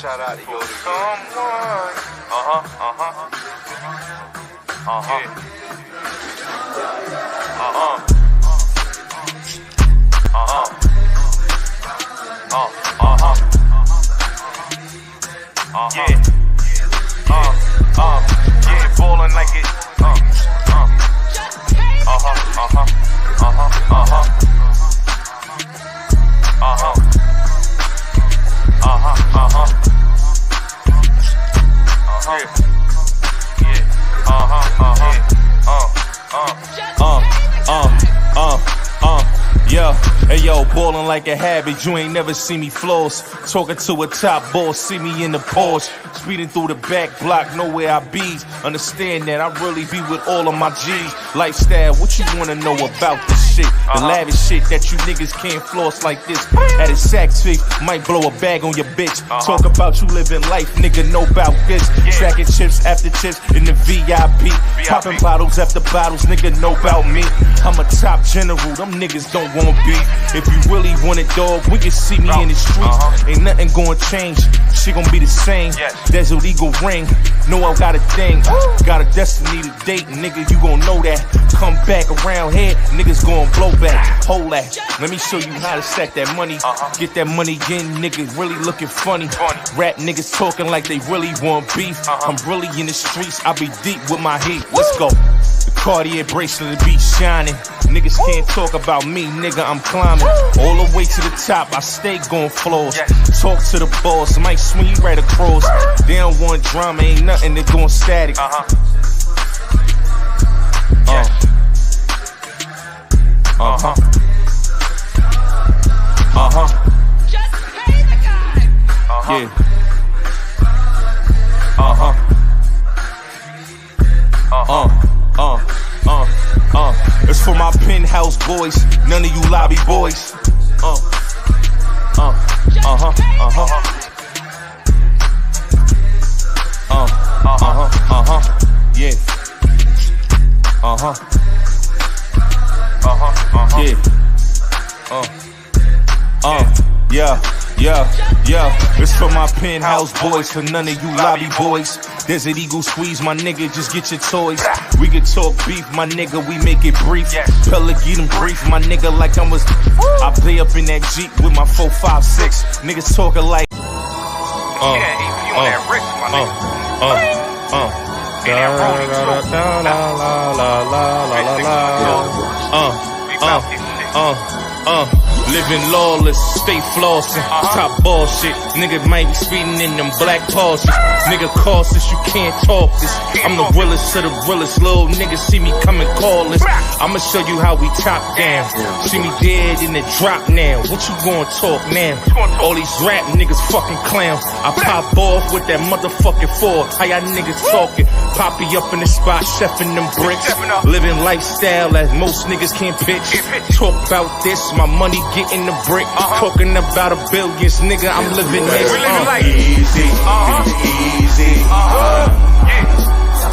Shout out to you. Someone. Yeah, ballin' like it. Yeah, hey yo, ballin' like a habit, you ain't never see me floss. Talking to a top boss, see me in the Porsche. Speeding through the back block, know where I be. Understand that I really be with all of my G's. Lifestyle, what you wanna know about this shit? The lavish shit that you niggas can't floss like this. At a sack fig, might blow a bag on your bitch. Talk about you living life, nigga, know about this. Stacking chips after chips in the VIP. Popping bottles after bottles, nigga, know about me. I'm a top general, them niggas don't want beef. If you really want it, dog, we can see me in the streets. Ain't nothing gonna change, shit gon' be the same. Desert Eagle ring, know I got a thing. Got a destiny to date, nigga, you gon' know that. Come back around here, niggas gon' blow back. Hold that, let me show you how to stack that money. Get that money in, niggas really looking funny. Rap niggas talking like they really want beef. I'm really in the streets, I be deep with my heat. Let's go. The Cartier bracelet be shining. Niggas can't talk about me, nigga, I'm climbing. All the way to the top, I stay gon' floors. Talk to the boss, might swing you right across. They don't want drama, ain't nothing, they gon' static. Just pay the guy. Yeah. It's for my penthouse boys, none of you lobby boys. Yeah. Yeah. It's for my penthouse boys, for none of you lobby boys. Desert Eagle squeeze, my nigga, just get your toys. We can talk beef, my nigga, we make it brief. Pella get them brief, my nigga, like I play up in that Jeep with my 456. Niggas talking like living lawless, stay flossing, top bullshit. Nigga might be speeding in them black Porsches. Nigga cautious, you can't talk this. I'm the realest of the realest. Little niggas see me coming callless. I'ma show you how we top down. See me dead in the drop now. What you gonna talk now? All these rap niggas fucking clowns. I pop off with that motherfucking Ford. How y'all niggas talking? Poppy up in the spot, chefing them bricks. Living lifestyle that most niggas can't pitch. Talk about this, my money getting the brick. Talking about a billions, nigga, I'm living this. Easy, easy.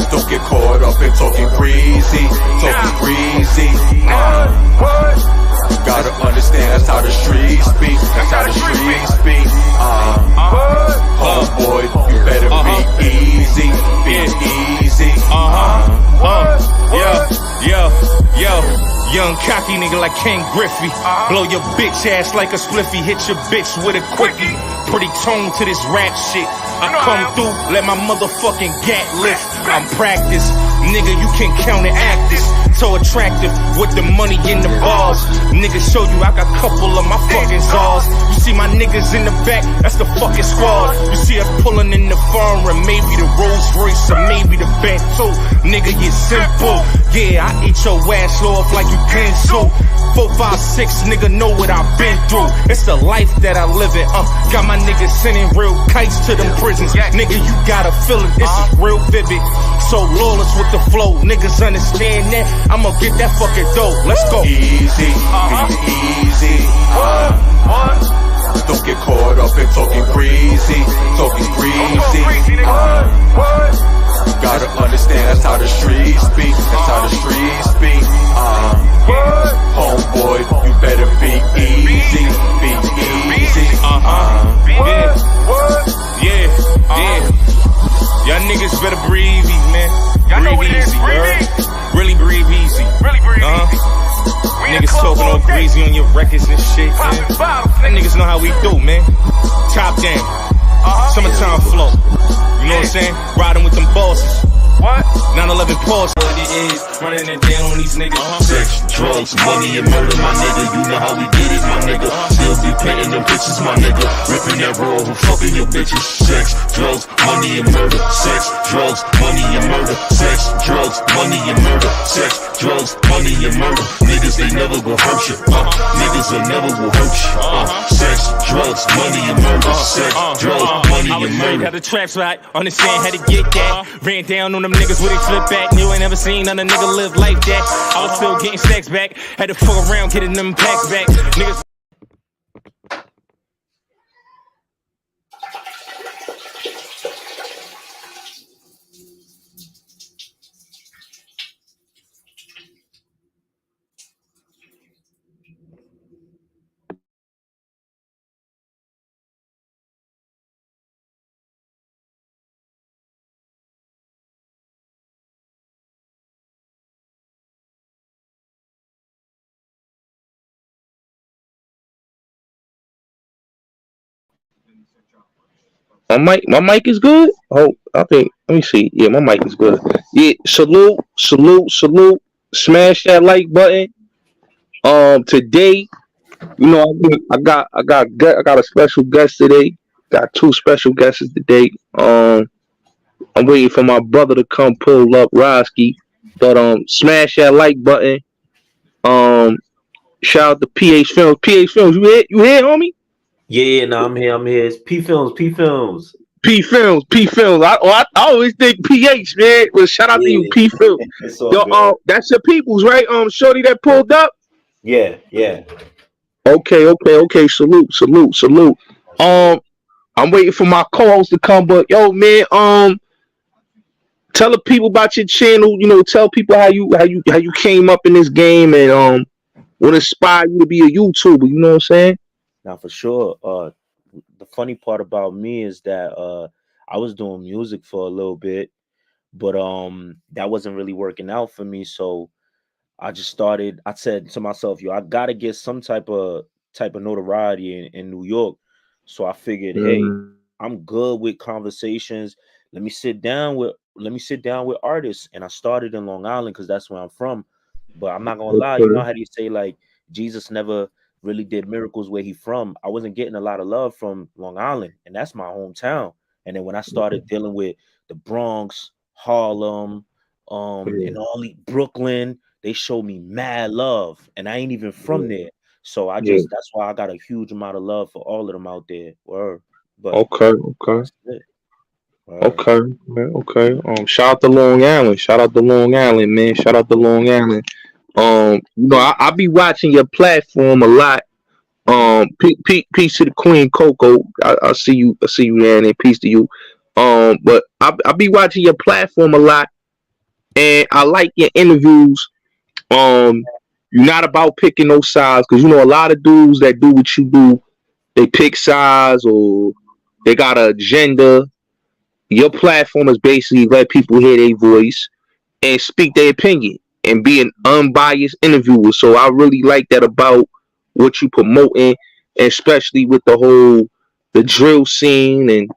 Don't get caught up in talking breezy, Gotta understand that's how the streets speak. That's how the streets speak. Homeboy, you better be easy. Be easy. Yo. Young cocky nigga like Ken Griffey. Blow your bitch ass like a spliffy. Hit your bitch with a quickie. Pretty tone to this rap shit. I come through, let my motherfucking gat lift. I'm practiced, nigga, you can counteract this. So attractive with the money in the bars. Nigga show you I got a couple of my fucking czars. You see my niggas in the back, that's the fucking squad. You see us pulling in the foreign, maybe the Rolls Royce or maybe the Bento. Nigga, you simple. Yeah, I eat your ass off like you can so. 4, 5, 6, nigga know what I've been through. It's the life that I live in. Got my niggas sending real kites to them prisons. Nigga, you gotta feel it. This is real vivid. So lawless with the flow. Niggas understand that. I'ma get that fucking dough. Let's go. Easy, easy. Don't get caught up in talking breezy, Gotta understand that's how the streets speak. That's how the streets speak. Homeboy, you better be easy. Be easy. Yeah. Breezy on your records and shit, man. That niggas know how we do, man. Top down. Summertime flow. You know what I'm saying? Riding with them bosses. What? 9/11 pause. What it is, running it down on these niggas. Sex, drugs, money, and murder, my nigga. You know how we did it, my nigga. Still be painting them bitches, my nigga. Ripping that roll, who fucking your bitches. Sex, drugs, money, and murder. Sex, drugs, money, and murder. Sex, drugs, money, and murder. Sex, drugs, money, and murder. Niggas, they never gon' hurt you. Niggas, they never will hurt you. Sex, drugs, money, and murder. Sex, drugs, money, and murder. Got the traps right, understand how to get that. Ran down on them niggas where they flip back. You ain't never seen none of nigga live like that. I was still getting stacks back. Had to fuck around getting them packs back. Niggas. My mic is good. Oh, I think. Let me see. Yeah, my mic is good. Yeah, salute. Smash that like button. Today, I got a special guest today. Got two special guests today. I'm waiting for my brother to come pull up, rahski. But smash that like button. Um, shout out to PHfilms. PHfilms, you here, homie? Yeah, no, I'm here. I'm here. It's PPhilms. PPhilms. P Films. I always think PH, man. But shout out to you, Yeah, P Films. it's all Yo, good. that's your peoples, right? Shorty that pulled up. Yeah. Okay. Salute. Um, I'm waiting for my co-host to come, but yo, man, tell the people about your channel. Tell people how you came up in this game and what inspired you to be a YouTuber. You know what I'm saying? Now, for sure. The funny part about me is that I was doing music for a little bit, but that wasn't really working out for me. So I just started. I said to myself, "Yo, I gotta get some type of notoriety in New York." So I figured, hey, Mm, I'm good with conversations. Let me sit down with artists, and I started in Long Island because that's where I'm from. But I'm not gonna lie, you know okay. how do you say like Jesus never really did miracles where he from? I wasn't getting a lot of love from Long Island, and that's my hometown. And then when I started dealing with the Bronx, Harlem, Yeah, and all Brooklyn, they showed me mad love, and I ain't even from yeah, there. So yeah. that's why I got a huge amount of love for all of them out there. Word. But Okay. that's it. Word. Okay, man, okay. Shout out to Long Island. Shout out to Long Island, man. Shout out to Yeah. Long Island. I be watching your platform a lot. Hmm. Peace to the Queen Coco. I see you. I see you, man. And peace to you. But I be watching your platform a lot, and I like your interviews. Um, you're not about picking no sides because a lot of dudes that do what you do, they pick sides or they got an agenda. Your platform is basically let people hear their voice and speak their opinion and be an unbiased interviewer. So I really like that about what you promoting, especially with the drill scene and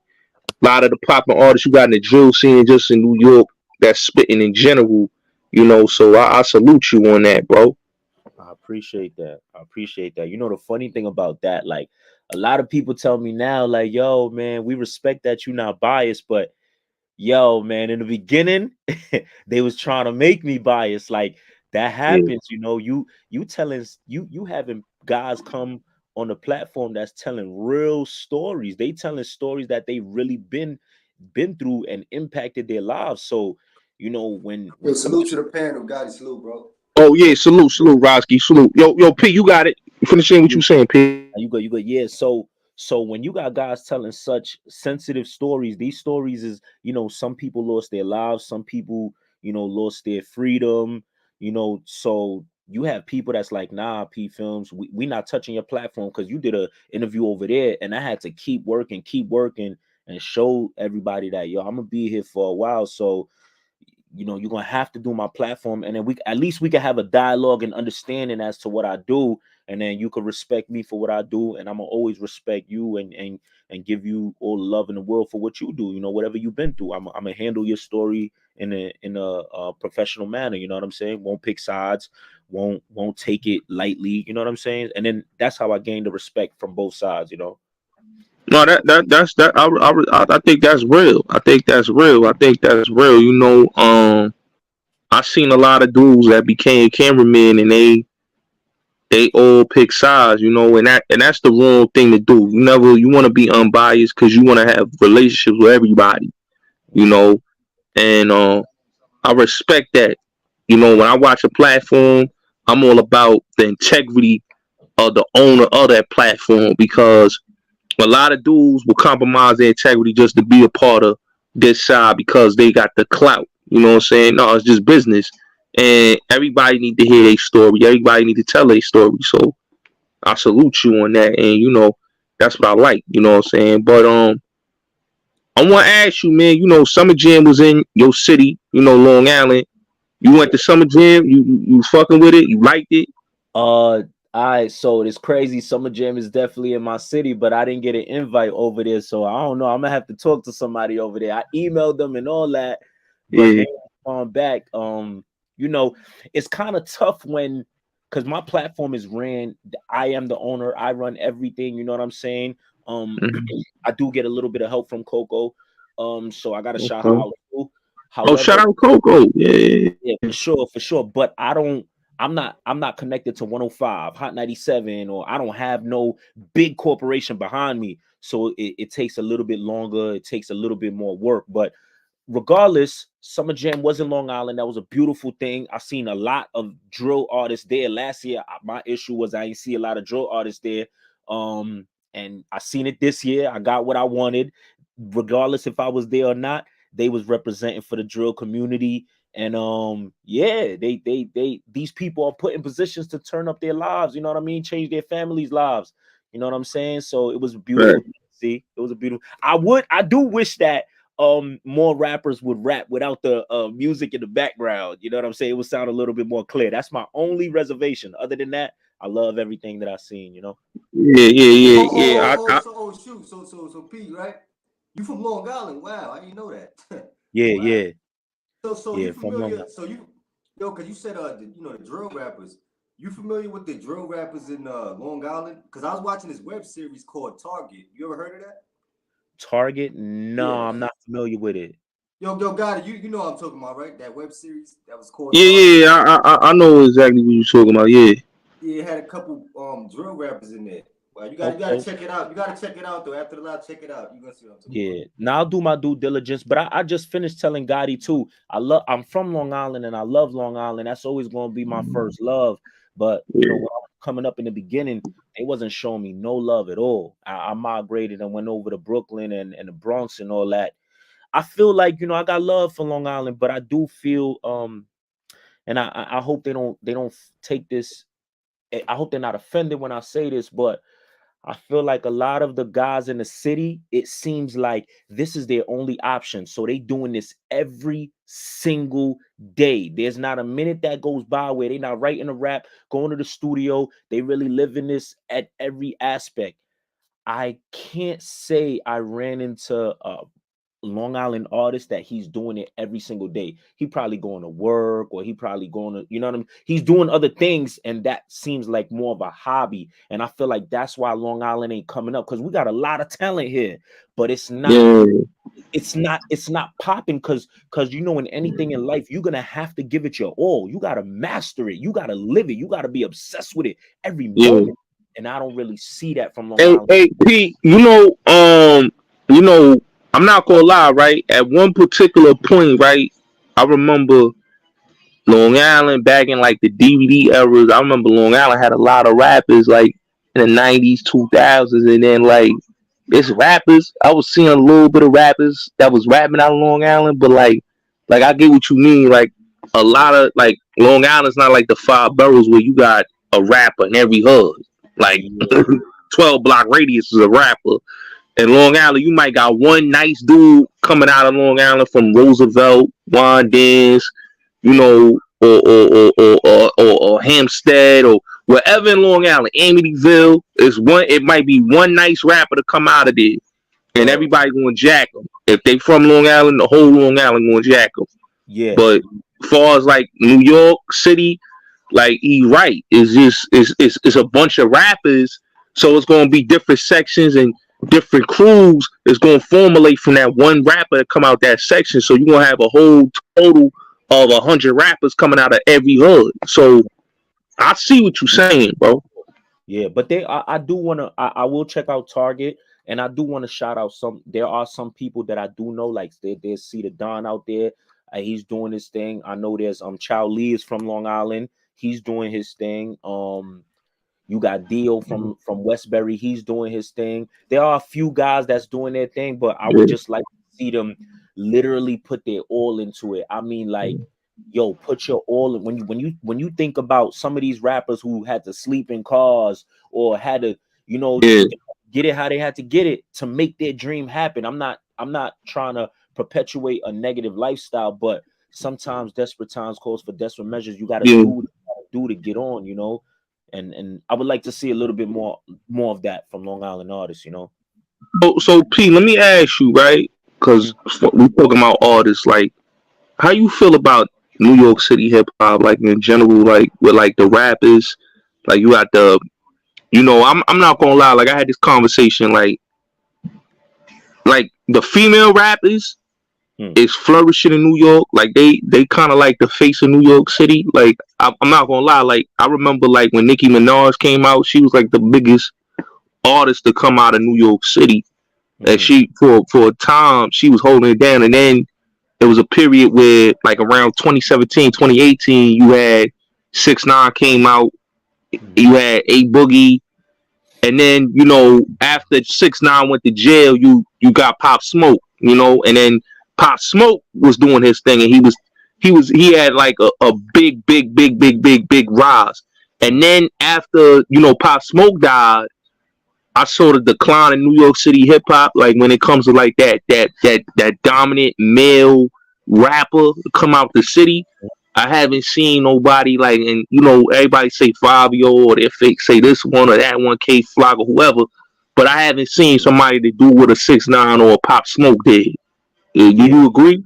a lot of the popping artists you got in the drill scene just in New York that's spitting in general. So I salute you on that, bro. I appreciate that. I appreciate that. You know the funny thing about that, like a lot of people tell me now, like, yo, man, we respect that you're not biased, but yo, man, in the beginning, they was trying to make me biased. Like that Yeah, happens, you telling you having guys come on the platform that's telling real stories. They telling stories that they really been through and impacted their lives. So, when Yo, somebody salute to the panel. Gotti, salute, bro. oh yeah, salute, Roski, salute. Yo, P, you got it. Finish saying what you saying, P. you go, yeah. So when you got guys telling such sensitive stories, these stories is, some people lost their lives, some people, lost their freedom, so you have people that's like, nah, P Films, we not touching your platform because you did a interview over there, and I had to keep working, and show everybody that yo, I'm gonna be here for a while. So you're gonna have to do my platform, and then we at least we can have a dialogue and understanding as to what I do, and then you can respect me for what I do, and I'm gonna always respect you and give you all the love in the world for what you do. Whatever you've been through, I'm gonna handle your story in a professional manner. You know what I'm saying? Won't pick sides, won't take it lightly. You know what I'm saying? And then that's how I gain the respect from both sides. No, that's that. I think that's real. I think that's real. I think that's real. I seen a lot of dudes that became cameramen, and they all pick sides. And that's the wrong thing to do. You want to be unbiased because you want to have relationships with everybody. And I respect that. When I watch a platform, I'm all about the integrity of the owner of that platform, because a lot of dudes will compromise their integrity just to be a part of this side because they got the clout. You know what I'm saying? No, it's just business. And everybody need to hear their story. Everybody need to tell their story. So I salute you on that. And that's what I like. You know what I'm saying? But I want to ask you, man, Summer Jam was in your city, Long Island. You went to Summer Jam, you fucking with it, you liked it? All right, so it's crazy. Summer Jam is definitely in my city, but I didn't get an invite over there, so I don't know. I'm gonna have to talk to somebody over there. I emailed them and all that, but they on back. It's kind of tough because my platform is ran. I am the owner. I run everything. You know what I'm saying? I do get a little bit of help from Coco. So I got to shout her out too. However, shout out Coco. Yeah, for sure. But I'm not connected to 105, Hot 97, or I don't have no big corporation behind me. So it takes a little bit longer. It takes a little bit more work. But regardless, Summer Jam was in Long Island. That was a beautiful thing. I seen a lot of drill artists there. Last year, my issue was I didn't see a lot of drill artists there. And I seen it this year. I got what I wanted. Regardless if I was there or not, they was representing for the drill community. And these people are put in positions to turn up their lives, you know what I mean? Change their families' lives. You know what I'm saying? So it was beautiful to see. It was a beautiful. I do wish that more rappers would rap without the music in the background. You know what I'm saying? It would sound a little bit more clear. That's my only reservation. Other than that, I love everything that I've seen, Yeah. Shoot. So Pete, right? You from Long Island? Wow, I didn't know that. Yeah, wow. yeah. So you familiar? So because you said the drill rappers. You familiar with the drill rappers in Long Island? Because I was watching this web series called Target. You ever heard of that? Target? No, Yeah. I'm not familiar with it. Yo, Gotti, you know what I'm talking about, right? That web series that was called. Yeah. I know exactly what you're talking about. Yeah. Yeah, it had a couple drill rappers in there. Well, you gotta check it out. You gotta check it out though. After the live, check it out. You gonna see what I'm talking about. Yeah. Now I'll do my due diligence, but I just finished telling Gotti too. I'm from Long Island and I love Long Island. That's always gonna be my first love. But when I was coming up in the beginning, they wasn't showing me no love at all. I migrated and went over to Brooklyn and the Bronx and all that. I feel like I got love for Long Island, but I do feel and I hope they don't take this. I hope they're not offended when I say this, but I feel like a lot of the guys in the city, it seems like this is their only option. So they doing this every single day. There's not a minute that goes by where they're not writing a rap, going to the studio. They really live in this at every aspect. I can't say I ran into Long Island artist that he's doing it every single day. He probably going to work, or he probably going to, you know what I mean? He's doing other things, and that seems like more of a hobby. And I feel like that's why Long Island ain't coming up, because we got a lot of talent here, but it's not popping because in anything in life, you're gonna have to give it your all. You gotta master it, you gotta live it, you gotta be obsessed with it every moment. And I don't really see that from Long Island. Hey, Pete, I'm not gonna lie, right? At one particular point, right, I remember Long Island back in like the DVD eras. I remember Long Island had a lot of rappers like in the 90s, 2000s, and then like it's rappers. I was seeing a little bit of rappers that was rapping out of Long Island, but like I get what you mean. Like a lot of like Long Island's not like the 5 boroughs where you got a rapper in every hood. Like 12 block radius is a rapper. In Long Island, you might got one nice dude coming out of Long Island from Roosevelt, Wandins, you know, or Hampstead or wherever in Long Island, Amityville is one. It might be one nice rapper to come out of there, and everybody gonna jack them. If they from Long Island, the whole Long Island gonna jack them. Yeah. But as far as like New York City, like he right, it's a bunch of rappers, so it's gonna be different sections and different crews. It's gonna formulate from that one rapper to come out that section. So you're gonna have a whole total of 100 rappers coming out of every hood. So I see what you're saying, bro. Yeah, but I do want to, I will check out Target, and I do want to shout out there are some people that I do know, like there's See the Don out there. He's doing his thing. I know there's Chow Lee is from Long Island. He's doing his thing. You got Dio from Westbury. He's doing his thing. There are a few guys that's doing their thing, but I would just like to see them literally put their all into it. I mean, like, yo, put your all in. When you think about some of these rappers who had to sleep in cars or had to, you know, get it how they had to get it to make their dream happen. I'm not trying to perpetuate a negative lifestyle, but sometimes desperate times calls for desperate measures. You got to do what you gotta do to get on, you know. And I would like to see a little bit more of that from Long Island artists, you know. So P, let me ask you, right? Because we talking about artists, like, how you feel about New York City hip hop, like in general, like with like the rappers, like you got the, you know, I'm not gonna lie, like I had this conversation, like the female rappers is flourishing in New York, like they kind of like the face of New York City. Like I'm not gonna lie, like I remember like when Nicki Minaj came out, she was like the biggest artist to come out of New York City, and she for a time she was holding it down, and then there was a period where like around 2017, 2018, you had 6ix9ine came out, you had A Boogie, and then you know after 6ix9ine went to jail, you got Pop Smoke, you know, and then Pop Smoke was doing his thing, and he had like a big rise, and then after you know Pop Smoke died, I saw the decline in New York City hip hop. Like when it comes to like that dominant male rapper come out the city, I haven't seen nobody like, and you know everybody say Fabio or they fake say this one or that one, K Flock or whoever, but I haven't seen somebody to do what a 6ix9ine or a Pop Smoke did. Do you agree?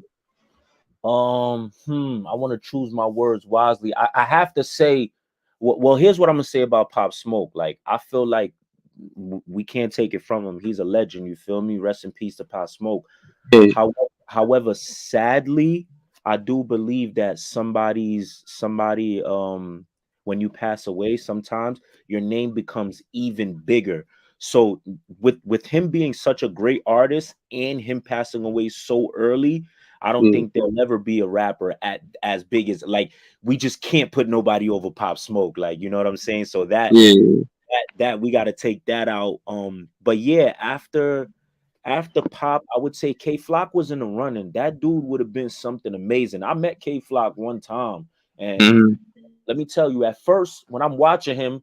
I want to choose my words wisely. I have to say, well, here's what I'm gonna say about Pop Smoke. Like I feel like we can't take it from him. He's a legend. You feel me? Rest in peace to Pop Smoke. Yeah. However, sadly, I do believe that somebody when you pass away, sometimes your name becomes even bigger. So with him being such a great artist and him passing away so early, I don't think there'll ever be a rapper at as big as, like, we just can't put nobody over Pop Smoke. Like, you know what I'm saying? So that we got to take that out. But yeah, after Pop, I would say K Flock was in the running. That dude would have been something amazing. I met K Flock one time, and let me tell you, at first when I'm watching him,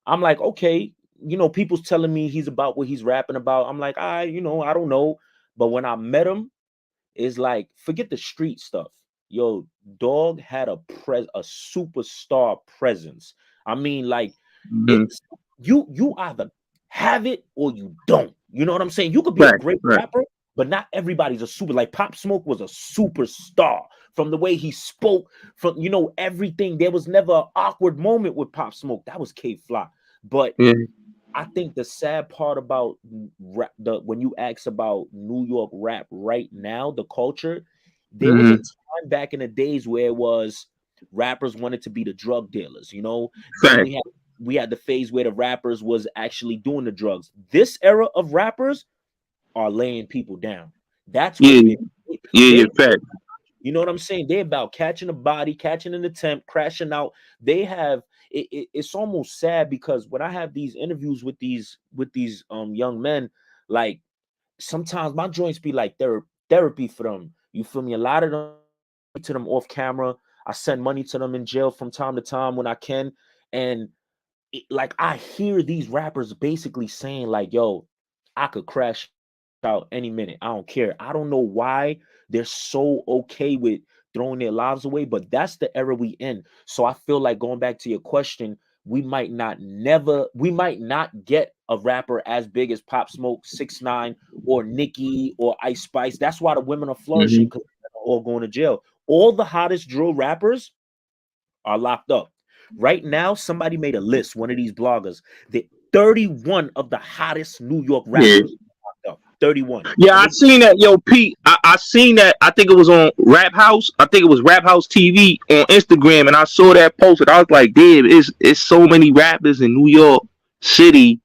I'm like, okay, you know, people's telling me he's about what he's rapping about. I'm like, you know, I don't know. But when I met him, it's like, forget the street stuff. Yo, dog had a superstar presence. I mean, like, it's you either have it or you don't. You know what I'm saying? You could be a great rapper, but not everybody's a super. Like Pop Smoke was a superstar from the way he spoke, from, you know, everything. There was never an awkward moment with Pop Smoke. That was K Flock. But I think the sad part about when you ask about New York rap right now, the culture, there was a time back in the days where it was rappers wanted to be the drug dealers, you know. Then we had the phase where the rappers was actually doing the drugs. This era of rappers are laying people down. That's what fact. You know what I'm saying? They're about catching a body, catching an attempt, crashing out. They have it's almost sad, because when I have these interviews with these young men, like sometimes my joints be like therapy for them. You feel me? A lot of them to them off camera. I send money to them in jail from time to time when I can. And like I hear these rappers basically saying like, yo, I could crash out any minute. I don't care. I don't know why they're so okay with throwing their lives away, but that's the era we in. So I feel like, going back to your question, we might not get a rapper as big as Pop Smoke, 6ix9ine, or Nicki, or Ice Spice. That's why the women are flourishing, because they're all going to jail. All the hottest drill rappers are locked up. Right now, somebody made a list, one of these bloggers, that 31 of the hottest New York Yeah. rappers are locked up. 31. Yeah, I And seen that, yo, Pete. I seen that. I think it was on Rap House. I think it was Rap House TV on Instagram, and I saw that posted. I was like, damn, it's so many rappers in New York City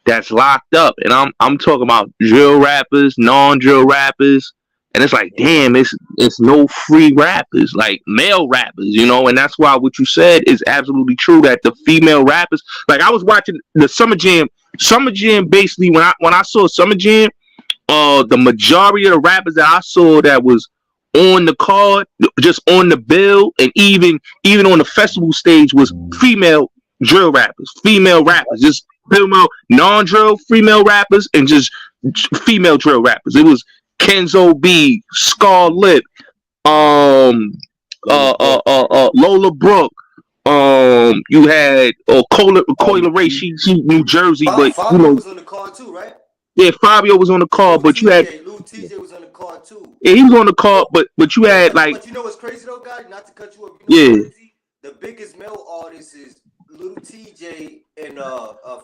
that's locked up, and I'm talking about drill rappers, non-drill rappers, and it's like, damn, it's no free rappers, like male rappers, you know, and that's why what you said is absolutely true, that the female rappers, like I was watching the Summer Jam basically when I saw Summer Jam, the majority of the rappers that I saw that was on the card, just on the bill, and even on the festival stage was female drill rappers, female rappers, just female non-drill female rappers, and just female drill rappers. It was Kenzo B, Scar Lip, Lola Brooke. You had Coila Ray. She New Jersey, but you Fabio know, was on the card too, right? yeah, Fabio was on the card, but you had Lil TJ was on the card too. yeah, he was on the card, but you had like But you know what's crazy though, guys? Not to cut you off. Yeah. Crazy? The biggest male artist is Lil TJ and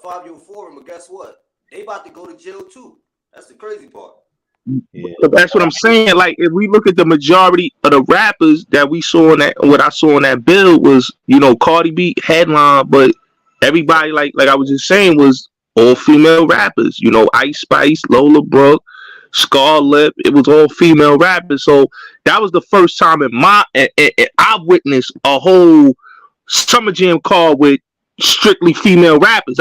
Fabio Forum, but guess what? They about to go to jail too. That's the crazy part. yeah, But that's what I'm saying. Like, if we look at the majority of the rappers that we saw in that, what I saw in that bill was, you know, Cardi B headline, but everybody, like I was just saying, was all female rappers. You know, Ice Spice, Lola Brooke, Scar Lip. It was all female rappers. So that was the first time in I witnessed a whole Summer Jam card with strictly female rappers.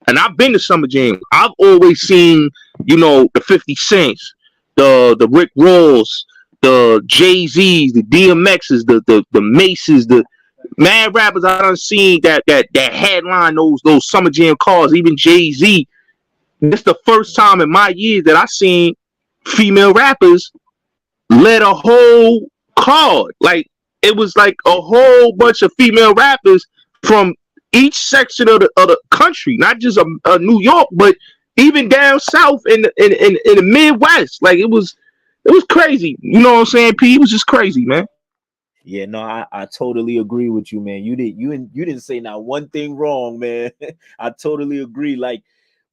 And I've been to Summer Jam. I've always seen, you know, the 50 Cents, the Rick Ross, the Jay-Z's, the DMX's, the Maces, the mad rappers I done seen that headline those Summer Jam cars, even Jay-Z. This the first time in my years that I seen female rappers led a whole card. Like, it was like a whole bunch of female rappers from each section of the country, not just New York, but even down south in the Midwest. Like, it was crazy. You know what I'm saying, P? It was just crazy, man. yeah. No, I totally agree with you, man. You didn't say not one thing wrong, man. I totally agree. Like,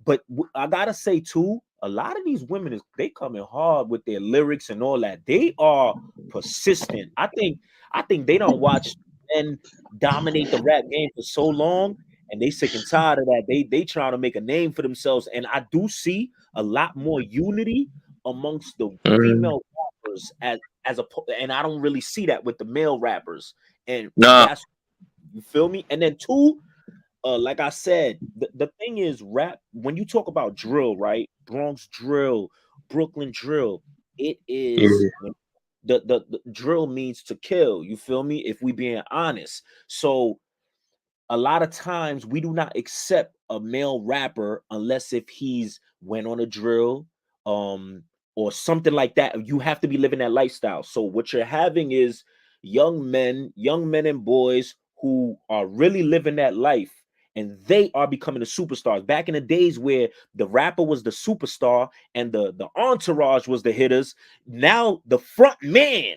but I gotta say too, a lot of these women they coming hard with their lyrics and all that. They are persistent. I think they don't watch men dominate the rap game for so long, and they sick and tired of that. They trying to make a name for themselves, and I do see a lot more unity amongst the female rappers and I don't really see that with the male rappers, and Nah. that's, you feel me? And then two, like I said, the thing is, rap, when you talk about drill, right? Bronx drill, Brooklyn drill, it is the drill means to kill. You feel me? If we being honest. So a lot of times we do not accept a male rapper unless if he's went on a drill, or something like that. You have to be living that lifestyle. So what you're having is young men and boys who are really living that life, and they are becoming the superstars. Back in the days where the rapper was the superstar and the entourage was the hitters, now the front man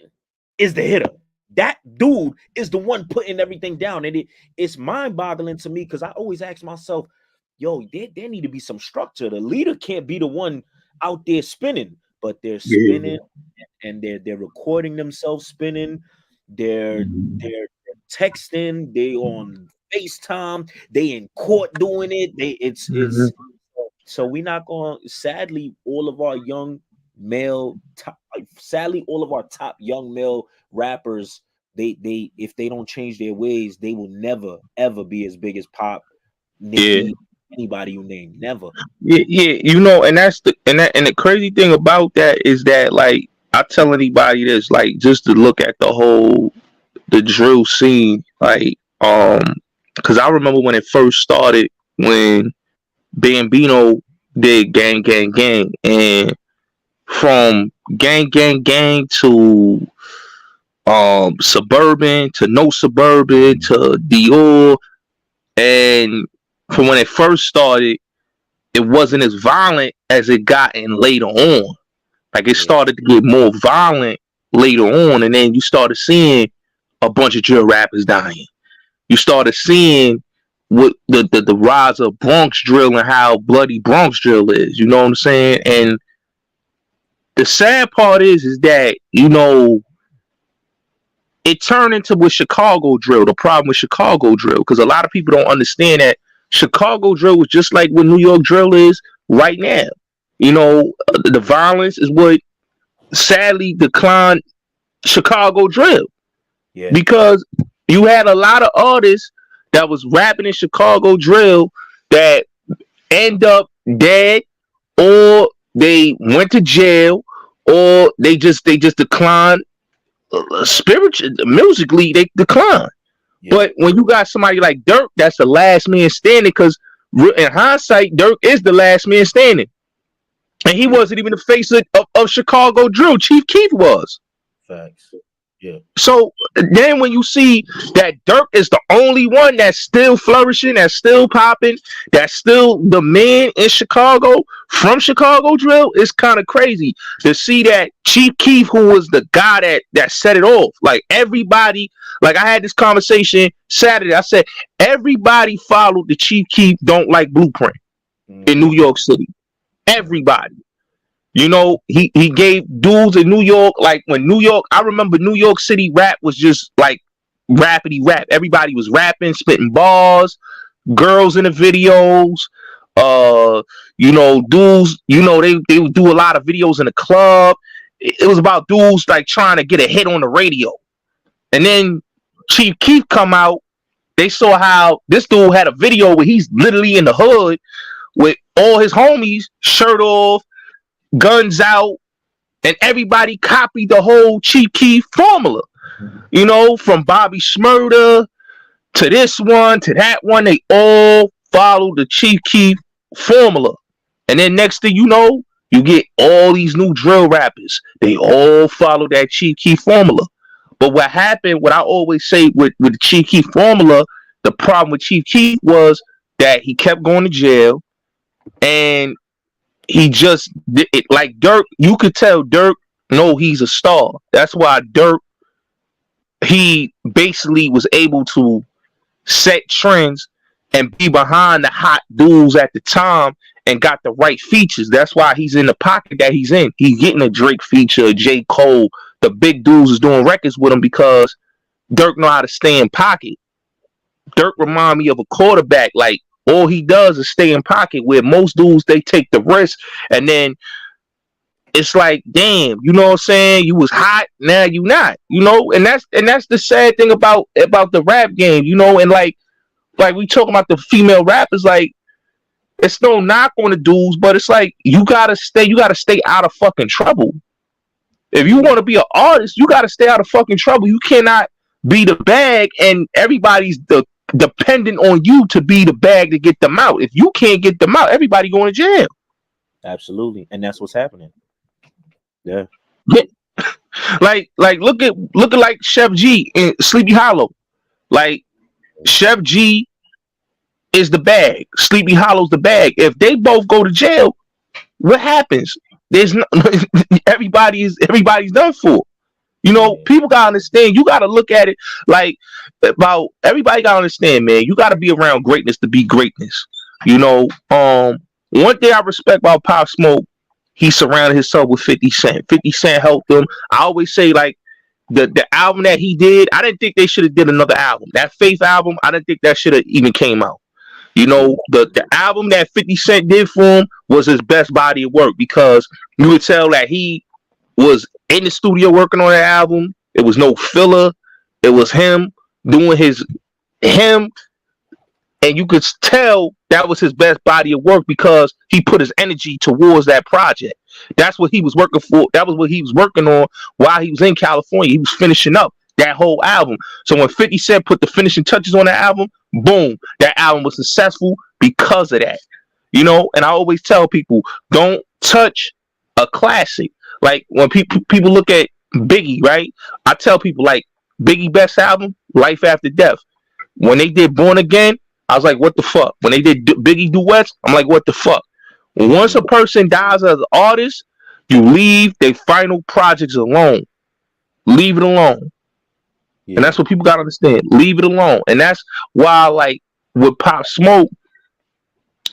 is the hitter. That dude is the one putting everything down, and it's mind-boggling to me, because I always ask myself, yo, there need to be some structure. The leader can't be the one out there spinning, but they're spinning, and they're recording themselves spinning. They're texting. They on FaceTime. They in court doing it. It's so we not going. Sadly, all of our young male, sadly, all of our top young male rappers, they if they don't change their ways, they will never ever be as big as Pop, Nicki, anybody you name. Never. Yeah, you know, and that's and the crazy thing about that is that, like, I tell anybody this, like, just to look at the drill scene, like, because I remember when it first started, when Bambino did Gang Gang Gang, and from Gang Gang Gang to Suburban to No Suburban to Dior, and from when it first started, it wasn't as violent as it gotten later on. Like it started to get more violent later on, and then you started seeing a bunch of drill rappers dying. You started seeing what the rise of Bronx drill and how bloody Bronx drill is. You know what I'm saying? And the sad part is that, you know, it turned into with Chicago drill, the problem with Chicago drill, because a lot of people don't understand that Chicago drill was just like what New York drill is right now. You know, the violence is what sadly declined Chicago drill. Yeah. Because you had a lot of artists that was rapping in Chicago drill that end up dead, or they went to jail, or they just declined spiritually, musically they decline. Yeah. But when you got somebody like Dirk, that's the last man standing, because in hindsight, Dirk is the last man standing, and he wasn't even the face of Chicago drill. Chief Keef was. Facts. Yeah. So then when you see that Dirk is the only one that's still flourishing, that's still popping, that's still the man in Chicago from Chicago drill, it's kind of crazy to see that Chief Keef, who was the guy that set it off, like everybody, like I had this conversation Saturday, I said everybody followed the Chief Keef Don't Like Blueprint in New York City. Everybody. You know, he gave dudes in New York, like when New York, I remember New York City rap was just like rappity rap. Everybody was rapping, spitting bars, girls in the videos, you know, dudes, you know, they would do a lot of videos in the club. It was about dudes like trying to get a hit on the radio. And then Chief Keef come out, they saw how this dude had a video where he's literally in the hood with all his homies, shirt off, guns out, and everybody copied the whole Chief Keef formula. You know, from Bobby Shmurda to this one to that one, they all followed the Chief Keef formula. And then next thing you know, you get all these new drill rappers. They all follow that Chief Keef formula. But what happened, what I always say with the Chief Keef formula, the problem with Chief Keef was that he kept going to jail, and he just like Dirk, you could tell Dirk, no, he's a star. That's why Dirk, he basically was able to set trends and be behind the hot dudes at the time and got the right features. That's why he's in the pocket that he's in. He's getting a Drake feature, a J. Cole. The big dudes is doing records with him because Dirk know how to stay in pocket. Dirk remind me of a quarterback. Like, all he does is stay in pocket, where most dudes, they take the risk, and then it's like, damn, you know what I'm saying? You was hot, now you not, you know? And that's the sad thing about the rap game, you know? And like we talking about the female rappers, like, it's no knock on the dudes, but it's like you gotta stay out of fucking trouble. If you want to be an artist, you gotta stay out of fucking trouble. You cannot be the bag and everybody's dependent on you to be the bag to get them out. If you can't get them out, everybody going to jail. Absolutely, and that's what's happening. Yeah. Like look at like Chef G in Sleepy Hollow. Like Chef G is the bag. Sleepy Hollow's the bag. If they both go to jail, what happens? There's no everybody's done for. You know, people gotta understand. You gotta look at it like about everybody gotta understand, man. You gotta be around greatness to be greatness. You know, one thing I respect about Pop Smoke, he surrounded himself with 50 Cent. 50 Cent helped him. I always say, like, the album that he did, I didn't think they should have did another album. That Faith album, I didn't think that should have even came out. You know, the album that 50 Cent did for him was his best body of work, because you would tell that he was in the studio working on that album. It was no filler. It was him doing him, and you could tell that was his best body of work because he put his energy towards that project. That's what he was working for. That was what he was working on while he was in California. He was finishing up that whole album. So when 50 Cent put the finishing touches on that album, boom, that album was successful because of that. You know, and I always tell people, don't touch a classic. Like when people look at Biggie, right? I tell people like Biggie best album, Life After Death. When they did Born Again, I was like, what the fuck? When they did Biggie duets, I'm like, what the fuck? Once a person dies as an artist, you leave their final projects alone. Leave it alone. Yeah. And that's what people gotta understand. Leave it alone. And that's why, like with Pop Smoke,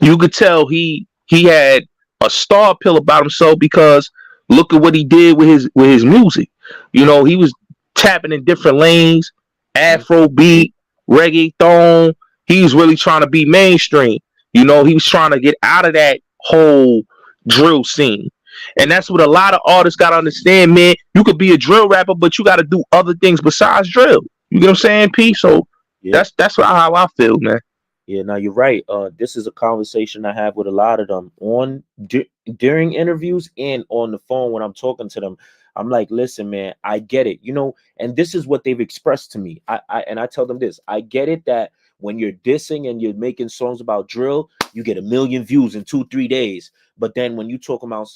you could tell he had a star pill about himself because look at what he did with his music. You know, he was tapping in different lanes, Afro beat, reggaeton. He was really trying to be mainstream. You know, he was trying to get out of that whole drill scene. And that's what a lot of artists gotta understand, man. You could be a drill rapper, but you gotta do other things besides drill. You get what I'm saying, P? So Yeah. that's how I feel, man. Yeah, now you're right. This is a conversation I have with a lot of them during interviews and on the phone when I'm talking to them. I'm like, listen, man, I get it, you know, and this is what they've expressed to me. I tell them this. I get it that when you're dissing and you're making songs about drill, you get 1 million views in 2-3 days. But then when you talk about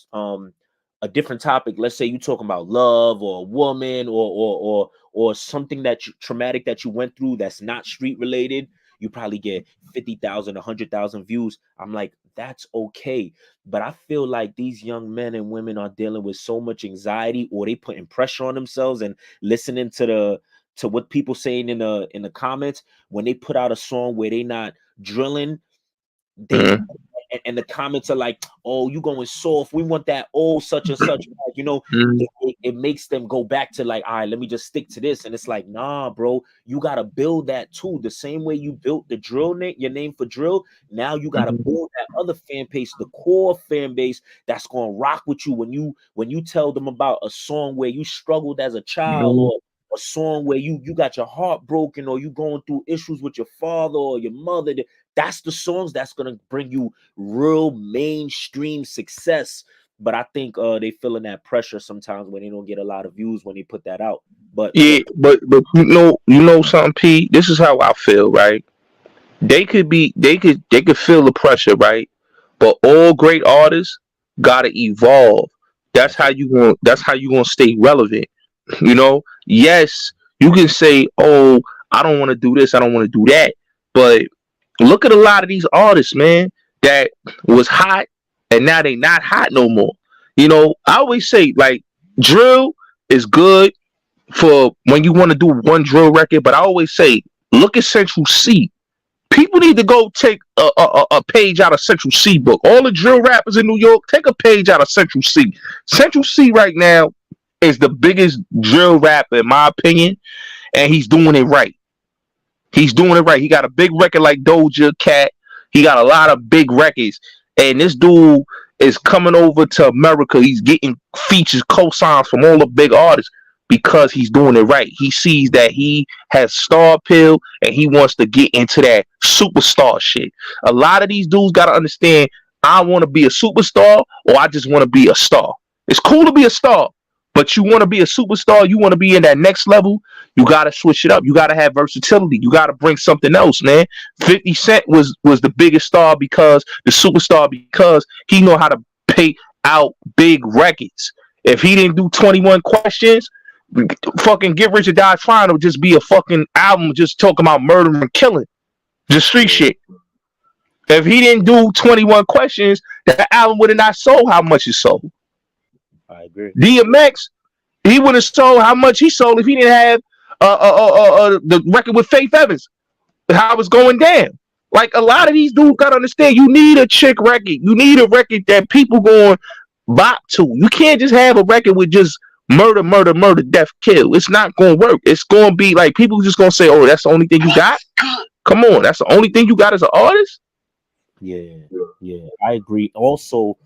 a different topic, let's say you talking about love or a woman or something traumatic that you went through that's not street related, you probably get 50,000, 100,000 views. I'm like, that's okay. But I feel like these young men and women are dealing with so much anxiety, or they putting pressure on themselves and listening to what people saying in the comments. When they put out a song where they not drilling, they Mhm. and the comments are like, oh, you going soft, we want that old such and such, you know. Mhm. It makes them go back to like, all right, let me just stick to this. And it's like, nah, bro, you gotta build that too. The same way you built the drill name, your name for drill, now you gotta build that other fan base, the core fan base that's gonna rock with you when you tell them about a song where you struggled as a child, Mhm. or a song where you got your heart broken, or you going through issues with your father or your mother. That's the songs that's gonna bring you real mainstream success. But I think they feeling that pressure sometimes when they don't get a lot of views when they put that out. But Yeah, but you know something, P. This is how I feel, right? They could feel the pressure, right? But all great artists gotta evolve. That's that's how it. you gonna stay relevant. You know, yes, you can say, "Oh, I don't want to do this, I don't want to do that," but look at a lot of these artists, man, that was hot and now they not hot no more. You know, I always say like drill is good for when you want to do one drill record, but I always say look at Central C. People need to go take a page out of Central C book. All the drill rappers in New York, take a page out of Central C. Central C right now is the biggest drill rapper in my opinion, and he's doing it right. He's doing it right. He got a big record like Doja Cat. He got a lot of big records, and this dude is coming over to America. He's getting features, co-signs from all the big artists because he's doing it right. He sees that he has star appeal, and he wants to get into that superstar shit. A lot of these dudes gotta understand. I want to be a superstar, or I just want to be a star. It's cool to be a star, but you want to be a superstar. You want to be in that next level. You gotta switch it up. You gotta have versatility. You gotta bring something else, man. 50 Cent was the biggest star because the superstar because he know how to pay out big records. If he didn't do 21 questions, fucking Get Rich or Die Trying would just be a fucking album just talking about murder and killing. Just street Yeah, shit. If he didn't do 21 questions, the album would have not sold how much it sold. I agree. DMX, he would have sold how much he sold if he didn't have the record with Faith Evans, how it's going down. Like a lot of these dudes gotta understand, you need a chick record. You need a record that people going bop to. You can't just have a record with just murder, murder, murder, death, kill. It's not gonna work. It's gonna be like people just gonna say, "Oh, that's the only thing you got." Come on, that's the only thing you got as an artist. Yeah, yeah, I agree. Also,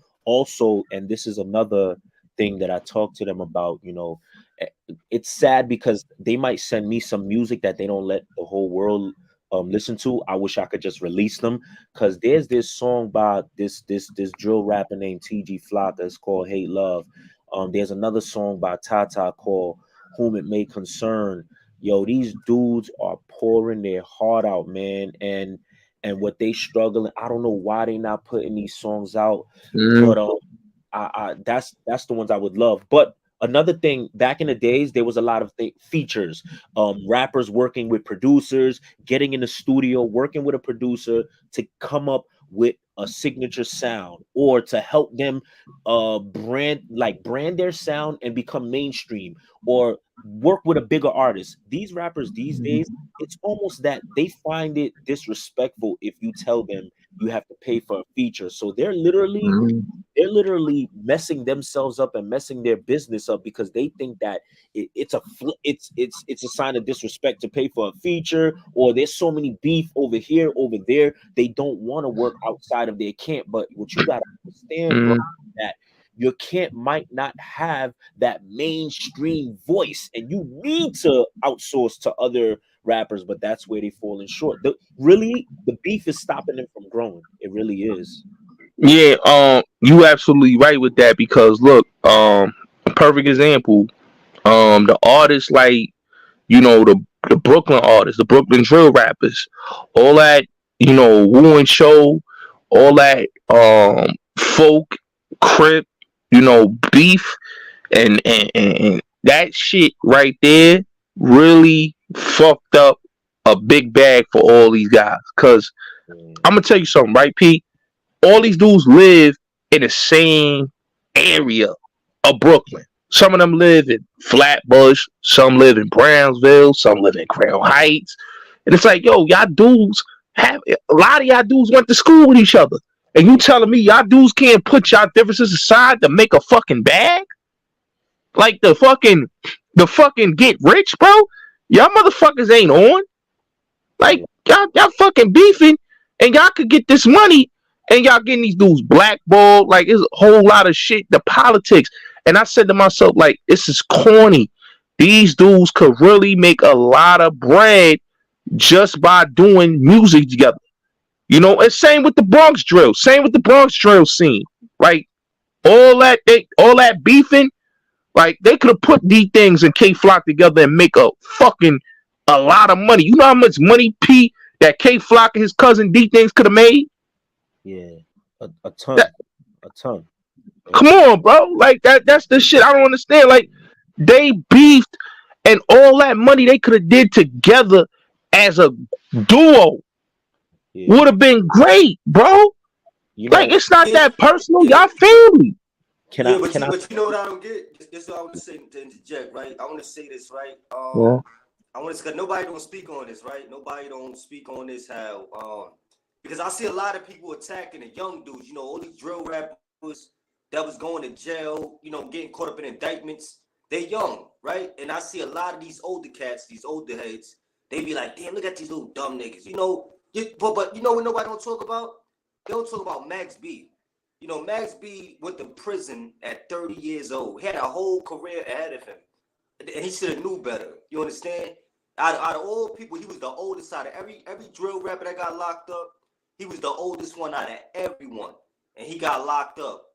and this is another thing that I talk to them about. You know, it's sad because they might send me some music that they don't let the whole world listen to. I wish I could just release them because there's this song by this drill rapper named TG Flocka. It's called Hate Love. There's another song by Tata called Whom It May Concern. Yo, these dudes are pouring their heart out, man, and and what they struggling. I don't know why they not putting these songs out, Mm, but that's the ones I would love. But another thing, back in the days, there was a lot of features. Rappers working with producers, getting in the studio, working with a producer to come up with a signature sound or to help them brand their sound and become mainstream or work with a bigger artist. These rappers these days, it's almost that they find it disrespectful if you tell them you have to pay for a feature. So mm, they're literally messing themselves up and messing their business up because they think that it's a sign of disrespect to pay for a feature, or there's so many beef over here over there, they don't want to work outside of their camp. But what you got to understand, bro, mm. that your camp might not have that mainstream voice and you need to outsource to other rappers, but that's where they falling short. The beef is stopping them from growing. It really is. Yeah, you absolutely right with that because look, a perfect example, the artists like the Brooklyn artists, the Brooklyn drill rappers, all that Woo and Show, all that folk, crip, beef, and that shit right there really fucked up a big bag for all these guys. Cause Mm, I'm gonna tell you something, right, Pete? All these dudes live in the same area of Brooklyn. Some of them live in Flatbush, some live in Brownsville, some live in Crown Heights. And it's like, yo, y'all dudes have a lot of y'all dudes went to school with each other. And you telling me y'all dudes can't put y'all differences aside to make a fucking bag? Like the fucking get rich, bro? Y'all motherfuckers ain't on. Like yeah, y'all fucking beefing and y'all could get this money and y'all getting these dudes blackballed. Like it's a whole lot of shit. The politics. And I said to myself, like, this is corny. These dudes could really make a lot of bread just by doing music together. And same with the Bronx drill. Same with the Bronx drill scene. Like all that beefing, like they could have put these things and K Flock together and make a lot of money. You know how much money P that K Flock and his cousin D things could have made? yeah, a That ton, a ton. Come And on, bro. Like that's the shit I don't understand. Like they beefed and all that money they could have did together as a duo yeah, would have been great, bro. you Like know, it's not Yeah, that personal. yeah, Y'all family. can yeah. I But can you, I? but you know what I don't get? This is what I want to say to interject, right? I want to say this, right? Yeah. I want to because nobody don't speak on this, right? Nobody don't speak on this how because I see a lot of people attacking the young dudes. All these drill rappers that was going to jail, getting caught up in indictments. They young, right? And I see a lot of these older cats, these older heads. They be like, damn, look at these little dumb niggas. But you know what nobody don't talk about? They don't talk about Max B. Max B went to prison at 30 years old. He had a whole career ahead of him. And he should have knew better. You understand? Out of all people, he was the oldest out of every drill rapper that got locked up. He was the oldest one out of everyone. And he got locked up.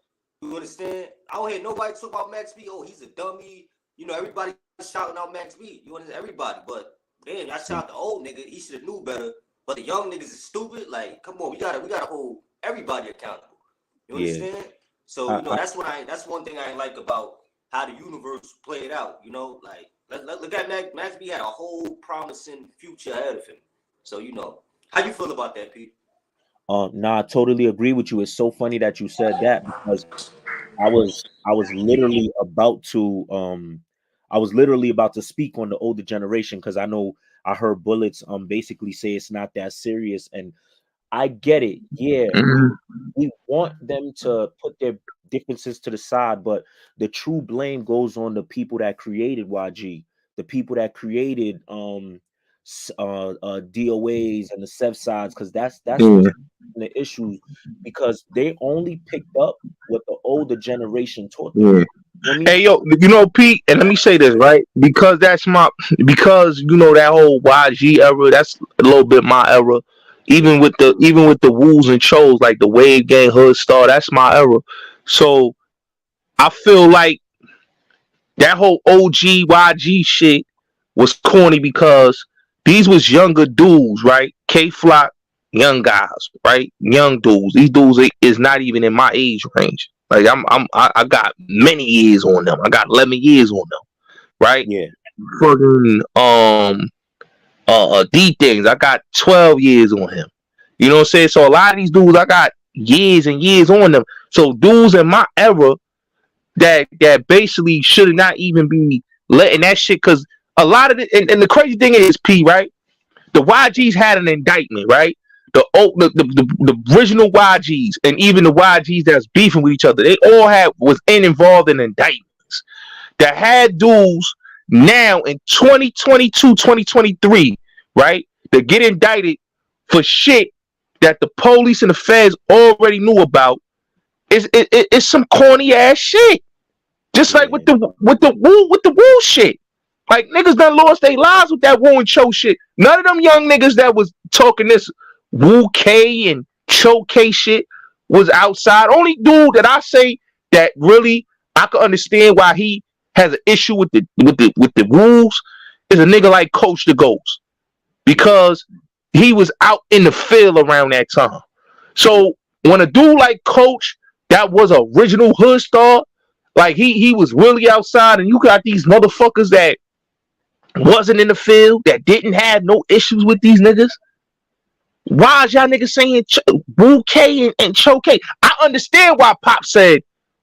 You understand? I don't hear nobody talk about Max B. Oh, he's a dummy. Everybody shouting out Max B. You understand? Everybody. But damn, I shout the old nigga. He should have knew better. But the young niggas is stupid. Like, come on, we gotta hold everybody accountable. You Yeah, understand? So I, I that's one thing I like about how the universe played out. Like look at Max B had a whole promising future ahead of him. So how you feel about that, Pete? nah, I totally agree with you. It's so funny that you said that because I was literally about to speak on the older generation because I know I heard Bullets basically say it's not that serious, and I get it. Yeah, we Mhm. we want them to put their differences to the side, but the true blame goes on the people that created YG, the people that created DOAs and the Sev sides, because that's Yeah. what's the issues, because they only picked up what the older generation taught them. Yeah. You know what I mean? Hey yo, Pete, and let me say this, right? Because that whole YG era, that's a little bit my era. Yeah, Even with the woos and chos, like the Wave Gang Hood Star, that's my era. So I feel like that whole OG YG shit was corny because these was younger dudes, right? K Flock. young guys, right? Young dudes. These dudes is not even in my age range. Like I got many years on them. I got 11 years on them, right? Yeah. Fucking D things. I got 12 years on him. You know what I'm saying? So a lot of these dudes, I got years and years on them. So dudes in my era that basically should not even be letting that shit, because a lot of it, and the crazy thing is, P, right? The YGs had an indictment, right? The original YGs and even the YGs that's beefing with each other, they all was involved in indictments that had dudes now in 2022, 2023, right? That get indicted for shit that the police and the feds already knew about. It's some corny ass shit. Just like with the woo shit. Like niggas done lost their lives with that woo and cho shit. None of them young niggas that was talking this woo K and cho K shit was outside. Only dude that I say that really I can understand why he has an issue with the woos is a nigga like Coach the Ghost, because he was out in the field around that time. So when a dude like Coach that was an original hood star, like he was really outside, and you got these motherfuckers that wasn't in the field, that didn't have no issues with these niggas. Why is y'all niggas saying Woo K and Cho K? I understand why Pop said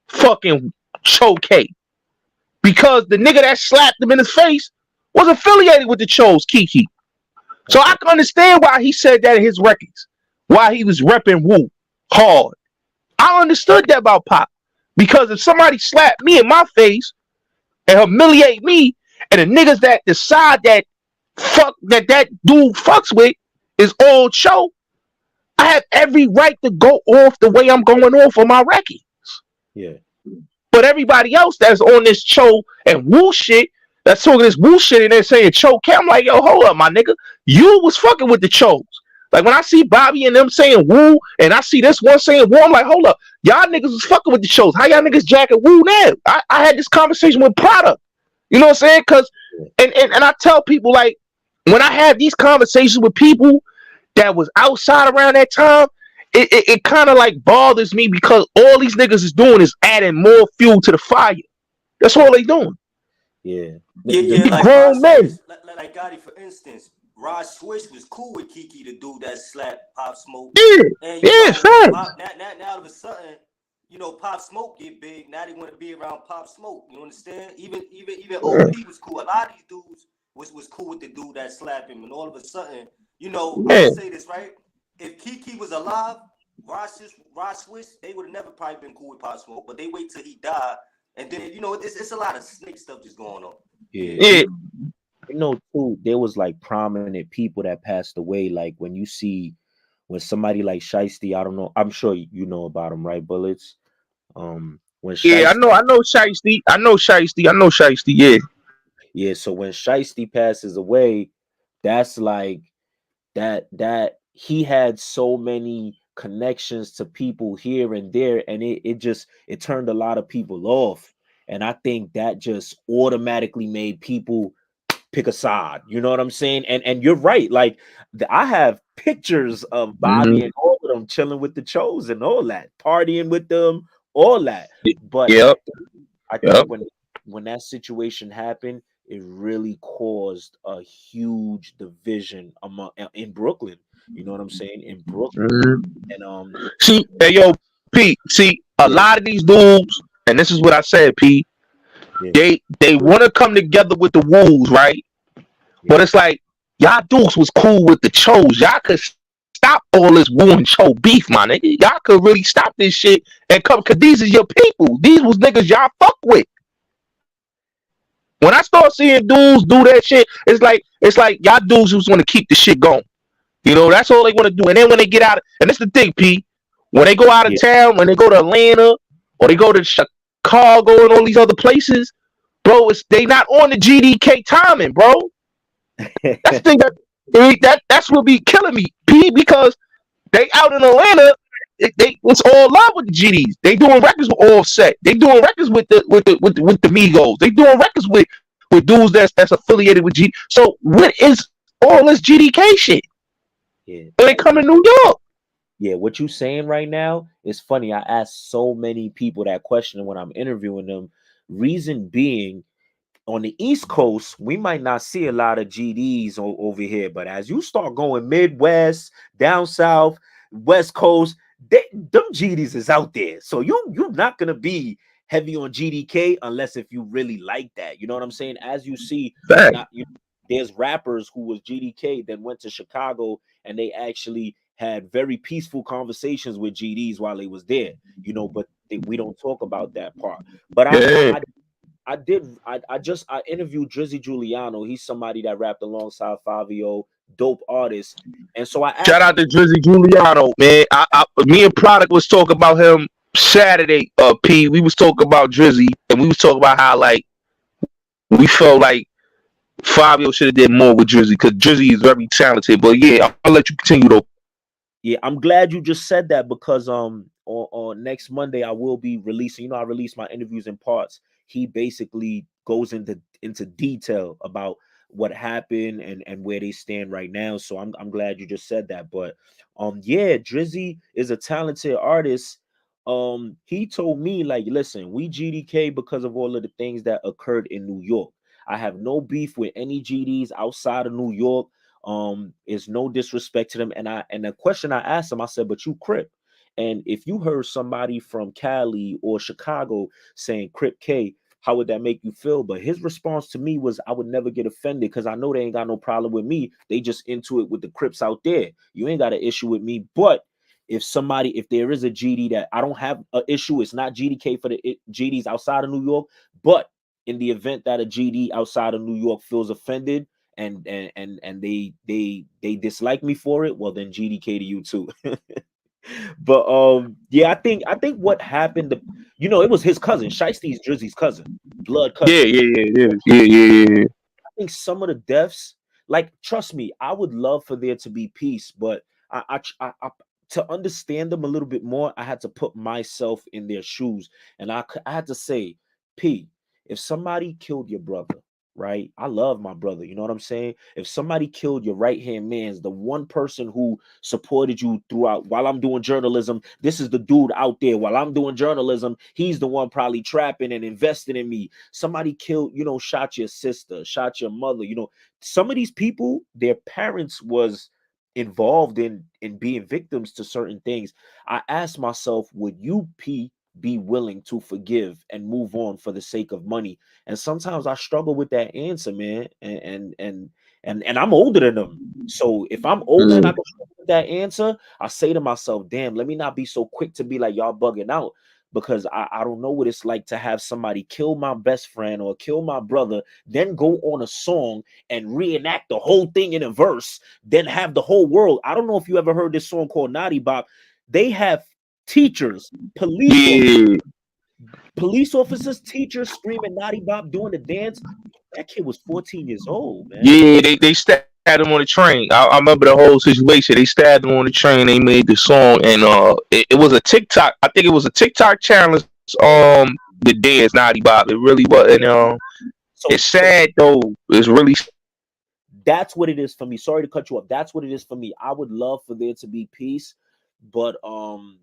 fucking Cho K, because the nigga that slapped him in his face was affiliated with the Choos, Kiki. So I can understand why he said that in his records, why he was repping Woo hard. I understood that about Pop, because if somebody slapped me in my face and humiliate me, and the niggas that decide that that dude fucks with is all Cho, I have every right to go off the way I'm going off on my records. Yeah. But everybody else that's on this Cho and Woo shit, that's talking this Woo shit and they're saying Cho K, I'm like, yo, hold up, my nigga. You was fucking with the Chos. Like when I see Bobby and them saying Woo, and I see this one saying Woo, I'm like, hold up, y'all niggas was fucking with the Chos. How y'all niggas jacking Woo now? I had this conversation with Prada. You know what I'm saying? Because and I tell people, like, when I have these conversations with people that was outside around that time, it kind of like bothers me, because all these niggas is doing is adding more fuel to the fire. That's all they doing. Yeah. Like grown men. Like Gotti, for instance, Rod Swish was cool with Kiki, the dude that slapped Pop Smoke. Yeah, And yeah, fam. now all of a sudden, you know, Pop Smoke get big. Now they want to be around Pop Smoke. You understand? Even OP was cool. A lot of these dudes was cool with the dude that slapped him. And all of a sudden, you know, I'm gonna say this, right? If Kiki was alive, Rod Swish, they would have never probably been cool with Pop Smoke. But they wait till he died, and then, you know, it's a lot of snake stuff just going on. Yeah. You know, too, there was like prominent people that passed away. Like when somebody like Shiesty, I don't know, I'm sure you know about him, right, Bullets? When Shiesty, I know Shiesty, yeah. Yeah, so when Shiesty passes away, that's like that he had so many connections to people here and there, and it turned a lot of people off. And I think that just automatically made people pick a side. You know what I'm saying? And you're right. Like I have pictures of Bobby and all of them chilling with the Chos and all that, partying with them, all that. But I think when that situation happened, it really caused a huge division in Brooklyn. You know what I'm saying? In Brooklyn. And see, hey yo, P, a lot of these dudes, and this is what I said, P, they want to come together with the Woos, right? But it's like, y'all dudes was cool with the Chos. Y'all could stop all this Woo and Cho beef, my nigga. Y'all could really stop this shit and come, because these is your people. These was niggas y'all fuck with. When I start seeing dudes do that shit, it's like y'all dudes just want to keep the shit going. You know, that's all they want to do. And then when they get out, and that's the thing, P, when they go out of town, when they go to Atlanta or they go to Chicago and all these other places, bro, they not on the GDK timing, bro. That's the thing that's what be killing me, P, because they out in Atlanta, it's all love with the GDs. They doing records with Offset. They doing records with the Migos. They doing records with dudes that's affiliated with G. So what is all this GDK shit? Yeah. When they come to New York. Yeah, what you saying right now is funny. I ask so many people that question when I'm interviewing them. Reason being, on the East Coast, we might not see a lot of GDs over here, but as you start going Midwest, down South, West Coast, them GDs is out there. So you're not gonna be heavy on GDK unless if you really like that. You know what I'm saying? As you see, Fact. not you. There's rappers who was GDK that went to Chicago and they actually had very peaceful conversations with GDs while they was there. But we don't talk about that part. But Yeah. I interviewed Drizzy Giuliano. He's somebody that rapped alongside Fabio, dope artist. And so I Shout asked him, out to Drizzy Giuliano, man. Me and Product was talking about him Saturday. P. We was talking about Drizzy, and we was talking about how like we felt like Fabio should have did more with Drizzy because Drizzy is very talented. But yeah, I'll let you continue though. yeah, I'm glad you just said that because on next Monday I will be releasing. I release my interviews in parts. He basically goes into detail about what happened and where they stand right now. So I'm glad you just said that. But yeah, Drizzy is a talented artist. He told me like, listen, we GDK because of all of the things that occurred in New York. I have no beef with any GDs outside of New York. Is no disrespect to them. And the question I asked him, I said, but you Crip. And if you heard somebody from Cali or Chicago saying Crip K, how would that make you feel? But his response to me was, I would never get offended because I know they ain't got no problem with me. They just into it with the Crips out there. You ain't got an issue with me. But if there is a GD that I don't have an issue, it's not GDK for the GDs outside of New York. But in the event that a GD outside of New York feels offended, and they dislike me for it, well then GDK to you too. But yeah, I think what happened, it was his cousin. Shiesty's Drizzy's cousin, blood Yeah, cousin. yeah. I think some of the deaths, like, trust me, I would love for there to be peace, but to understand them a little bit more, I had to put myself in their shoes, and I had to say, P, if somebody killed your brother, right? I love my brother. You know what I'm saying? If somebody killed your right hand man's, the one person who supported you throughout while I'm doing journalism, this is the dude out there. While I'm doing journalism, he's the one probably trapping and investing in me. Somebody killed, shot your sister, shot your mother. Some of these people, their parents was involved in being victims to certain things. I asked myself, would you be willing to forgive and move on for the sake of money? And sometimes I struggle with that answer, man. And I'm older than them. So if I'm older and I Mm. can struggle with that answer, I say to myself, damn, let me not be so quick to be like y'all bugging out. Because I don't know what it's like to have somebody kill my best friend or kill my brother, then go on a song and reenact the whole thing in a verse, then have the whole world. I don't know if you ever heard this song called Naughty Bop. They have teachers, Yeah, police officers, teachers screaming Naughty Bop doing the dance. That kid was 14 years old, man. yeah. They stabbed him on the train. I remember the whole situation. They stabbed him on the train. They made the song, and it was a TikTok. I think it was a TikTok challenge. The dance Naughty Bob. It really was, and So, it's so sad though. It's really that's what it is for me. Sorry to cut you off. That's what it is for me. I would love for there to be peace, but I'm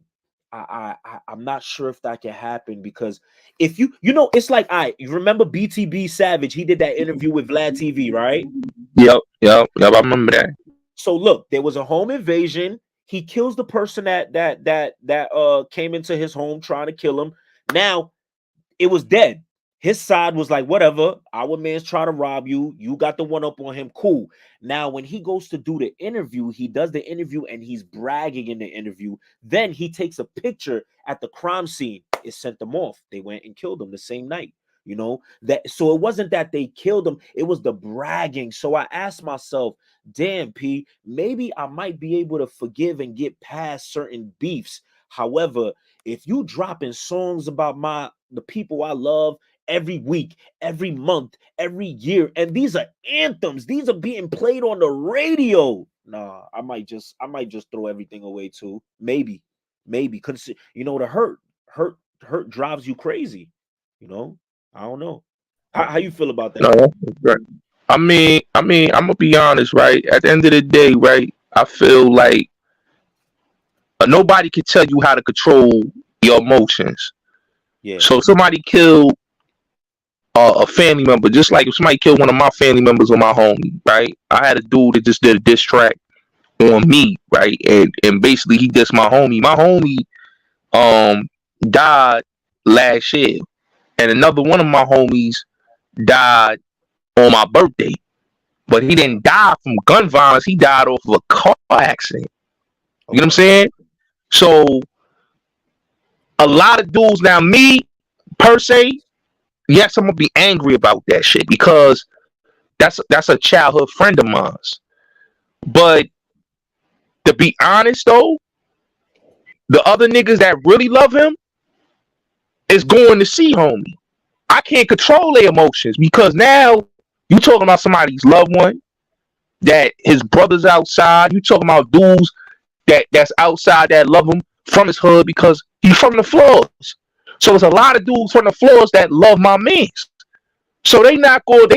not sure if that can happen because if it's like you remember BTB Savage? He did that interview with Vlad TV, right? yep. I remember that. So look, there was a home invasion. He kills the person that came into his home trying to kill him. Now it was dead. His side was like, whatever, our man's trying to rob you. You got the one up on him. Cool. Now, when he goes to do the interview, he does the interview and he's bragging in the interview. Then he takes a picture at the crime scene. It sent them off. They went and killed him the same night. That so it wasn't that they killed him, it was the bragging. So I asked myself, damn, P, maybe I might be able to forgive and get past certain beefs. However, if you dropping songs about the people I love every week, every month, every year, and these are anthems, these are being played on the radio. Nah, I might just throw everything away too. Maybe, because the hurt drives you crazy. You know, I don't know. How you feel about that? No, that's right. I'm gonna be honest, right? At the end of the day, right? I feel like nobody can tell you how to control your emotions. Yeah. So if somebody killed a family member, just like if somebody killed one of my family members or my homie, right? I had a dude that just did a diss track on me, right? And basically he dissed my homie. My homie died last year, and another one of my homies died on my birthday. But he didn't die from gun violence. He died off of a car accident. You know what I'm Okay. saying? So a lot of dudes now, me per se, yes, I'm gonna be angry about that shit because that's a childhood friend of mine's. But to be honest though, the other niggas that really love him is going to see homie. I can't control their emotions because now you talking about somebody's loved one that his brother's outside. You talking about dudes that's outside that love him from his hood because he's from the floors. So there's a lot of dudes from the floors that love my mans. So they not gonna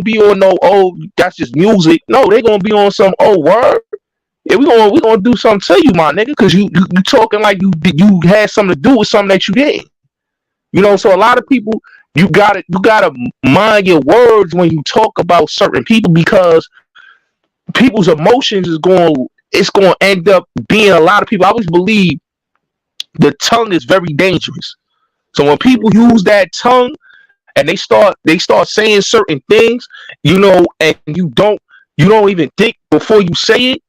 be on no that's just music. No, they gonna be on some word. Yeah, we gonna do something to you, my nigga, because you talking like you had something to do with something that you did. You know, so a lot of people you gotta mind your words when you talk about certain people because people's emotions it's going to end up being a lot of people. I always believe the tongue is very dangerous. So when people use that tongue and they start saying certain things, and you don't even think before you say it.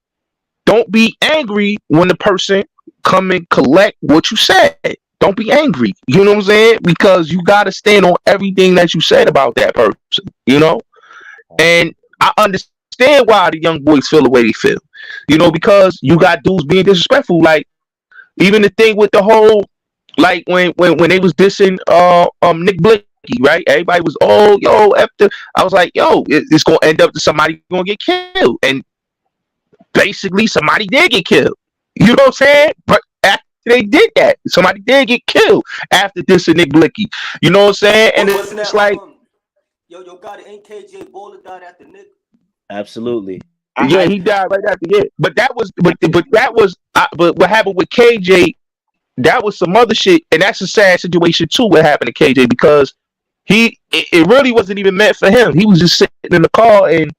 Don't be angry when the person come and collect what you said. Don't be angry. You know what I'm saying? Because you got to stand on everything that you said about that person. And I understand why the young boys feel the way they feel. Because you got dudes being disrespectful. Like even the thing with the whole, like when they was dissing Nick Blicky, right? Everybody was after. I was like, it's gonna end up to somebody gonna get killed, and basically somebody did get killed. You know what I'm saying? But after they did that, somebody did get killed after dissing Nick Blicky. You know what I'm saying? And Wasn't it's that like, yo got it? Ain't KJ Bowler died after Nick? Absolutely. yeah, he died right after it. But that was, but what happened with KJ? That was some other shit, and that's a sad situation too. What happened to KJ because it really wasn't even meant for him. He was just sitting in the car, and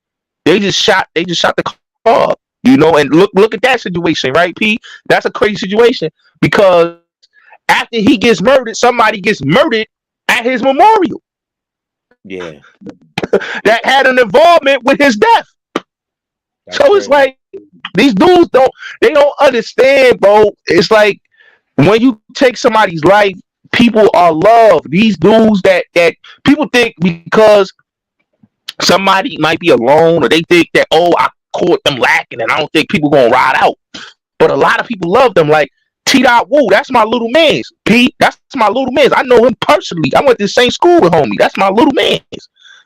they just shot the car. And look at that situation, right, P? That's a crazy situation because after he gets murdered, somebody gets murdered at his memorial Yeah. that had an involvement with his death. That's So it's crazy. like these dudes don't understand, bro. It's like when you take somebody's life, people are loved. These dudes that people think because somebody might be alone or they think that I caught them lacking and I don't think people gonna ride out. But a lot of people love them. Like T. Woo, that's my little man's. Pete, that's my little man's. I know him personally. I went to the same school with homie. That's my little man's.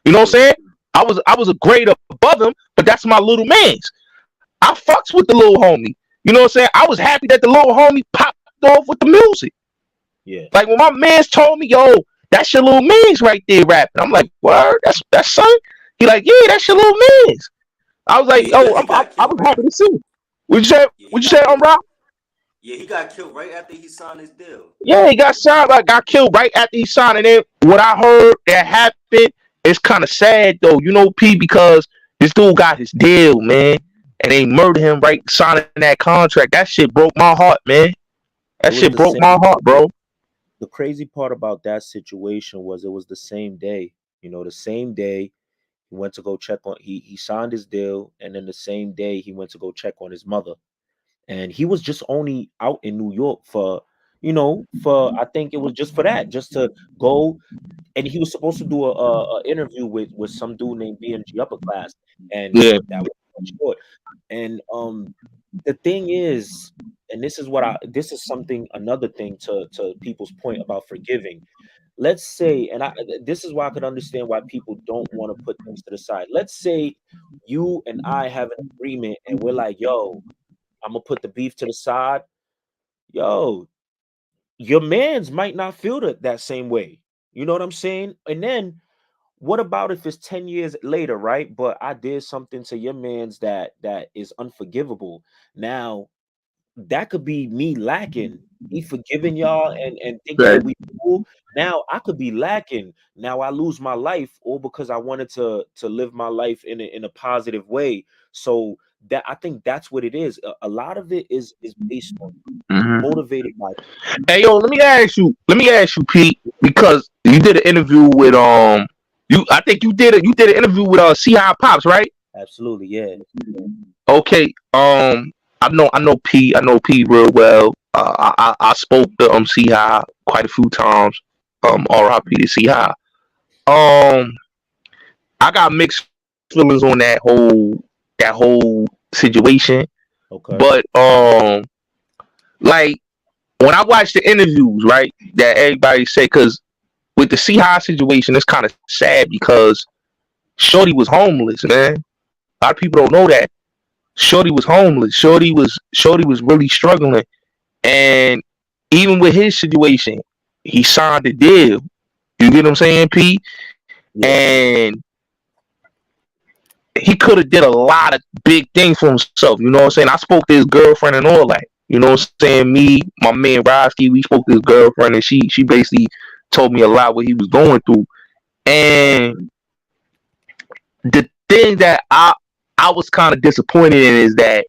You know what I'm saying? I was a grade above him, but that's my little man's. I fucks with the little homie. You know what I'm saying? I was happy that the little homie popped off with the music. Yeah. Like when my man's told me, that's your little man's right there rapping. I'm like, word, that's son. He like, yeah, that's your little man's. I was like, Yeah, I was happy to see. What you say? Yeah, What you say, Rob? Yeah, he got killed right after he signed his deal. Yeah, he got signed. Like got killed right after he signed. And then what I heard that happened is kind of sad though. P, because this dude got his deal, man, and they murdered him right signing that contract. That shit broke my heart, man. That shit broke my heart, bro. The crazy part about that situation was it was the same day. The same day he went to go check on he signed his deal, and then the same day he went to go check on his mother. And he was just only out in New York for I think it was just for that, just to go. And he was supposed to do a interview with some dude named BMG Upper Class, and Yeah, that was short. And the thing is, and this is something another thing to people's point about forgiving. Let's say, and this is why I could understand why people don't want to put things to the side. Let's say you and I have an agreement, and we're like, yo, I'm gonna put the beef to the side. Yo, your mans might not feel that same way. You know what I'm saying? And then what about if it's 10 years later, right? But I did something to your man's that is unforgivable. Now that could be me lacking. Me forgiving y'all and thinking Right. that we cool. Now I could be lacking. Now I lose my life, all because I wanted to live my life in a positive way. So that, I think that's what it is. A lot of it is based on Mhm. motivated by. Hey yo, let me ask you, Pete, because you did an interview with you I think you did an interview with C High Pops, right? Absolutely, yeah. Okay. I know P real well. I spoke to C High quite a few times. R.I.P. to C High. Um, I got mixed feelings on that whole situation, Okay. but like when I watched the interviews, right, that everybody said, because with the C High situation, it's kind of sad because Shorty was homeless, man. A lot of people don't know that. Shorty was homeless. Shorty was really struggling, and even with his situation, he signed a deal. You get what I'm saying, P? Yeah. And he could have did a lot of big things for himself. You know what I'm saying? I spoke to his girlfriend and all that. You know what I'm saying? Me, my man Rahski, we spoke to his girlfriend, and she basically told me a lot what he was going through. And the thing that I was kind of disappointed in is that,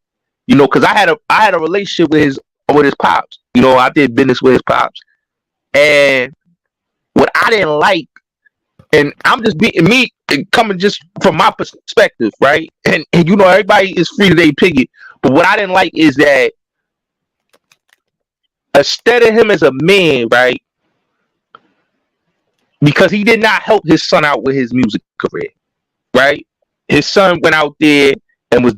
because I had a relationship with his pops. I did business with his pops, and what I didn't like, and I'm just being me, coming just from my perspective, right? And everybody is free to they pick it, but what I didn't like is that instead of him as a man, right, because he did not help his son out with his music career, right? His son went out there and was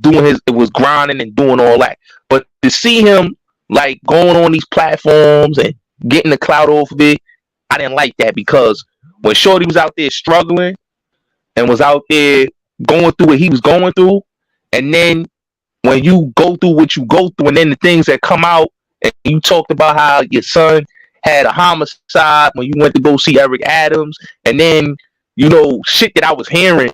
grinding and doing all that. But to see him like going on these platforms and getting the clout off of it, I didn't like that, because when Shorty was out there struggling and was out there going through what he was going through, and then when you go through what you go through, and then the things that come out, and you talked about how your son had a homicide when you went to go see Eric Adams, and then shit that I was hearing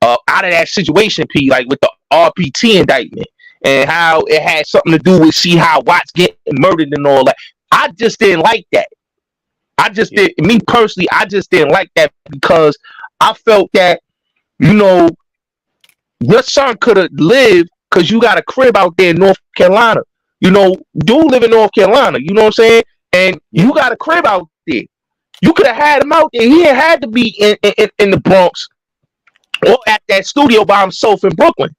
out of that situation, P, like with the RPT indictment, and how it had something to do with see how Watts getting murdered and all that. I just didn't like that. Me personally, I just didn't like that, because I felt that, your son could have lived, because you got a crib out there in North Carolina. Dude live in North Carolina, you know what I'm saying? And you got a crib out there. You could have had him out there. He ain't had to be in the Bronx or at that studio by himself in Brooklyn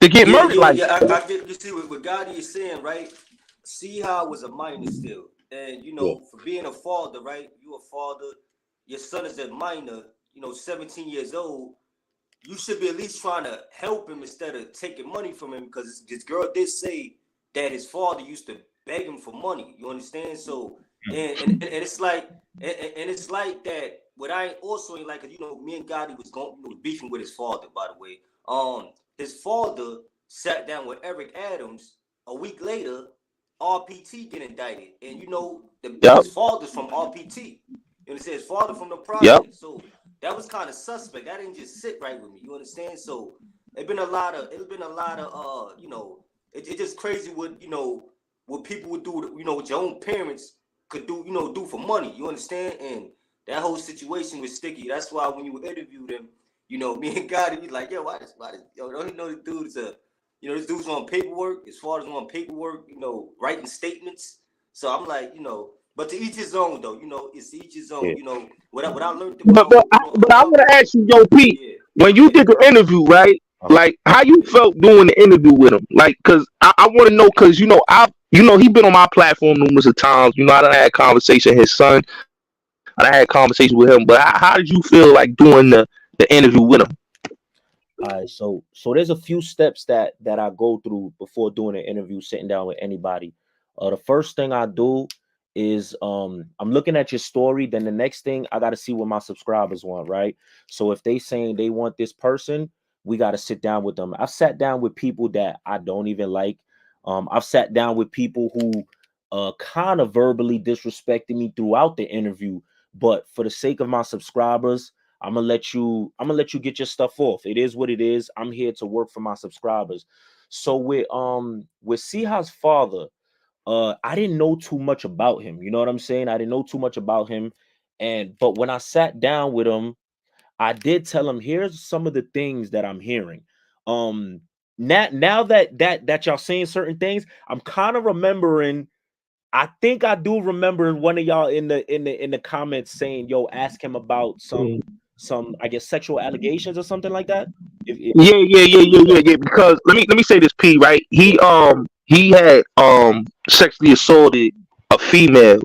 to get murdered like that. I get you see what Gotti is saying, right? See how was a minor still, and Yeah. for being a father, right? You a father, your son is a minor, 17 years old. You should be at least trying to help him instead of taking money from him, because this girl did say that his father used to beg him for money. You understand? So and it's like and it's like that. What I also ain't like, 'cause, me and Gotti was going, beefing with his father. By the way, his father sat down with Eric Adams a week later. RPT get indicted, and Yep, his father's from RPT. You understand? His father from the yep. project. So that was kind of suspect. That didn't just sit right with me. You understand? So it's just crazy what people would do, what your own parents could do, do for money. You understand? And that whole situation was sticky. That's why when you interviewed him, me and Gotti be like, yo, don't you know this dude's this dude's on paperwork, as far as on paperwork, writing statements. So I'm like, but to each his own though, it's to each his Yeah. own, what I learned But about, I want to ask you, yo, Pete, yeah, when you did the interview, right? Uh-huh. Like, how you felt doing the interview with him? Like, cause I want to know, cause he been on my platform numerous of times. I done had conversation. His son, I done had conversation with him. But how did you feel like doing the interview with him? All right, so there's a few steps that I go through before doing an interview, sitting down with anybody. The first thing I do is I'm looking at your story. Then the next thing, I got to see what my subscribers want, right? So if they saying they want this person, we got to sit down with them. I've sat down with people that I don't even like. I've sat down with people who kind of verbally disrespected me throughout the interview, but for the sake of my subscribers, I'm gonna let you get your stuff off. It is what it is. I'm here to work for my subscribers. So with Siha's father, I didn't know too much about him. You know what I'm saying? I didn't know too much about him. But when I sat down with him, I did tell him, here's some of the things that I'm hearing. Now that y'all saying certain things, I'm kind of remembering. I think I do remember one of y'all in the comments saying, "Yo, ask him about some I guess sexual allegations or something like that." Yeah. Because let me say this, P. Right? He had sexually assaulted a female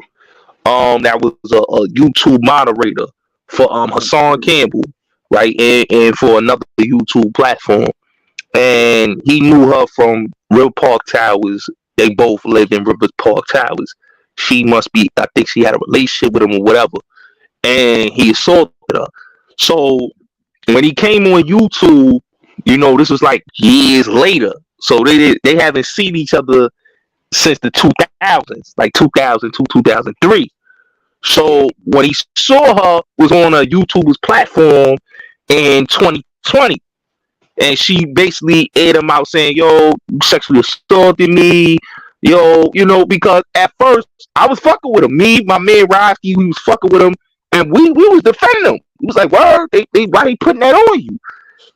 that was a YouTube moderator for Hassan Campbell, right? And for another YouTube platform. And he knew her from River Park Towers. They both lived in River Park Towers. She must be, I think she had a relationship with him or whatever. And he assaulted her. So when he came on YouTube, this was like years later. So they haven't seen each other since the 2000s, like 2002, 2003. So when he saw her was on a YouTuber's platform in 2020, and she basically aired him out saying, "Yo, you sexually assaulted me." Yo, because at first I was fucking with him. Me, my man rahski, we was fucking with him, and we was defending him. He was like, "Word, they why they putting that on you?"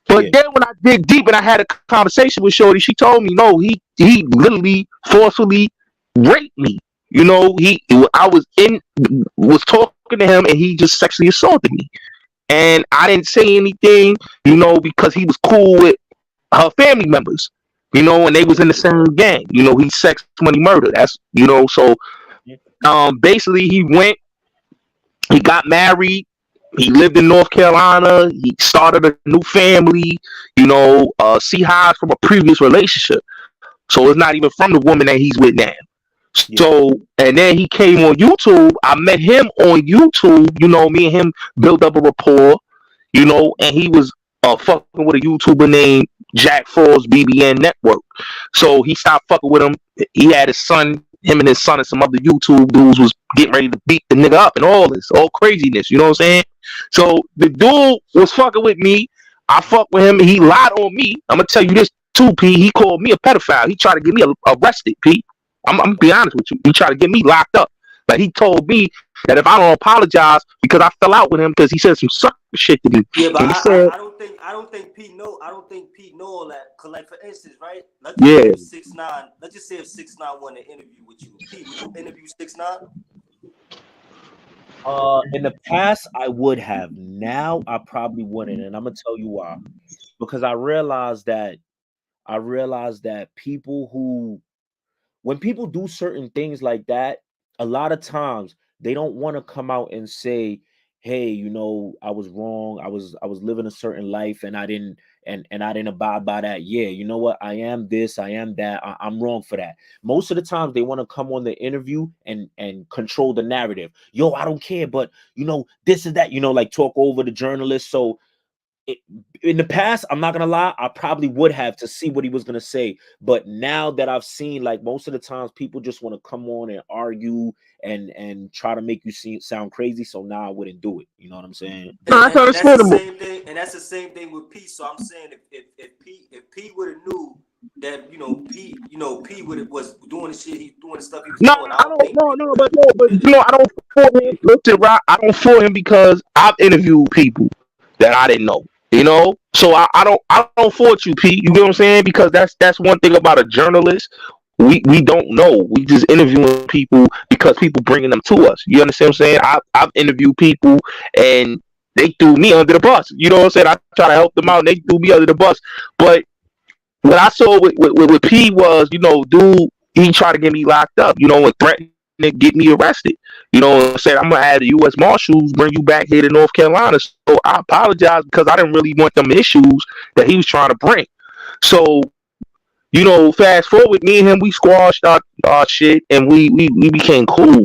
But then when I dig deep and I had a conversation with Shorty, she told me, no, he literally forcefully raped me. I was talking to him and he just sexually assaulted me. And I didn't say anything, because he was cool with her family members, and they was in the same gang. He sex, money, murder. That's, so basically he got married. He lived in North Carolina. He started a new family. Highs from a previous relationship. So it's not even from the woman that he's with now. So, and then he came on YouTube. I met him on YouTube. Me and him built up a rapport, and he was fucking with a YouTuber named Jack Fall's BBN Network. So he stopped fucking with him. He had him and his son and some other YouTube dudes was getting ready to beat the nigga up and all craziness. You know what I'm saying? So the dude was fucking with me. I fucked with him and he lied on me. I'm gonna tell you this too, P. He called me a pedophile. He tried to get me arrested, P. I'm gonna be honest with you. He tried to get me locked up. Like he told me that if I don't apologize because I fell out with him because he said some sucker shit to me. Yeah, but I don't think Pete know. I don't think Pete know all that. Cause like for instance, right? Let's just say if 6ix9ine. Let's just say if 6ix9ine want to interview with you. Pete, would you interview 6ix9ine? In the past, I would have. Now, I probably wouldn't, and I'm gonna tell you why. Because I realized that when people do certain things like that, a lot of times they don't want to come out and say, "Hey, I was wrong. I was living a certain life, and I didn't I didn't abide by that. Yeah, you know what? I am this. I am that. I'm wrong for that." Most of the times, they want to come on the interview and control the narrative. Yo, I don't care, but this is that. Like talk over the journalist. So in the past, I'm not gonna lie, I probably would have to see what he was gonna say. But now that I've seen, like most of the times, people just want to come on and argue and try to make you sound crazy. So now I wouldn't do it. You know what I'm saying? And that's the same thing. And that's the same thing with Pete. So I'm saying if Pete would have knew that Pete was doing the shit he doing the stuff he was doing. I don't for him. Listen, Rock, I don't for him because I've interviewed people that I didn't know. So I don't fault you, Pete. You get what I'm saying? Because that's one thing about a journalist. We don't know. We just interviewing people because people bringing them to us. You understand what I'm saying? I've interviewed people and they threw me under the bus. You know what I'm saying? I try to help them out and they threw me under the bus. But what I saw with P was, dude, he tried to get me locked up, and threatened to get me arrested. Said I'm gonna have the U.S. Marshals bring you back here to North Carolina. So I apologize because I didn't really want them issues that he was trying to bring. So, fast forward, me and him, we squashed our shit and we became cool.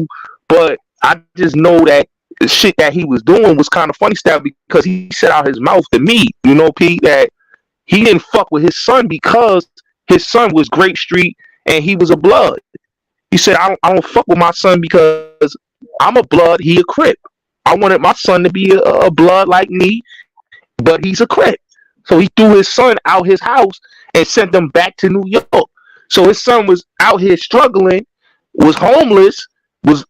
But I just know that the shit that he was doing was kind of funny stuff because he said out his mouth to me, Pete, that he didn't fuck with his son because his son was Grape Street and he was a blood. He said, I don't fuck with my son because I'm a blood, he a Crip. I wanted my son to be a blood like me, but he's a Crip. So he threw his son out his house and sent them back to New York. So his son was out here struggling, was homeless, was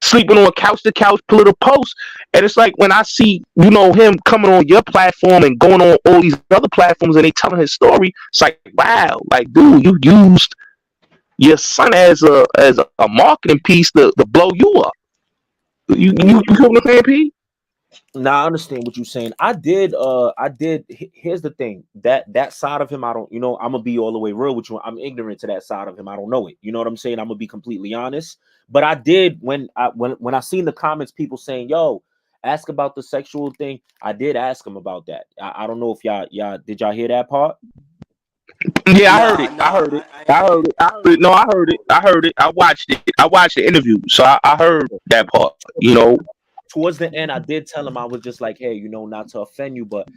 sleeping on couch to couch, pillar to post. And it's like when I see, him coming on your platform and going on all these other platforms and they telling his story, it's like, wow, like, dude, you used your son as a marketing piece to blow you up. You feel what I'm saying, P? Now I understand what you're saying. Here's the thing, that side of him, I don't, I'm gonna be all the way real with you. I'm ignorant to that side of him. I don't know it. You know what I'm saying? I'm gonna be completely honest. But I did when I seen the comments, people saying, "Yo, ask about the sexual thing." I did ask him about that. I don't know if y'all did y'all hear that part? Yeah, I heard it. I heard it. I heard it. I heard it. No, I heard it. I heard it. I watched it. I watched the interview, so I heard that part. Towards the end, I did tell him, I was just like, hey, not to offend you, but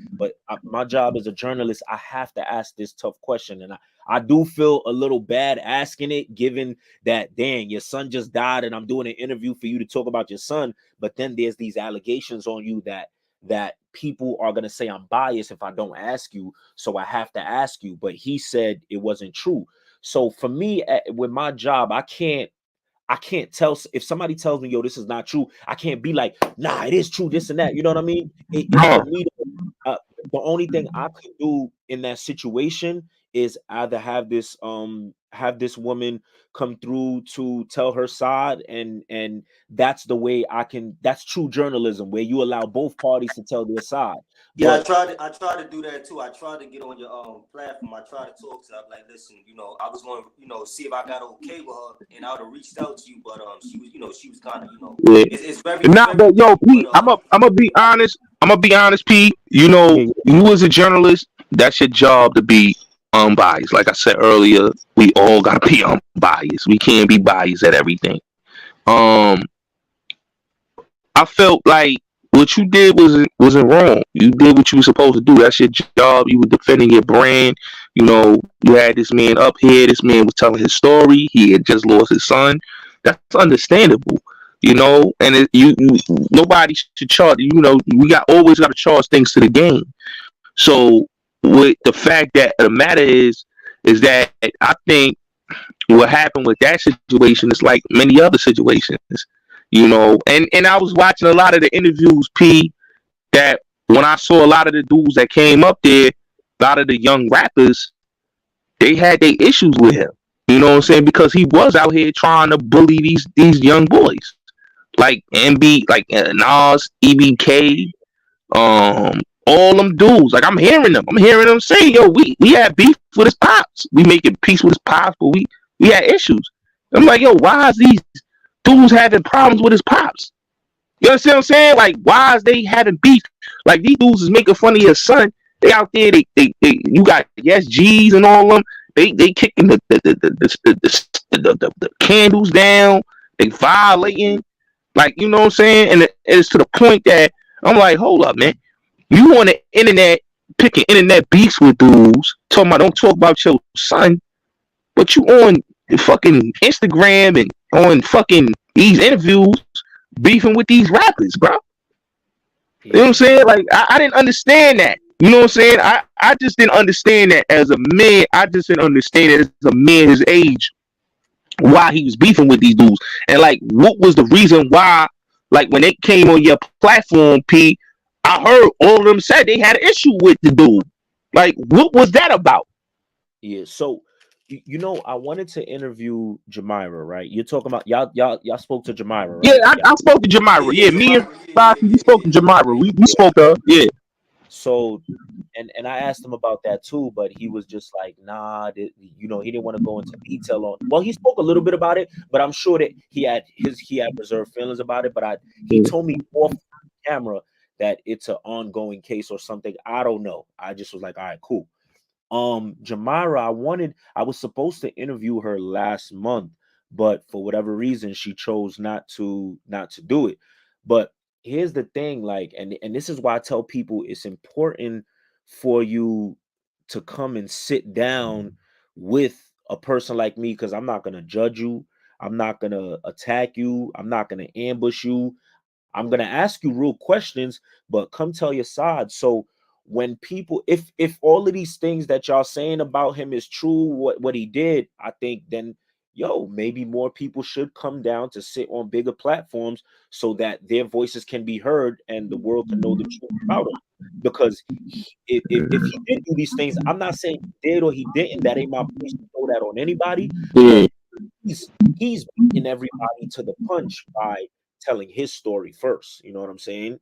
my job as a journalist, I have to ask this tough question. And I do feel a little bad asking it, given that, dang, your son just died and I'm doing an interview for you to talk about your son. But then there's these allegations on you that people are going to say I'm biased if I don't ask you. So I have to ask you. But he said it wasn't true. So for me, with my job, I can't tell if somebody tells me, yo, this is not true. I can't be like, nah, it is true, this and that. You know what I mean? It's for me the only thing I could do in that situation is either have this woman come through to tell her side, and that's the way that's true journalism, where you allow both parties to tell their side. Yeah, I tried to do that too. I tried to get on your platform. I tried to talk to her. I'm like, listen, I was going to, see if I got okay with her, and I would have reached out to you, but she was kind of, Yeah. it's very But yo, Pete, I'm gonna be honest. Pete. You as a journalist, that's your job to be unbiased. Like I said earlier, we all gotta be unbiased. We can't be biased at everything. I felt like what you did wasn't wrong. You did what you were supposed to do. That's your job. You were defending your brand. You had this man up here. This man was telling his story. He had just lost his son. That's understandable. And nobody should charge. We always got to charge things to the game. So with the fact that the matter is that I think what happened with that situation is like many other situations. And I was watching a lot of the interviews, P, that when I saw a lot of the dudes that came up there, a lot of the young rappers, they had their issues with him. You know what I'm saying? Because he was out here trying to bully these young boys, like MB, like Nas, EBK, all them dudes. Like I'm hearing them say, yo, we had beef with his pops. We making peace with his pops, but we had issues. I'm like, yo, why is these dudes having problems with his pops? You understand what I'm saying? Like, why is they having beef? Like these dudes is making fun of your son. They out there, you got SGs and all of them. They kicking the candles down. They violating. Like, you know what I'm saying? And it's to the point that I'm like, hold up, man. You on the internet picking internet beefs with dudes, talking about don't talk about your son, but you on fucking Instagram and on fucking these interviews beefing with these rappers, bro. You know what I'm saying? Like, I didn't understand that. You know what I'm saying? I just didn't understand that as a man. I just didn't understand it as a man his age, why he was beefing with these dudes. And, like, what was the reason why, like, when they came on your platform, P, I heard all of them said they had an issue with the dude. Like, what was that about? Yeah, so I wanted to interview Jamira, right? You're talking about y'all spoke to Jamira, right? Yeah, I spoke to Jamira. Yeah, me and Bobby, we spoke to Jamira. We spoke to her. Yeah. So, and I asked him about that too, but he was just like, nah, he didn't want to go into detail on. Well, he spoke a little bit about it, but I'm sure that he had reserved feelings about it. But he told me off camera that it's an ongoing case or something. I don't know. I just was like, all right, cool. Jamira, I was supposed to interview her last month, but for whatever reason, she chose not to do it. But here's the thing, like, and this is why I tell people it's important for you to come and sit down with a person like me, because I'm not gonna judge you, I'm not gonna attack you, I'm not gonna ambush you. I'm gonna ask you real questions, but come tell your side. So when people, if all of these things that y'all saying about him is true, what he did, I think then maybe more people should come down to sit on bigger platforms so that their voices can be heard and the world can know the truth about him. Because if he did do these things, I'm not saying he did or he didn't. That ain't my place to throw that on anybody. Yeah. But he's beating everybody to the punch by telling his story first. You know what I'm saying?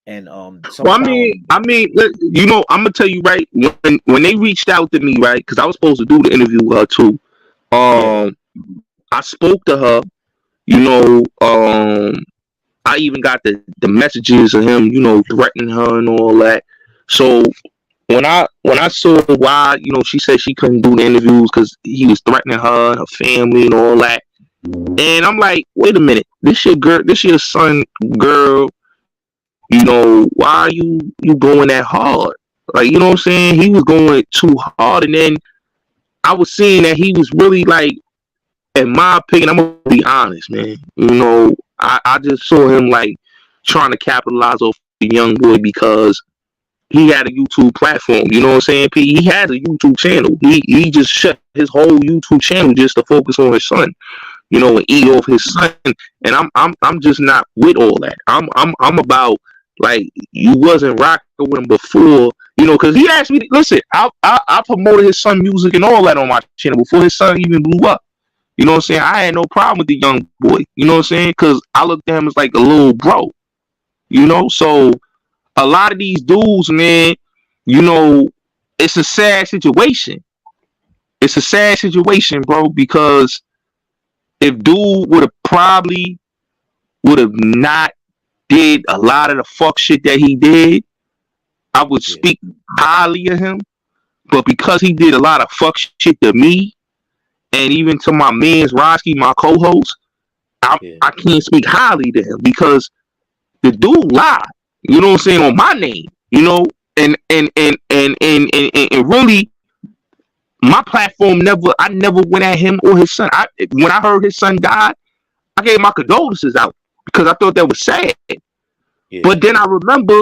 And Well, sometimes, I'm gonna tell you right when they reached out to me, right? Because I was supposed to do the interview with her too. yeah, I spoke to her. You know, I even got the messages of him, threatening her and all that. So when I saw why, she said she couldn't do the interviews because he was threatening her and her family and all that. And I'm like, wait a minute, this your girl, this your son, girl. Why are you going that hard? Like, you know what I'm saying? He was going too hard, and then I was seeing that he was really like, in my opinion, I'm gonna be honest, man. I just saw him like trying to capitalize off the young boy because he had a YouTube platform. You know what I'm saying? P. He has a YouTube channel. He just shut his whole YouTube channel just to focus on his son. And eat off his son. And I'm just not with all that. I'm about like you wasn't rocking with him before. Because he asked me. Listen, I promoted his son music and all that on my channel before his son even blew up. You know what I'm saying? I had no problem with the young boy. You know what I'm saying? Because I looked at him as like a little bro. So a lot of these dudes, man, it's a sad situation. It's a sad situation, bro, because if dude would have not did a lot of the fuck shit that he did, I would yeah, speak highly of him. But because he did a lot of fuck shit to me and even to my man's rahski, my co-host, yeah, I can't speak highly to him because the dude lied. You know what I'm saying, on my name. And really, my platform I never went at him or his son. When I heard his son died, I gave my condolences out because I thought that was sad. yeah, But then I remember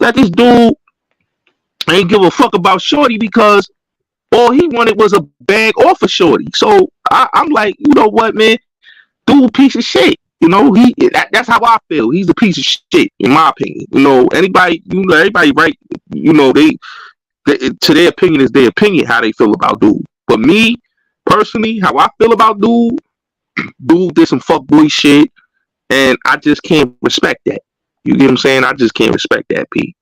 that this dude ain't give a fuck about Shorty because all he wanted was a bag off of Shorty. So I'm like, you know what, man? Dude, piece of shit. That's how I feel. He's a piece of shit, in my opinion. Everybody, right? To their opinion is their opinion how they feel about dude. But me personally, how I feel about dude did some fuckboy shit, and I just can't respect that. You get what I'm saying? I just can't respect that, P.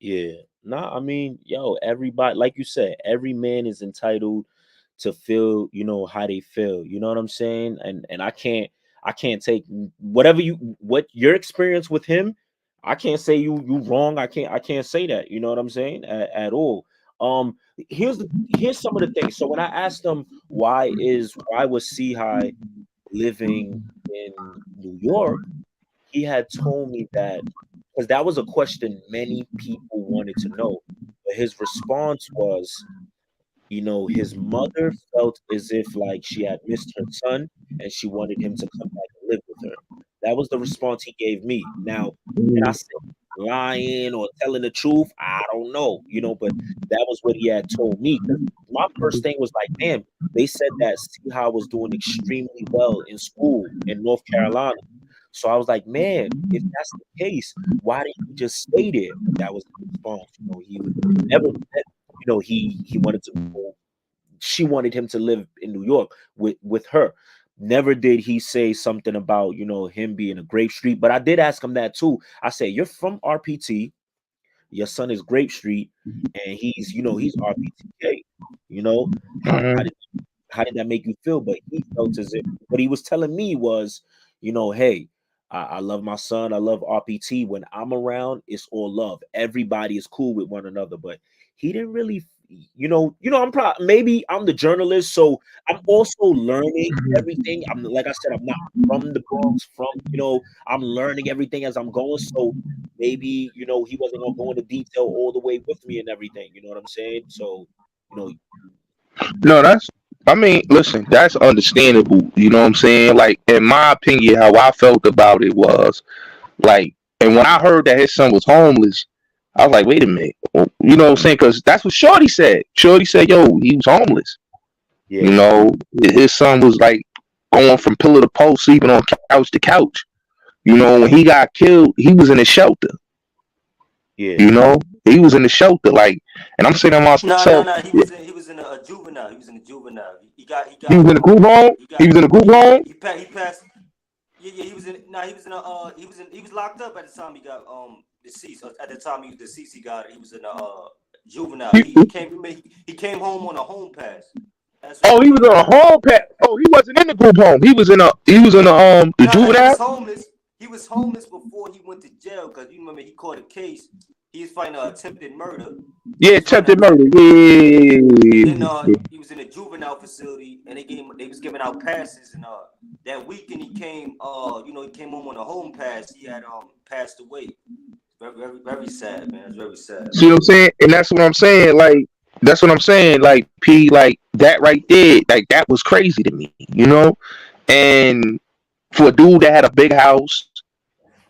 yeah. Nah, I mean, everybody, like you said, every man is entitled to feel, how they feel. You know what I'm saying? And I can't take what your experience with him. I can't say you wrong. I can't say that. You know what I'm saying? At all. Um, here's some of the things. So when I asked him why was C High living in New York, he had told me that because that was a question many people wanted to know. But his response was, his mother felt as if like she had missed her son and she wanted him to come back and live with her. That was the response he gave me. Now, and I said lying or telling the truth, I don't know, but that was what he had told me. 'Cause my first thing was like, damn, they said that Seahawks was doing extremely well in school in North Carolina. So I was like, man, if that's the case, why didn't he just stay there? That was the response. He never said, he wanted to go. She wanted him to live in New York with her. Never did he say something about him being a Grape Street. But I did ask him that too. I said, you're from RPT. Your son is Grape Street, and he's RPTK. How did that make you feel? But he felt as if what he was telling me was, hey, I love my son. I love RPT. When I'm around, it's all love. Everybody is cool with one another. But he didn't really, maybe I'm the journalist, so I'm also learning everything. I'm like I said, I'm not from the Bronx. I'm learning everything as I'm going. So maybe he wasn't gonna go into detail all the way with me and everything. You know what I'm saying? So you know, No, listen, that's understandable. You know what I'm saying? Like, in my opinion, how I felt about it was like And when I heard that his son was homeless, I was like, wait a minute. Well, you know what I'm saying? Because that's what Shorty said. Shorty said, yo, he was homeless. You Yeah, know, his son was like going from pillar to post, sleeping on couch to couch. You know, when he got killed, he was in a shelter. yeah. You know, he was in the shelter. Like, and I'm saying to No, myself, no, no. He was in a juvenile. He was in a juvenile. He he got was in a group home. he He got was in a group home. he passed. Yeah, yeah. He was in. No, he was in a. He was locked up at the time he got deceased. At the time he was deceased, he was in a juvenile. He, He came home on a home pass. That's what oh, he he was came on a home. home pad. Oh, he wasn't in the group home. He was in the No, no, he juvenile. was homeless. He was homeless before he went to jail because you remember he caught a case. He was fighting attempted murder. He Yeah, was fighting attempted murder. attempted murder, and then Yeah. he was in a juvenile facility, and they was giving out passes, and that weekend he came he came home on a home pass. He had passed away. Very very very sad, man. It's very sad. See what I'm saying? And that's what I'm saying. Like, that's what I'm saying. Like, P, like that right there, like that was crazy to me, you know? And for a dude that had a big house,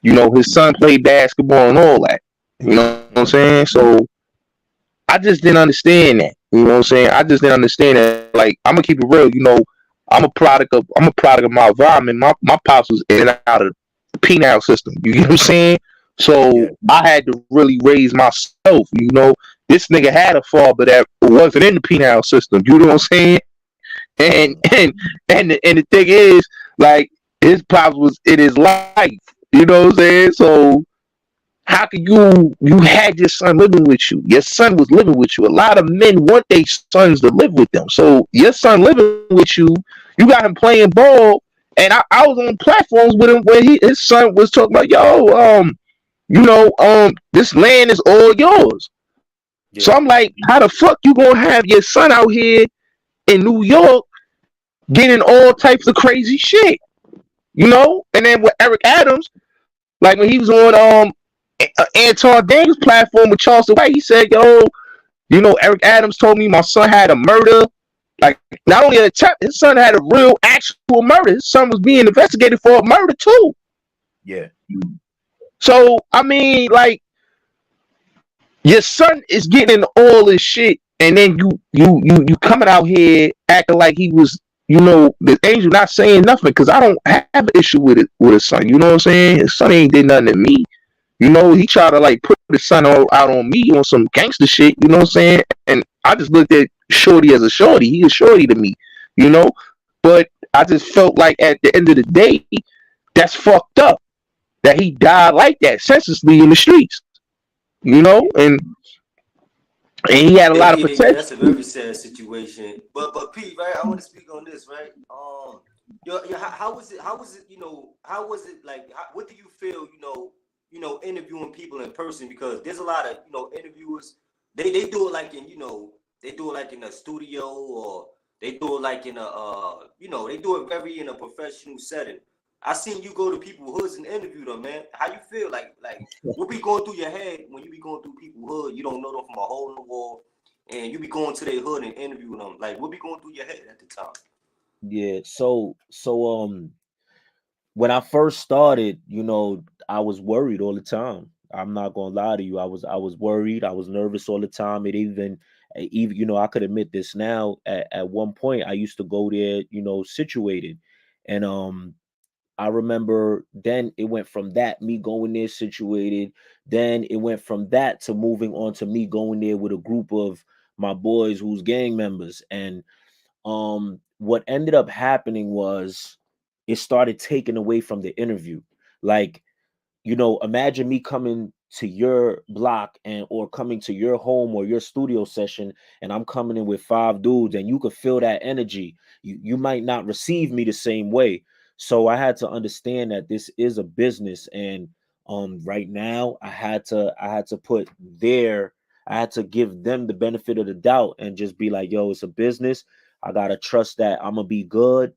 you know, his son played basketball and all that. You know what I'm saying? So I just didn't understand that. You know what I'm saying? I just didn't understand that. Like, I'm gonna keep it real, you know, I'm a product of my environment. My pops was in and out of the penal system. You know what I'm saying? Yeah. So I had to really raise myself, you know. This nigga had a father that wasn't in the penal system. You know what I'm saying? And and and the thing is, like, his pops was in his life. You know what I'm saying? So how can you had your son living with you? Your son was living with you. A lot of men want their sons to live with them. So your son living with you, you got him playing ball. And I was on platforms with him where his son was talking about, yo, this land is all yours. So Yeah. I'm like, how the fuck you gonna have your son out here in New York getting all types of crazy shit? You know? And then with Eric Adams, like when he was on Anton Daniels platform with Charleston White, he said, yo, you know, Eric Adams told me my son had a murder. Like, not only an attempt, his son had a real actual murder. His son was being investigated for a murder too. Yeah. So, I mean, like, your son is getting all this shit, and then you coming out here acting like he was, you know, the angel not saying nothing, because I don't have an issue with it with his son. You know what I'm saying? His son ain't did nothing to me. You know, he tried to like put his son out on me on some gangster shit, you know what I'm saying? And I just looked at Shorty as a shorty. He is shorty to me, you know? But I just felt like at the end of the day, that's fucked up. That he died like that, senselessly in the streets. You know? And he had a Yeah, lot of yeah, yeah. potential. That's a very sad situation. But Pete, right? I want to speak on this, right? How was it? How was it? How was it like? What do you feel? Interviewing people in person, because there's a lot of interviewers. They do it like they do it like in a studio, or they do it like in a they do it very in a professional setting. I seen you go to people's hoods and interview them, man. How you feel? Like what be going through your head when you be going through people's hood? You don't know them from a hole in the wall, and you be going to their hood and interviewing them. Like what be going through your head at the time? Yeah. So when I first started, I was worried all the time. I'm not gonna lie to you. I was worried. I was nervous all the time. Even I could admit this now. At one point, I used to go there, situated, and I remember then it went from that, me going there situated. Then it went from that to moving on to me going there with a group of my boys who's gang members. And what ended up happening was it started taking away from the interview. Like, imagine me coming to your block or coming to your home or your studio session, and I'm coming in with 5 dudes, and you could feel that energy. You might not receive me the same way. So I had to understand that this is a business, and right now I had to give them the benefit of the doubt and just be like, yo, it's a business. I gotta trust that I'm gonna be good,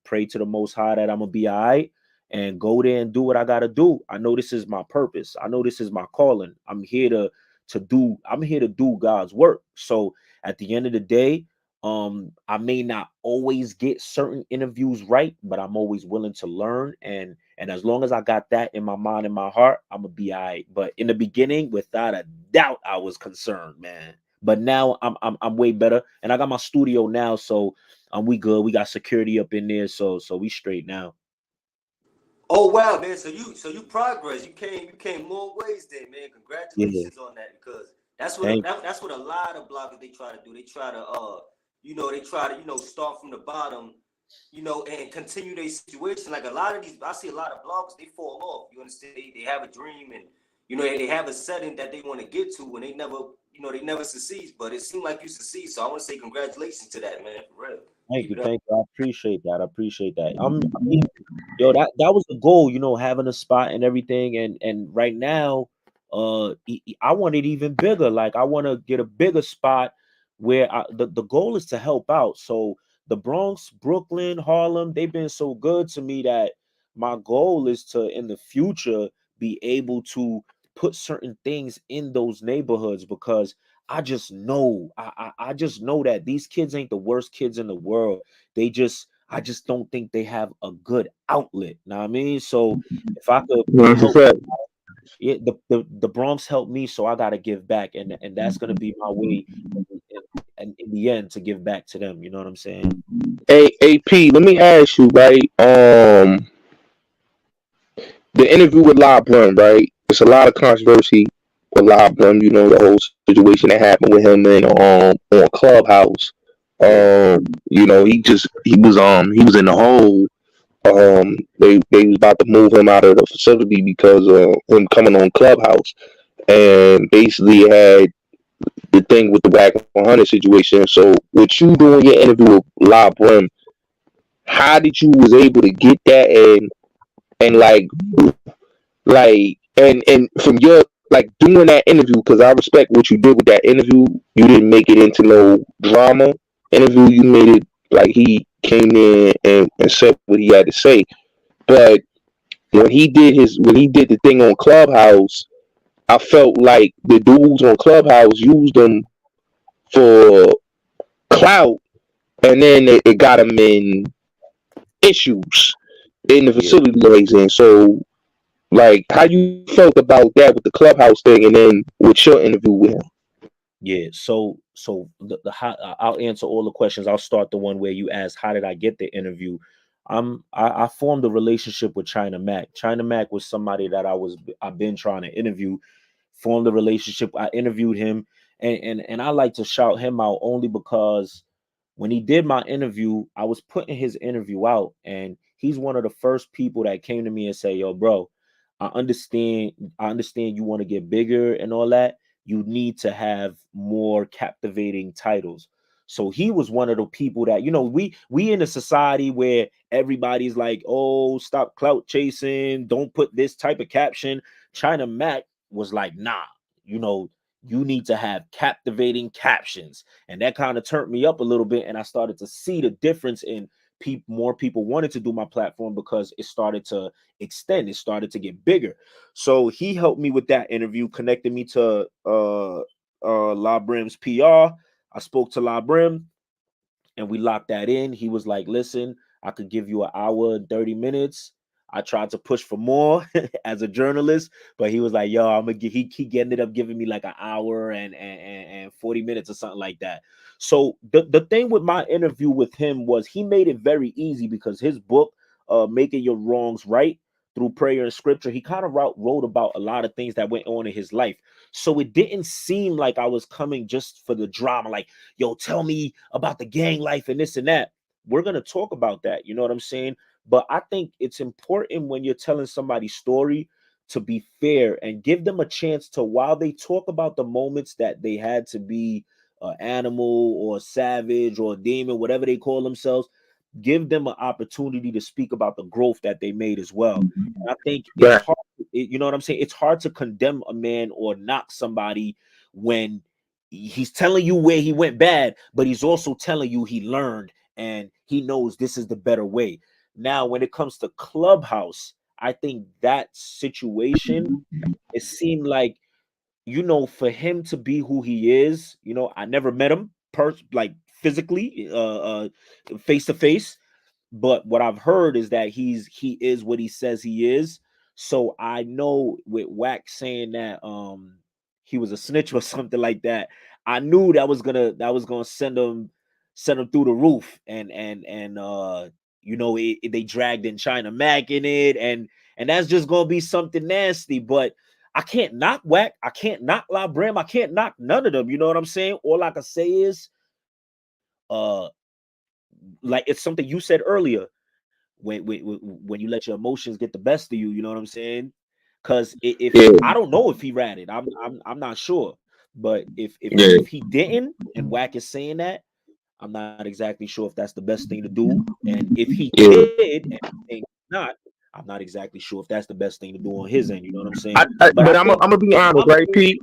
pray to the most high that I'm gonna be all right, and go there and do what I gotta do. I know this is my purpose. I know this is my calling. I'm here to do God's work. So at the end of the day, I may not always get certain interviews right, but I'm always willing to learn, and as long as I got that in my mind and my heart, I'm gonna be all right. But in the beginning, without a doubt, I was concerned, man. But now I'm way better, and I got my studio now, so we good. We got security up in there, so we straight now. Oh wow, man! So you progress. You came long ways there, man. Yeah, Congratulations on that, because that's what thank that's what a lot of bloggers they try to do. They try to they try to start from the bottom, and continue their situation. Like a lot of these, I see a lot of bloggers, they fall off. You understand? They have a dream, and they have a setting that they want to get to, and they never succeed. But it seemed like you succeed, so I want to say congratulations to that, man. For real, Thank keep you, it up. thank you. I appreciate that. I appreciate that. I mean, yo, that was the goal, having a spot and everything. And right now, I want it even bigger. Like I want to get a bigger spot where the goal is to help out. So the Bronx, Brooklyn, Harlem, they've been so good to me that my goal is to in the future be able to put certain things in those neighborhoods because I just know that these kids ain't the worst kids in the world. I just don't think they have a good outlet. Know what I mean? So if I could That's a help, fact. yeah, the Bronx helped me, so I gotta give back, and that's gonna be my way, in the end, to give back to them. You know what I'm saying? AP, let me ask you, right? The interview with Brim, right? It's a lot of controversy with Brim. The whole situation that happened with him in on Clubhouse. Yeah, He was in the hole. They was about to move him out of the facility because of him coming on Clubhouse, and basically had the thing with the Whack 100 situation. So, with you doing your interview with Brim, how did you was able to get that and and from your doing that interview, because I respect what you did with that interview. You didn't make it into no drama interview. You made it like he came in and said what he had to say. But when he did the thing on Clubhouse, I felt like the dudes on Clubhouse used him for clout, and then it got him in issues in the yeah. facility that he's in. So, how you felt about that with the Clubhouse thing, and then with your interview with him. Yeah, so I'll answer all the questions. I'll start the one where you asked, how did I get the interview? I formed a relationship with China Mac. China Mac was somebody that I've been trying to interview. Formed a relationship. I interviewed him, and I like to shout him out only because when he did my interview, I was putting his interview out, and he's one of the first people that came to me and said, "Yo, bro, I understand you want to get bigger and all that. You need to have more captivating titles." So he was one of the people that, we in a society where everybody's like, "Oh, stop clout chasing, don't put this type of caption." China Mac was like, "Nah, you know, you need to have captivating captions." And that kind of turned me up a little bit, and I started to see the difference in more people wanted to do my platform because it started to extend, it started to get bigger. So he helped me with that interview, connected me to La Brim's PR. I spoke to La Brim, and we locked that in. He was like, "Listen, I could give you an hour and 30 minutes." I tried to push for more as a journalist, but he was like, "Yo, I'm gonna get." He ended up giving me like an hour and 40 minutes or something like that. So the thing with my interview with him was he made it very easy because his book, Making Your Wrongs Right Through Prayer and Scripture, he kind of wrote about a lot of things that went on in his life. So it didn't seem like I was coming just for the drama, like, "Yo, tell me about the gang life and this and that." We're going to talk about that. You know what I'm saying? But I think it's important when you're telling somebody's story to be fair and give them a chance to, while they talk about the moments that they had to be an animal or a savage or a demon, whatever they call themselves, give them an opportunity to speak about the growth that they made as well. And I think it's Right. hard, you know what I'm saying? It's hard to condemn a man or knock somebody when he's telling you where he went bad, but he's also telling you he learned and he knows this is the better way. Now, when it comes to Clubhouse, I think that situation, it seemed like, for him to be who he is, I never met him like physically, face to face. But what I've heard is that he is what he says he is. So I know with Wack saying that he was a snitch or something like that, I knew that was gonna send him through the roof. And you know, they dragged in China Mac in it, and that's just gonna be something nasty. But I can't knock Wack, I can't knock La Brim, I can't knock none of them. You know what I'm saying? All I can say is uh like it's something you said earlier, when you let your emotions get the best of you, you know what I'm saying? Because if Yeah, I don't know if he ratted, I'm not sure, but yeah, if he didn't, and Wack is saying that, I'm not exactly sure if that's the best thing to do. And if he yeah. did and think not, I'm not exactly sure if that's the best thing to do on his end. You know what I'm saying? But But I I'm think gonna be if honest, I'm right, Pete?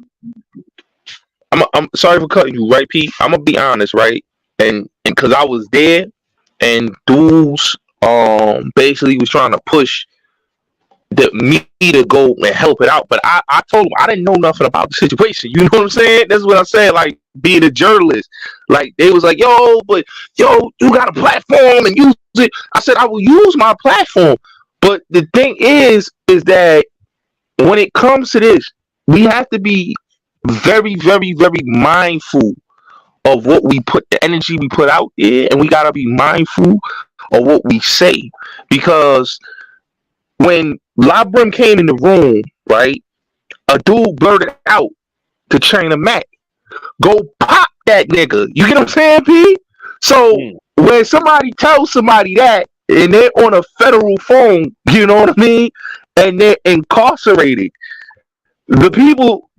I'm sorry for cutting you, right, Pete? I'm gonna be honest, right? And because I was there, and dudes basically was trying to push me to go and help it out. But I told him I didn't know nothing about the situation. You know what I'm saying? That's what I'm saying. Like being a journalist, like they was like, yo, you got a platform and use it. I said I will use my platform. But the thing is that when it comes to this, we have to be very, very, very mindful of what we put, the energy we put out there, and we gotta be mindful of what we say, because when Labrum came in the room, right, a dude blurted out to China Mac, "Go pop that nigga." You get what I'm saying, P? So mm, when somebody tells somebody that, and they're on a federal phone, you know what I mean, and they're incarcerated, the people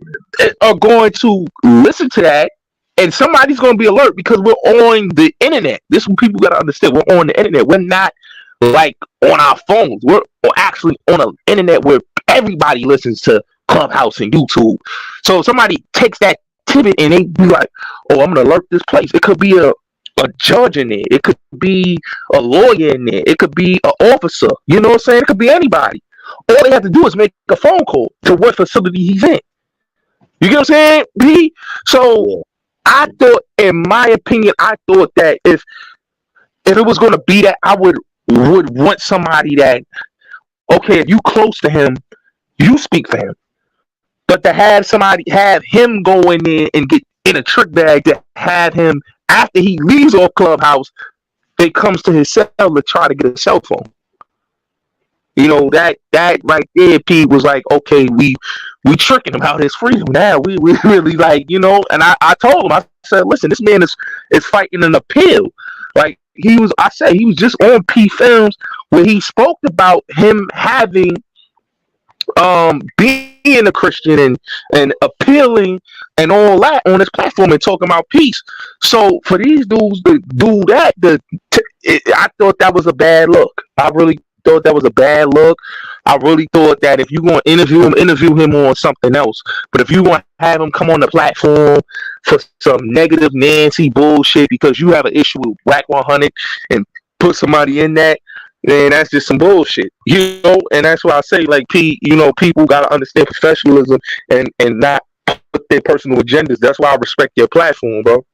are going to listen to that, and somebody's going to be alert, because we're on the internet. This is what people got to understand. We're on the internet. We're not like on our phones. We're actually on the internet where everybody listens to Clubhouse and YouTube. So if somebody takes that tidbit and they be like, "Oh, I'm going to alert this place." It could be a judge in there. It could be a lawyer in there. It could be an officer. You know what I'm saying? It could be anybody. All they have to do is make a phone call to what facility he's in. You get what I'm saying, B? So yeah, I thought, in my opinion, I thought that if it was going to be that, I would want somebody that, okay, if you close to him, you speak for him. But to have him go in there and get in a trick bag, to have him after he leaves off Clubhouse, it comes to his cell to try to get a cell phone. You know, that right there, Pete, was like, okay, we tricking him out his freedom now. We really, like, you know. And I told him, I said, listen, this man is fighting an appeal. Like, I said he was just on PPhilms where he spoke about him having being a Christian and appealing and all that on his platform and talking about peace. So for these dudes to do that, I thought that was a bad look. I really thought that was a bad look. I really thought that if you're going to interview him on something else. But if you want to have him come on the platform for some negative Nancy bullshit because you have an issue with Whack 100 and put somebody in that, then that's just some bullshit, you know. And that's why I say, like, you know, people gotta understand professionalism and not put their personal agendas. That's why I respect your platform, bro.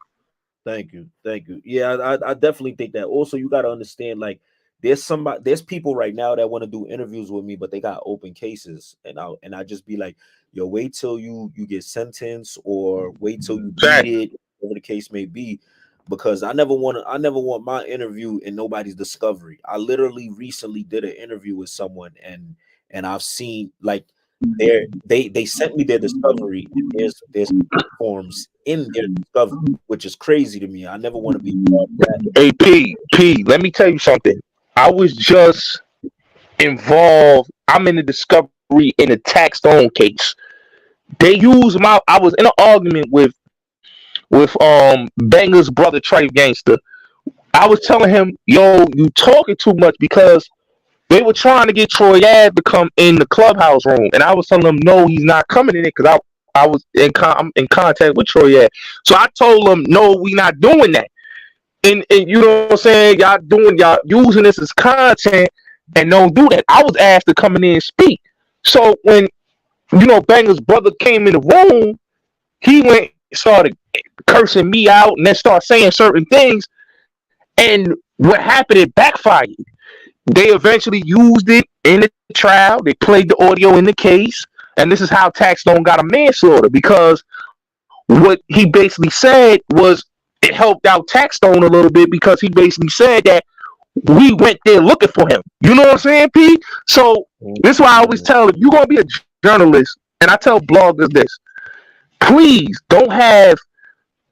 thank you, thank you. Yeah, I definitely think that. Also, you got to understand, like, there's people right now that want to do interviews with me, but they got open cases, and I just be like, yo, wait till you get sentenced, or wait till you beat Fact. it, whatever the case may be, because I never want my interview in nobody's discovery. I literally recently did an interview with someone, and I've seen, like, they sent me their discovery, and there's forms in their discovery, which is crazy to me. I never want to be part of that. Hey, let me tell you something. I was just involved. I'm in the discovery in the tax stone case. They use I was in an argument with Banger's brother Trey Gangster. I was telling him, yo, you talking too much, because they were trying to get Troy Ave to come in the clubhouse room, and I was telling them, no, he's not coming in it, because I was I'm in contact with Troy Ave. So I told them, no, we not doing that. And you know what I'm saying? Y'all using this as content, and don't do that. I was asked to come in there and speak. So when, you know, Banger's brother came in the room, he went started cursing me out and then start saying certain things. And what happened? It backfired. They eventually used it in the trial. They played the audio in the case, and this is how Taxstone got a manslaughter, because what he basically said was it helped out Taxstone a little bit, because he basically said that we went there looking for him. You know what I'm saying, P? So this is why I always tell, if you're gonna be a journalist, and I tell bloggers this, please don't have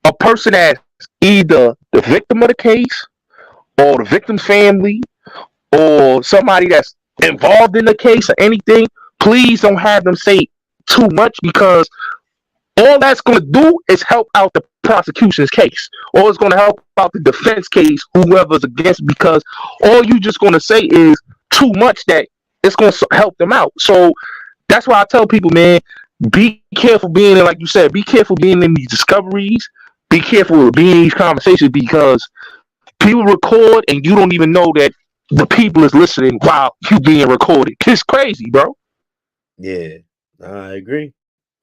a person that's either the victim of the case or the victim's family or somebody that's involved in the case or anything. Please don't have them say too much, because all that's going to do is help out the prosecution's case, or it's going to help out the defense case, whoever's against, because all you just going to say is too much that it's going to help them out. So that's why I tell people, man, be careful being in, like you said, be careful being in these discoveries, be careful of being in these conversations, because people record and you don't even know that the people is listening while you being recorded. It's crazy, bro. Yeah, I agree.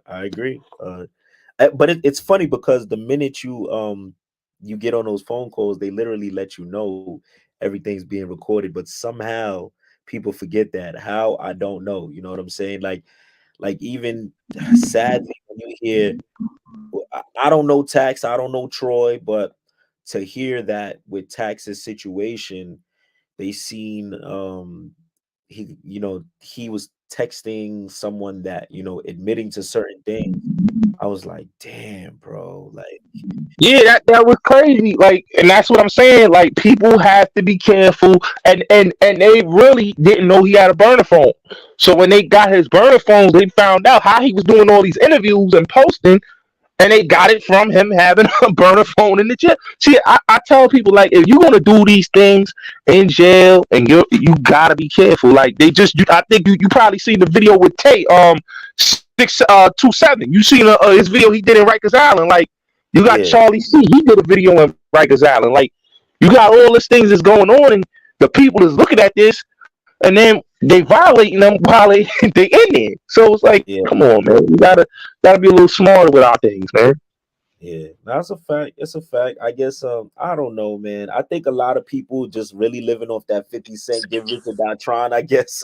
But it's funny because the minute you get on those phone calls, they literally let you know everything's being recorded, but somehow people forget that. How, I don't know. You know what I'm saying? Like even sadly, when you hear, I don't know Tax, I don't know Troy, but to hear that with Tax's situation, they seen he was texting someone that, admitting to certain things. I was like, damn, bro. Like, Yeah, that was crazy. Like, and that's what I'm saying. Like, people have to be careful, and they really didn't know he had a burner phone. So when they got his burner phone, they found out how he was doing all these interviews and posting, and they got it from him having a burner phone in the jail. See, I tell people, like, if you're gonna do these things in jail, and you gotta be careful. Like, I think you probably seen the video with Tate 627. You seen his video he did in Rikers Island. Like, you got yeah, Charlie C. He did a video in Rikers Island. Like, you got all these things that's going on, and the people is looking at this, and then they violating them while they in there. So it's like, yeah, come on, man. You gotta be a little smarter with our things, man. yeah. That's a fact. It's a fact. I guess I don't know, man. I think a lot of people just really living off that 50 Cent give rich or die trying, I guess.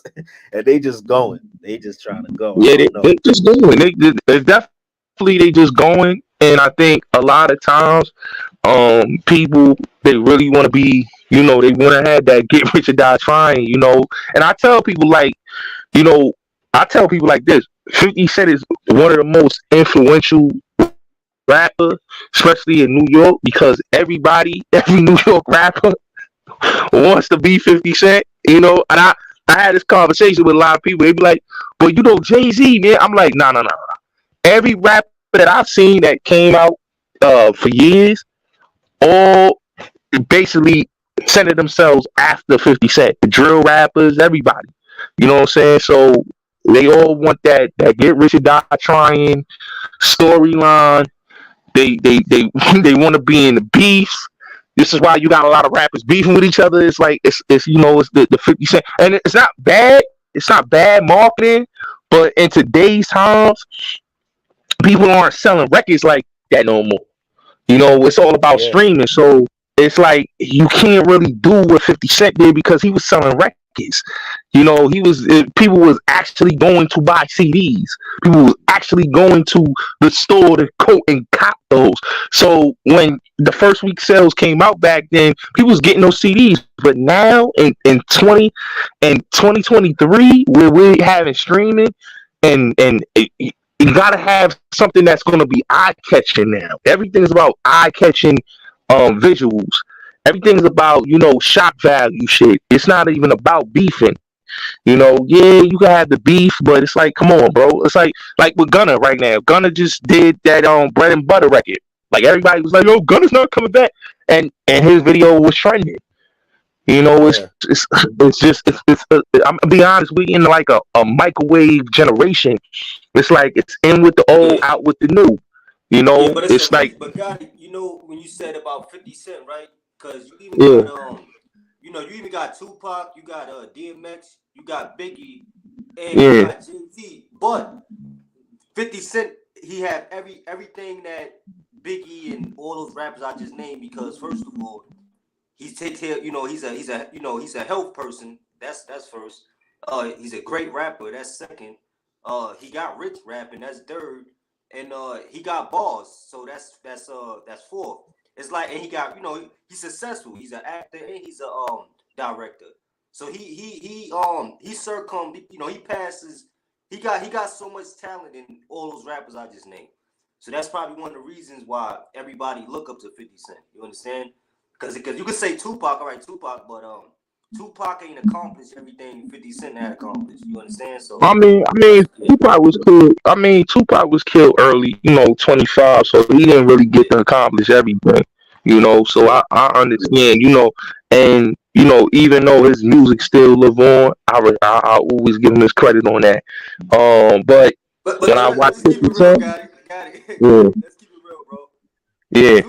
And they just going. They just trying to go. I Yeah, don't know. they just going. They definitely they just going. And I think a lot of times, people, they really want to be, they want to have that get rich or die trying, And I tell people, like, this: 50 Cent is one of the most influential rappers, especially in New York, because every New York rapper wants to be 50 Cent, And I had this conversation with a lot of people. They be like, "But Jay-Z, man." I'm like, no. Every rapper that I've seen that came out for years, all basically centered themselves after 50 Cent. The drill rappers, everybody. You know what I'm saying? So they all want that get rich or die trying storyline. They they want to be in the beefs. This is why you got a lot of rappers beefing with each other. It's like it's it's the 50 Cent, and it's not bad. It's not bad marketing, but in today's times, people aren't selling records like that no more. It's all about Yeah, streaming. So it's like you can't really do what 50 Cent did, because he was selling records. People was actually going to buy CDs. People was actually going to the store to go and cop those. So when the first week sales came out back then, people was getting those CDs. But now in 2023, where we're having streaming, you gotta have something that's gonna be eye catching now. Everything's about eye catching visuals. Everything's about, shock value shit. It's not even about beefing. Yeah, you can have the beef, but it's like, come on, bro. It's like with Gunna right now. Gunna just did that bread and butter record. Like, everybody was like, "Yo, Gunna's not coming back," and his video was trending. yeah, It's just I'm gonna be honest. We in like a microwave generation. It's like it's in with the old, Yeah, out with the new. yeah, but It's listen, like, but God, when you said about 50 Cent, right? Because you even yeah, got you even got Tupac, you got DMX, you got Biggie, and you yeah, got Jay-Z. But 50 Cent, he had everything that Biggie and all those rappers I just named because first of all, he's he's a health person. That's first. He's a great rapper. That's second. He got rich rapping. That's third. And he got bars. So that's fourth. It's like, and he got, he's successful. He's an actor and he's a director. So he circum, he passes. He got so much talent in all those rappers I just named. So that's probably one of the reasons why everybody look up to 50 Cent. You understand? Because you could say Tupac, all right, Tupac, but Tupac ain't accomplished everything 50 Cent had accomplished. You understand? So Tupac was killed. Tupac was killed early, 25, so he didn't really get to accomplish everything, So yeah, I understand, and even though his music still live on, I always give him his credit on that. But but when I watch let's keep it 50 real, Cent, got it. yeah, Let's keep it real, bro. yeah,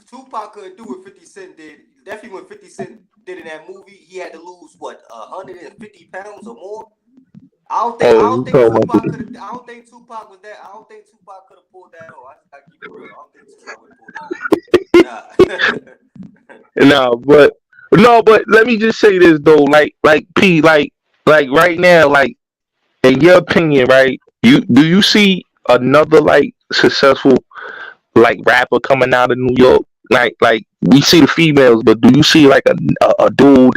Tupac could do what 50 Cent did. Definitely when 50 Cent did in that movie, he had to lose what 150 pounds or more. I don't think I oh, don't you think talking about Tupac could I don't think Tupac was that I don't think Tupac could have pulled that off. I keep it real. I don't think Tupac would have pulled that off. no, but no, but let me just say this though, like P, like right now, like in your opinion, right? Do you see another like successful like rapper coming out of New York? Like we see the females, but do you see like a dude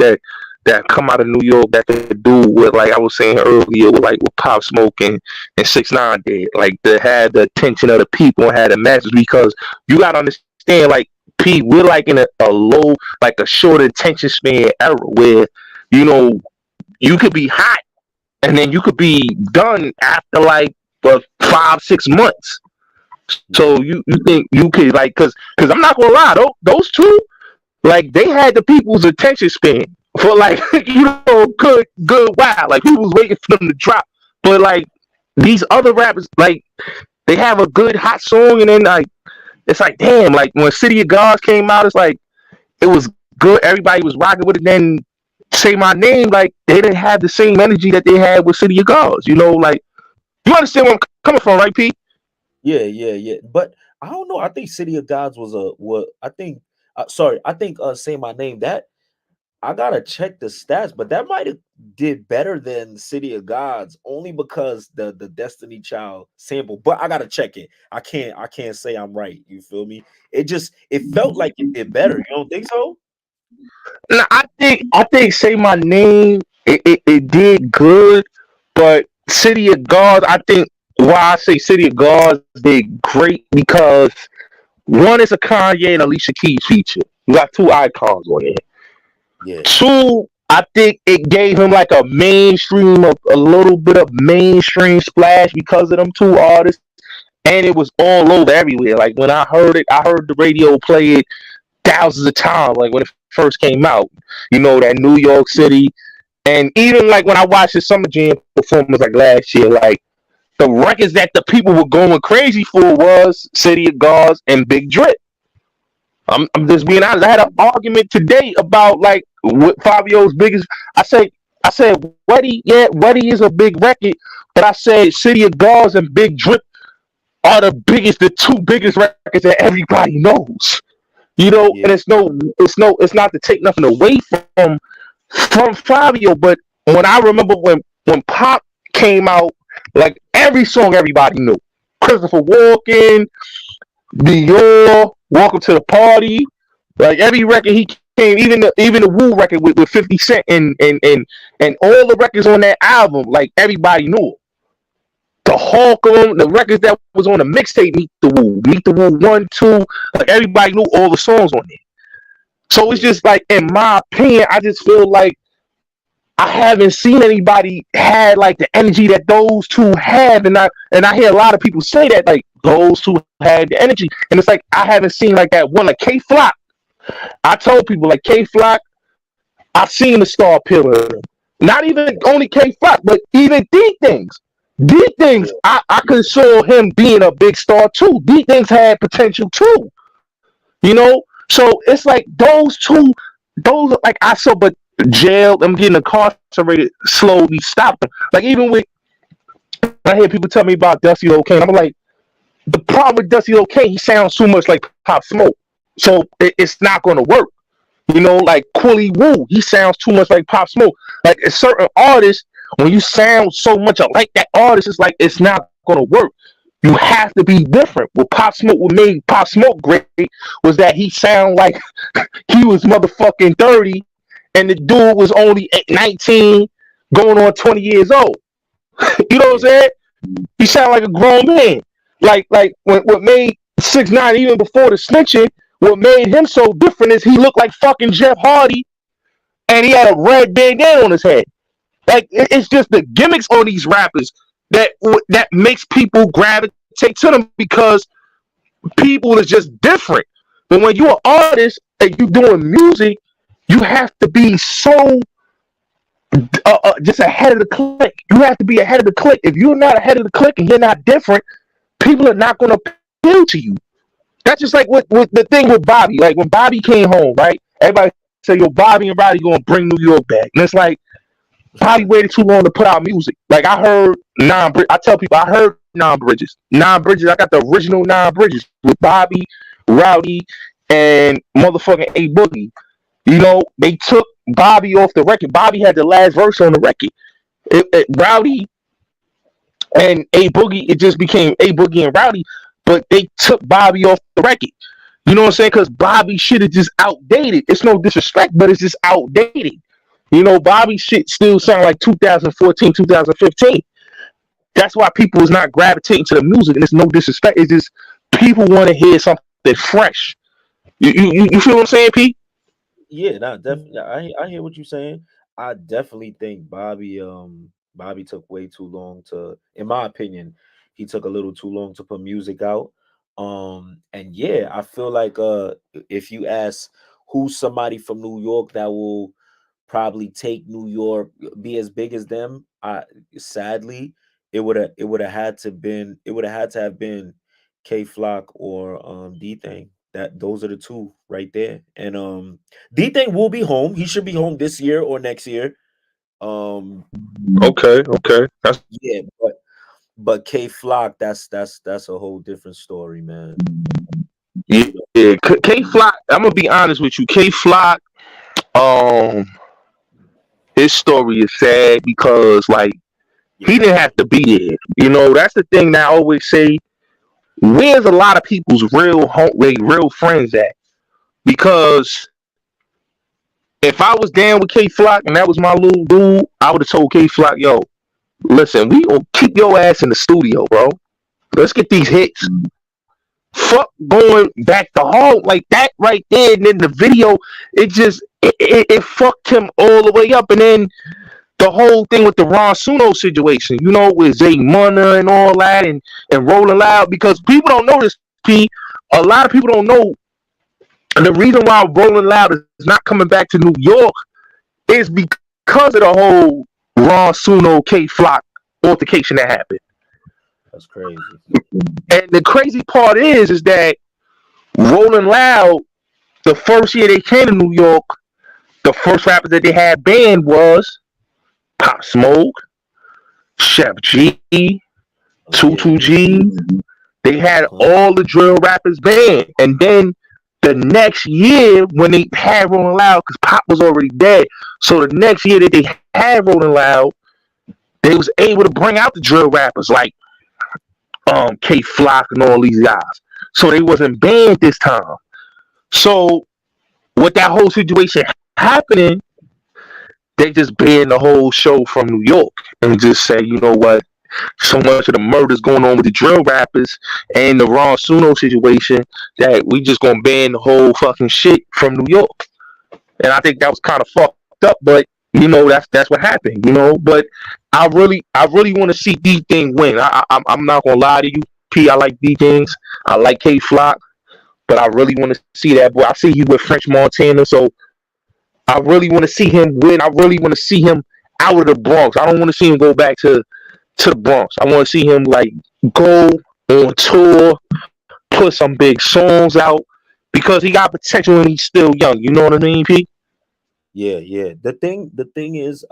that come out of New York that could do what like I was saying earlier, with like with Pop Smoke and 6ix9ine did, like to have the attention of the people and have the masses? Because you gotta understand, like P, we're like in a low, like a short attention span era where you know you could be hot and then you could be done after like 5 6 months. Yeah. So you think you could like, cause I'm not gonna lie, those two, like they had the people's attention span for like good while. Like people was waiting for them to drop. But like these other rappers, like they have a good hot song and then like it's like damn, like when City of Gods came out, it's like it was good, everybody was rocking with it. Then Say My Name, like they didn't have the same energy that they had with City of Gods. Like you understand where I'm coming from, right, Pete? Yeah. But I don't know. I think City of Gods was a what I think. Sorry, I think Say My Name. That I gotta check the stats, but that might have did better than City of Gods only because the Destiny Child sample. But I gotta check it. I can't say I'm right. You feel me? It felt like it did better. You don't think so? No, I think Say My Name, it did good, but City of Gods, I think why I say City of Gods did great because one is a Kanye and Alicia Keys feature. You got two icons on it. Yeah. Two, I think it gave him like a little bit of mainstream splash because of them two artists, and it was all over everywhere. Like when I heard it, I heard the radio play it thousands of times. Like when it first came out, that New York City, and even like when I watched the Summer Jam performance like last year, like the records that the people were going crazy for was City of Gods and Big Drip. I'm just being honest. I had an argument today about like what Fabio's biggest. I said Weddy is a big record, but I said City of Gods and Big Drip are the two biggest records that everybody knows. Yeah. And it's not to take nothing away from Fabio, but when I remember when Pop came out, like every song everybody knew. Christopher Walken, Dior, Welcome to the Party, like every record he came, even the Woo record with 50 Cent and all the records on that album, like everybody knew. The Hulk of them, the records that was on the mixtape, Meet the Woo 1, 2, like everybody knew all the songs on it. So it's Yeah. just like, in my opinion, I just feel like I haven't seen anybody had like the energy that those two have, and I hear a lot of people say that like those two had the energy, and it's like I haven't seen like that one, like K Flock. I told people like K Flock, I've seen the star pillar. Not even only K Flock, but even D Things. D Things, I could saw him being a big star too. D Things had potential too. So it's like those like I saw, but jail, them getting incarcerated slowly stopped them. Like even with I hear people tell me about Dusty O'Kane, I'm like, The problem with Dusty Okay, he sounds too much like Pop Smoke, so it's not going to work. You know, like Quilly Woo, he sounds too much like Pop Smoke. Like a certain artist, when you sound so much like that artist, it's like it's not going to work. You have to be different. What made Pop Smoke great was that he sound like he was motherfucking 30, and the dude was only 19, going on 20 years old. You know what I'm saying? He sound like a grown man. Like what made 6ix9ine even before the snitching, what made him so different is he looked like fucking Jeff Hardy, and he had a red bandana on his head. Like it's just the gimmicks on these rappers that makes people gravitate to them because people is just different. But when you're an artist and you doing music, you have to be so just ahead of the click. You have to be ahead of the click. If you're not ahead of the click and you're not different, people are not going to appeal to you. That's just like with the thing with Bobby. Like when Bobby came home, right? Everybody said, "Yo, Bobby and Roddy going to bring New York back," and it's like Bobby waited too long to put out music. Like I heard I tell people I heard Nine Bridges. Nine Bridges. I got the original Nine Bridges with Bobby, Rowdy, and motherfucking A Boogie. You know, they took Bobby off the record. Bobby had the last verse on the record. Rowdy and A Boogie, it just became A Boogie and Rowdy, but they took Bobby off the record. You know what I'm saying? Because Bobby shit is just outdated. It's no disrespect, but it's just outdated. You know, Bobby shit still sound like 2014, 2015. That's why people is not gravitating to the music, and it's no disrespect. It's just people want to hear something fresh. You feel what I'm saying, Pete? Yeah, no, definitely. I hear what you're saying. I definitely think Bobby took way too long to, in my opinion, he took a little too long to put music out. And yeah, I feel like if you ask who's somebody from New York that will probably take New York, be as big as them, I sadly it would have had to have been K Flock or D Thing. That those are the two right there. And D Thing will be home. He should be home this year or next year. Um Okay. yeah, but K Flock, that's a whole different story, man. Yeah. K Flock. I'm gonna be honest with you. K Flock. Um, his story is sad because like he Yeah. didn't have to be there. You know, that's the thing that I always say. Where's a lot of people's real friends at? Because if I was down with K Flock and that was my little dude, I would have told K Flock, "Yo, listen, we gonna keep your ass in the studio, bro. Let's get these hits. Fuck going back to home like that right there." And then the video, it fucked him all the way up. And then the whole thing with the Ron Suno situation, you know, with Zay Munna and all that, and Rolling Loud, because people don't know this, P. A lot of people don't know the reason why Rolling Loud is not coming back to New York is because of the whole Ron Suno K Flock altercation that happened. That's crazy. And the crazy part is that Rolling Loud, the first year they came to New York, the first rappers that they had banned was Pop Smoke, Chef G, Oh yeah, 22G. They had uh-huh. all the drill rappers banned. And then the next year, when they had Rolling Loud, because Pop was already dead, so the next year that they had Rolling Loud, they was able to bring out the drill rappers like K Flock and all these guys. So they wasn't banned this time. So with that whole situation happening, they just banned the whole show from New York and just say, you know what, so much of the murders going on with the drill rappers and the Ron Suno situation that we just gonna ban the whole fucking shit from New York. And I think that was kind of fucked up, but you know that's what happened, you know. But I really want to see D Thing win. I'm not gonna lie to you, P. I like D Things. I like K Flock, but I really want to see that boy. I see you with French Montana, so I really want to see him win. I really want to see him out of the Bronx. I don't want to see him go back to the Bronx. I want to see him like go on tour, put some big songs out because he got potential and he's still young. You know what I mean, P? Yeah. The thing is,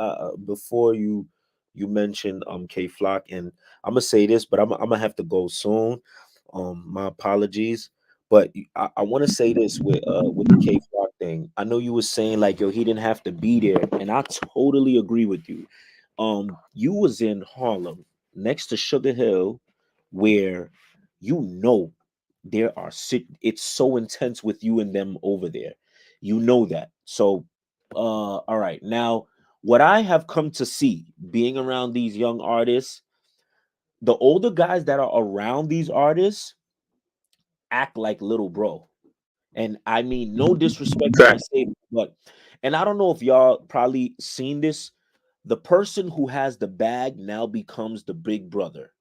before you mentioned K Flock, and I'm gonna say this, but I'm gonna have to go soon. My apologies. But I want to say this with the K Flock thing. I know you were saying like, yo, he didn't have to be there, and I totally agree with you. You was in Harlem next to Sugar Hill, where you know there are it's so intense with you and them over there. You know that. So all right. Now, what I have come to see being around these young artists, the older guys that are around these artists act like little bro. And I mean no disrespect when I Fact. say it, but and I don't know if y'all probably seen this. The person who has the bag now becomes the big brother,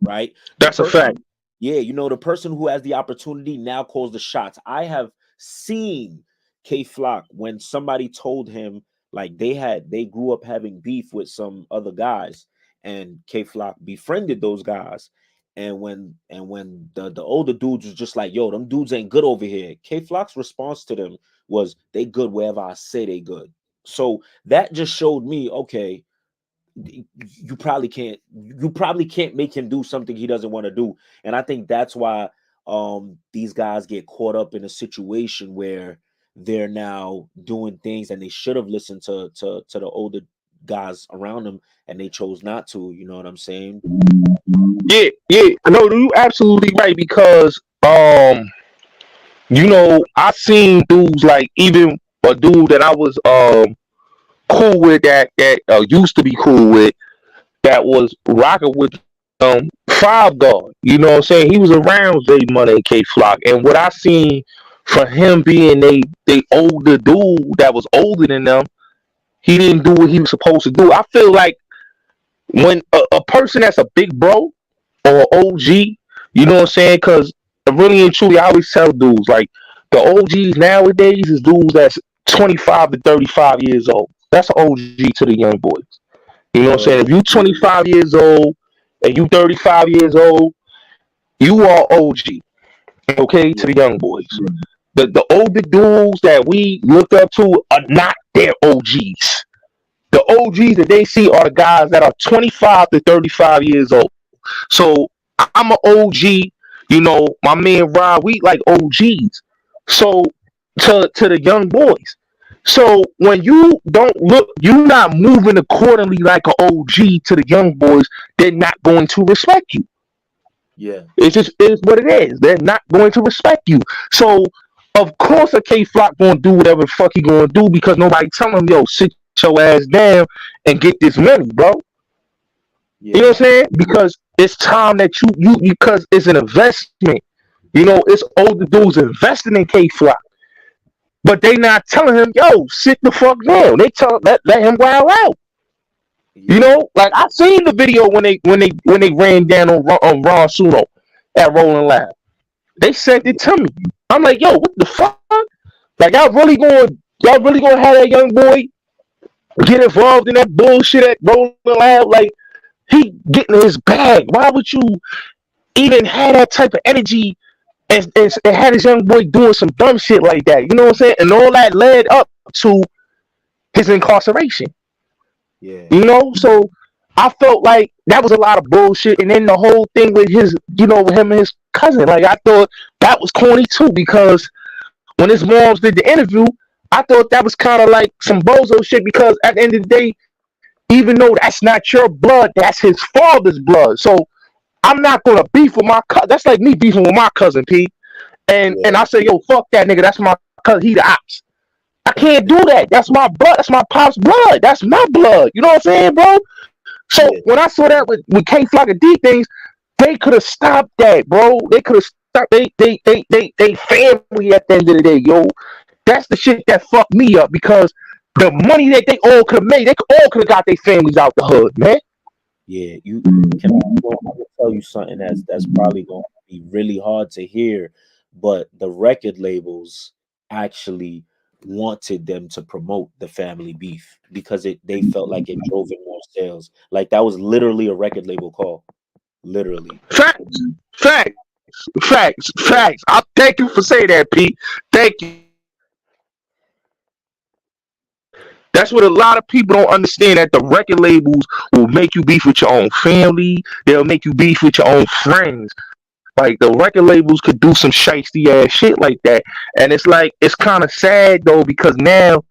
right? The That's a fact. person, yeah, you know, the person who has the opportunity now calls the shots. I have seen K Flock when somebody told him like they grew up having beef with some other guys, and K Flock befriended those guys. And when the older dudes was just like, yo, them dudes ain't good over here. K Flock's response to them was, they good wherever I say they good. So that just showed me, okay, you probably can't make him do something he doesn't want to do. And I think that's why these guys get caught up in a situation where they're now doing things and they should have listened to the older guys around them, and they chose not to. You know what I'm saying? Yeah, yeah. No, you absolutely right because I seen dudes like even a dude that I was cool with that used to be cool with that was rocking with Five Guard. You know what I'm saying? He was around J Money and K Flock. And what I seen for him being they older dude that was older than them, he didn't do what he was supposed to do. I feel like when a person that's a big bro or OG, you know what I'm saying? Because really and truly, I always tell dudes like the OGs nowadays is dudes that's 25 to 35 years old. That's an OG to the young boys. You know what I'm saying? Word. If you 25 years old and you 35 years old, you are OG, okay, to Yeah. the young boys. The older dudes that we look up to are not their OGs. The OGs that they see are the guys that are 25 to 35 years old. So I'm an OG, my man Rob, we like OGs. So to the young boys. So when you don't look, you're not moving accordingly like an OG to the young boys, they're not going to respect you. Yeah. It just is what it is. They're not going to respect you. So of course a K Flock gonna do whatever the fuck he gonna do because nobody telling him, yo, sit your ass down and get this money, bro. You know Yeah. what I'm saying? Because it's time that you because it's an investment. It's older dudes investing in K Flock. But they not telling him, yo, sit the fuck down. They tell let him wild out. Yeah. Like I seen the video when they ran down on Ron Suno at Rolling Loud. They sent it to me. I'm like, yo, what the fuck? Like y'all really gonna have that young boy get involved in that bullshit at Rolling Loud? Like he getting his bag. Why would you even have that type of energy and had this young boy doing some dumb shit like that? You know what I'm saying? And all that led up to his incarceration. Yeah. So I felt like that was a lot of bullshit. And then the whole thing with with him and his cousin, like I thought that was corny too because when his moms did the interview, I thought that was kind of like some bozo shit because at the end of the day, even though that's not your blood, that's his father's blood. So I'm not gonna beef with my cousin. That's like me beefing with my cousin, Pete. And Yeah. I say, yo, fuck that nigga. That's my cousin. He the ops. I can't do that. That's my blood. That's my pop's blood. That's my blood. You know what I'm saying, bro? So Yeah. when I saw that with K Flock and D things, they could have stopped that, bro. They could have stopped. They family at the end of the day, yo. That's the shit that fucked me up because the money that they all could have made, they all could have got their families out the hood, man. Yeah, you can I will tell you something that's probably going to be really hard to hear, but the record labels actually wanted them to promote the family beef because they felt like it drove in more sales. Like that was literally a record label call, literally. Facts, facts, facts, facts. I thank you for saying that, Pete. Thank you. That's what a lot of people don't understand. That the record labels will make you beef with your own family. They'll make you beef with your own friends. Like the record labels could do some shiesty ass shit like that, and it's like it's kind of sad though because now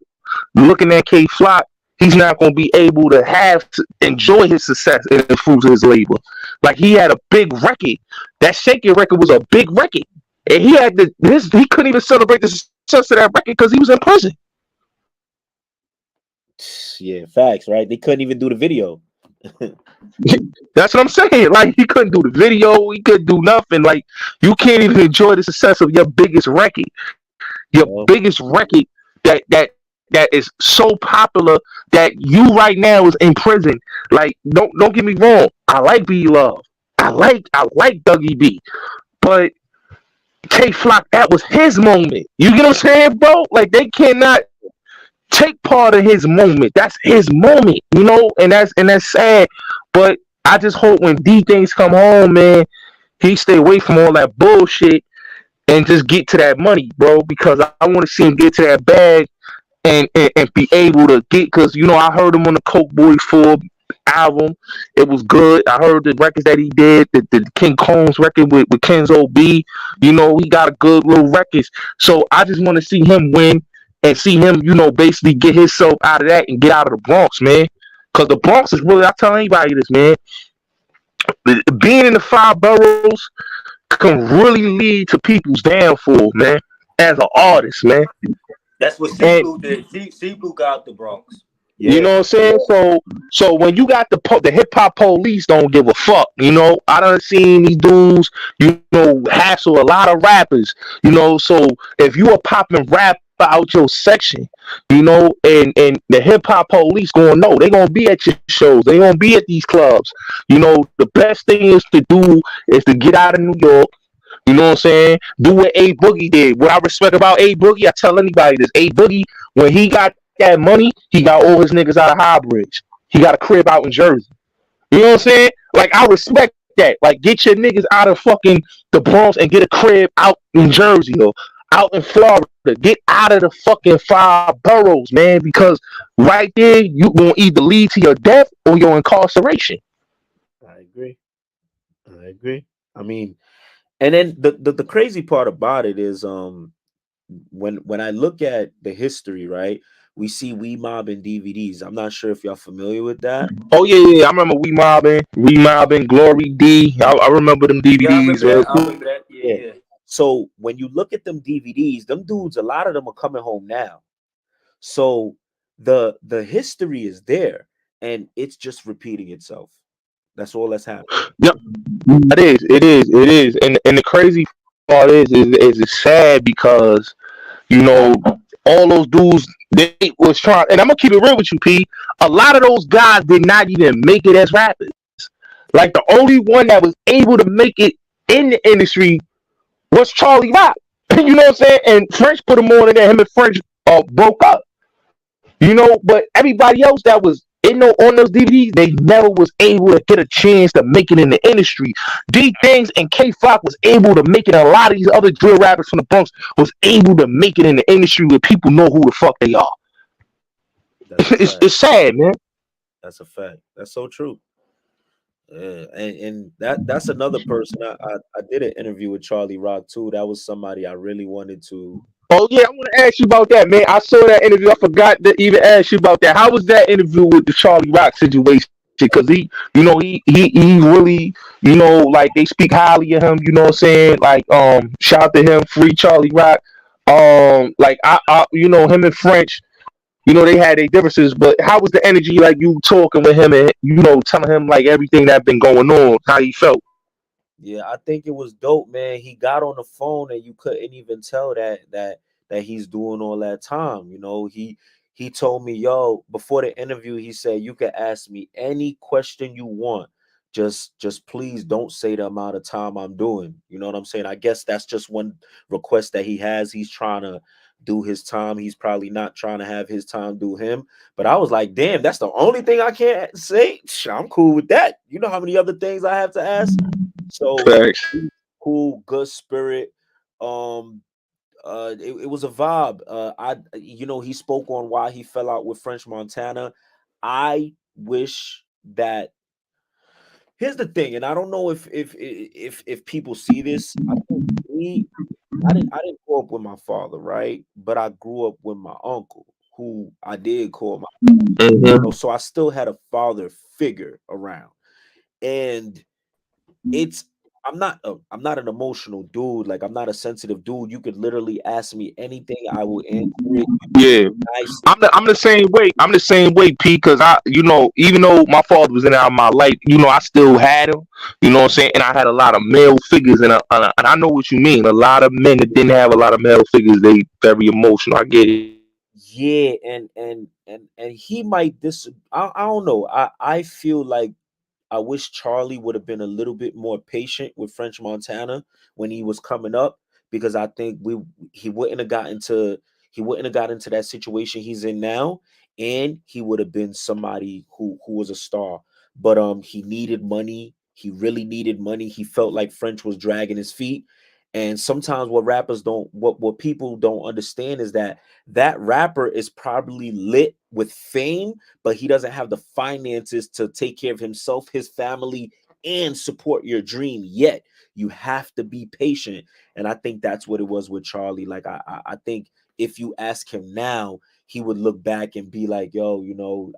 looking at K Flock, he's not going to be able to enjoy his success and the fruits of his labor. Like he had a big record. That Shake It record was a big record, and he had he couldn't even celebrate the success of that record because he was in prison. Yeah, facts, right? They couldn't even do the video. That's what I'm saying. Like he couldn't do the video, he couldn't do nothing. Like you can't even enjoy the success of your biggest record, biggest record that is so popular that you right now is in prison. Like don't get me wrong. I like B Love. I like Dougie B. But K Flock, that was his moment. You get what I'm saying, bro? Like they cannot take part of his moment. That's his moment, you know, and that's sad. But I just hope when D things come home, man, he stay away from all that bullshit and just get to that money, bro. Because I want to see him get to that bag and be able to get. Because you know, I heard him on the Coke Boys 4 album. It was good. I heard the records that he did, the King Combs record with Kenzo B. You know, he got a good little records. So I just want to see him win and see him, you know, basically get himself out of that and get out of the Bronx, man. Because the Bronx is really, I tell anybody this, man, being in the 5 boroughs can really lead to people's downfall, man, as an artist, man. That's what C Blue did. C Blue got the Bronx. Yeah. You know what I'm saying? So when you got the hip hop police don't give a fuck. You know, I done seen these dudes, you know, hassle a lot of rappers. You know, so if you a popping rap out your section, you know, and the hip hop police gonna know they gonna be at your shows, they gonna be at these clubs. You know, the best thing is to do is to get out of New York. You know what I'm saying? Do what A Boogie did. What I respect about A Boogie, I tell anybody this. A Boogie, when he got that money, he got all his niggas out of High Bridge. He got a crib out in Jersey. You know what I'm saying? Like, I respect that. Like, get your niggas out of fucking the Bronx and get a crib out in Jersey or out in Florida. Get out of the fucking 5 boroughs, man, because right there, you gonna either lead to your death or your incarceration. I agree. I mean, and then the crazy part about it is when I look at the history, right? We see We Mob and DVDs. I'm not sure if y'all familiar with that. Oh yeah. I remember We Mobbing, Glory D. I remember them DVDs. Yeah, I remember that. Yeah. So when you look at them DVDs, them dudes, a lot of them are coming home now. So the history is there, and it's just repeating itself. That's all that's happening. Yep, it is, and the crazy part is it's sad because you know all those dudes they was trying, and I'm gonna keep it real with you, P. A lot of those guys did not even make it as rappers. Like the only one that was able to make it in the industry was Charlie Rock. You know what I'm saying? And French put him on, and then him and French broke up. You know, but everybody else that was on those DVDs, they never was able to get a chance to make it in the industry. D Things and K Flock was able to make it. A lot of these other drill rappers from the Bronx was able to make it in the industry where people know who the fuck they are. It's sad, man. That's a fact. That's so true. And that's another person. I did an interview with Charlie Rock too. That was somebody I really wanted to. Oh yeah, I want to ask you about that, man. I saw that interview. I forgot to even ask you about that. How was that interview with the Charlie Rock situation? Because he really, you know, like they speak highly of him. You know what I'm saying? Like, shout out to him, free Charlie Rock. Like I you know, him and French, you know, they had their differences, but how was the energy like you talking with him and you know telling him like everything that been going on, how he felt? Yeah, I think it was dope, man. He got on the phone and you couldn't even tell that he's doing all that time. You know, he told me, yo, before the interview, he said, you can ask me any question you want. Just please don't say the amount of time I'm doing. You know what I'm saying? I guess that's just one request that he has. He's trying to do his time. He's probably not trying to have his time do him. But I was like, damn, that's the only thing I can't say. I'm cool with that. You know how many other things I have to ask? So cool, good spirit. It was a vibe. He spoke on why he fell out with French Montana. I wish that here's the thing, and I don't know if people see this. I think I didn't grow up with my father, right? But I grew up with my uncle, who I did call my, Mm-hmm. so I still had a father figure around. And it's I'm not an emotional dude. Like, I'm not a sensitive dude. You could literally ask me anything, I will answer it Yeah. nicely. I'm the same way. I'm the same way, P. Because even though my father was in and out of my life, I still had him. You know what I'm saying? And I had a lot of male figures, and I know what you mean. A lot of men that didn't have a lot of male figures, they very emotional. I get it. Yeah, and he might I don't know. I feel like I wish Charlie would have been a little bit more patient with French Montana when he was coming up, because I think he wouldn't have gotten to he wouldn't have got into that situation he's in now, and he would have been somebody who was a star. But he needed money. He really needed money. He felt like French was dragging his feet. And sometimes what people don't understand is that that rapper is probably lit with fame, but he doesn't have the finances to take care of himself, his family, and support your dream yet. You have to be patient. And I think that's what it was with Charlie. Like, I think if you ask him now, he would look back and be like, yo,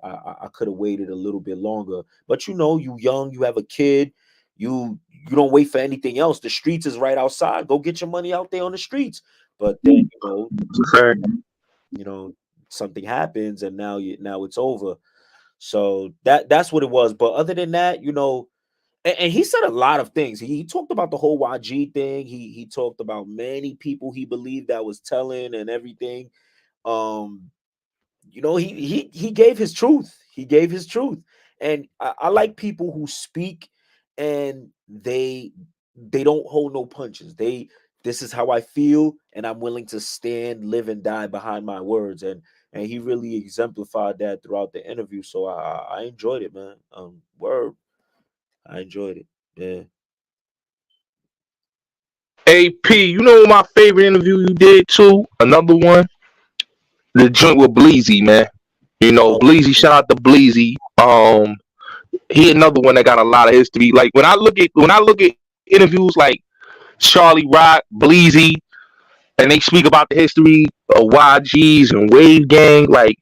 I could have waited a little bit longer. But you young, you have a kid, you don't wait for anything else. The streets is right outside. Go get your money out there on the streets. But then, Fair. you know, something happens, and now it's over. So that's what it was. But other than that, and he said a lot of things. He talked about the whole YG thing. He talked about many people he believed that was telling and everything. Um, he gave his truth. He gave his truth. And I like people who speak, and they don't hold no punches. This is how I feel, and I'm willing to stand, live, and die behind my words. And he really exemplified that throughout the interview. So I enjoyed it, man. Word, I enjoyed it. Yeah. AP, you know my favorite interview you did too? Another one, the joint with Bleezy, man. Oh, Bleezy. Shout out to Bleezy. He another one that got a lot of history. Like when I look at interviews like Charlie Rock, Bleezy, and they speak about the history of YGs and Wave Gang, like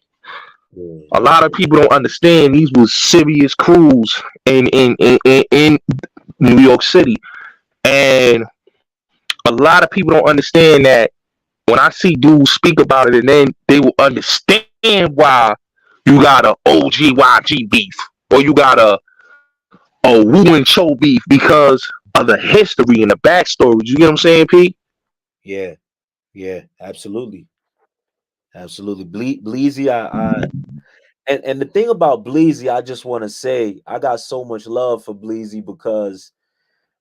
yeah, a lot of people don't understand these was serious crews in New York City. And a lot of people don't understand that when I see dudes speak about it, and then they will understand why you got a OGYG beef, or you got a Wu and Cho beef, because of the history and the backstory. You get what I'm saying, P? yeah, yeah. Absolutely, absolutely. Bleezy, and the thing about Bleezy, I just want to say, I got so much love for Bleezy, because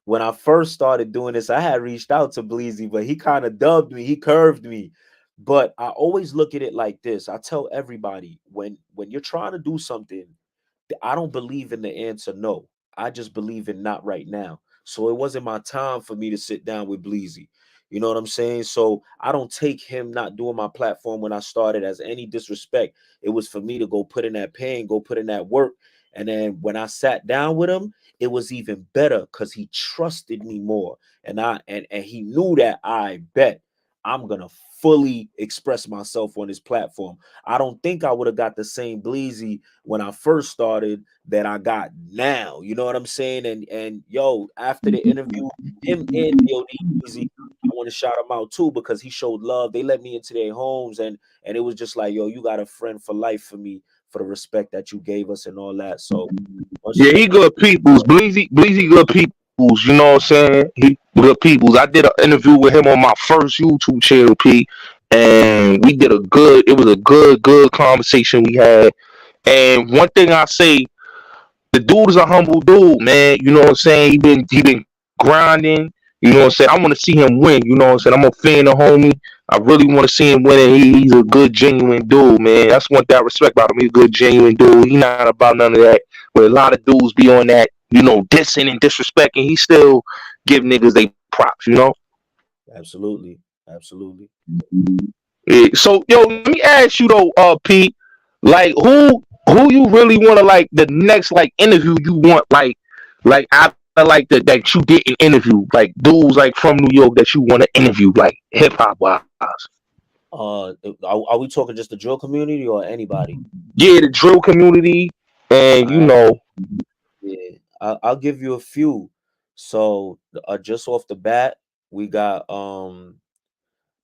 when I first started doing this, I had reached out to Bleezy, but he kind of dubbed me, he curved me. But I always look at it like this. I tell everybody, when you're trying to do something, I don't believe in the answer no. I just believe in not right now. So it wasn't my time for me to sit down with Bleezy. You know what I'm saying? So I don't take him not doing my platform when I started as any disrespect. It was for me to go put in that pain, go put in that work. And then when I sat down with him, it was even better because he trusted me more. And he knew that I bet I'm gonna fully express myself on his platform. I don't think I would have got the same Bleezy when I first started that I got now. You know what I'm saying? And yo, after the interview, him and DOD Easy, I want to shout him out too, because he showed love. They let me into their homes, and it was just like, yo, you got a friend for life for me, for the respect that you gave us and all that. So much Yeah, he good peoples. Bleezy good peoples. You know what I'm saying? He good peoples. I did an interview with him on my first YouTube channel, P, and we did a good. It was a good conversation we had. And one thing I say, the dude is a humble dude, man. You know what I'm saying? He been grinding. You know what I'm saying? I want to see him win. You know what I'm saying? I'm a fan of homie. I really want to see him win. And he's a good, genuine dude, man. That's one thing I respect about him. He's a good, genuine dude. He's not about none of that. Where a lot of dudes be on that, dissing and disrespecting. He still give niggas they props. absolutely, absolutely. Yeah, so, yo, let me ask you though, Pete. Like, who you really want to, like, the next, like, interview you want, like, like I like that you didn't interview, like dudes like from New York that you want to interview, like hip hop wise. Are we talking just the drill community or anybody? Yeah, the drill community, and All right, know, yeah, I'll give you a few. So, just off the bat, we got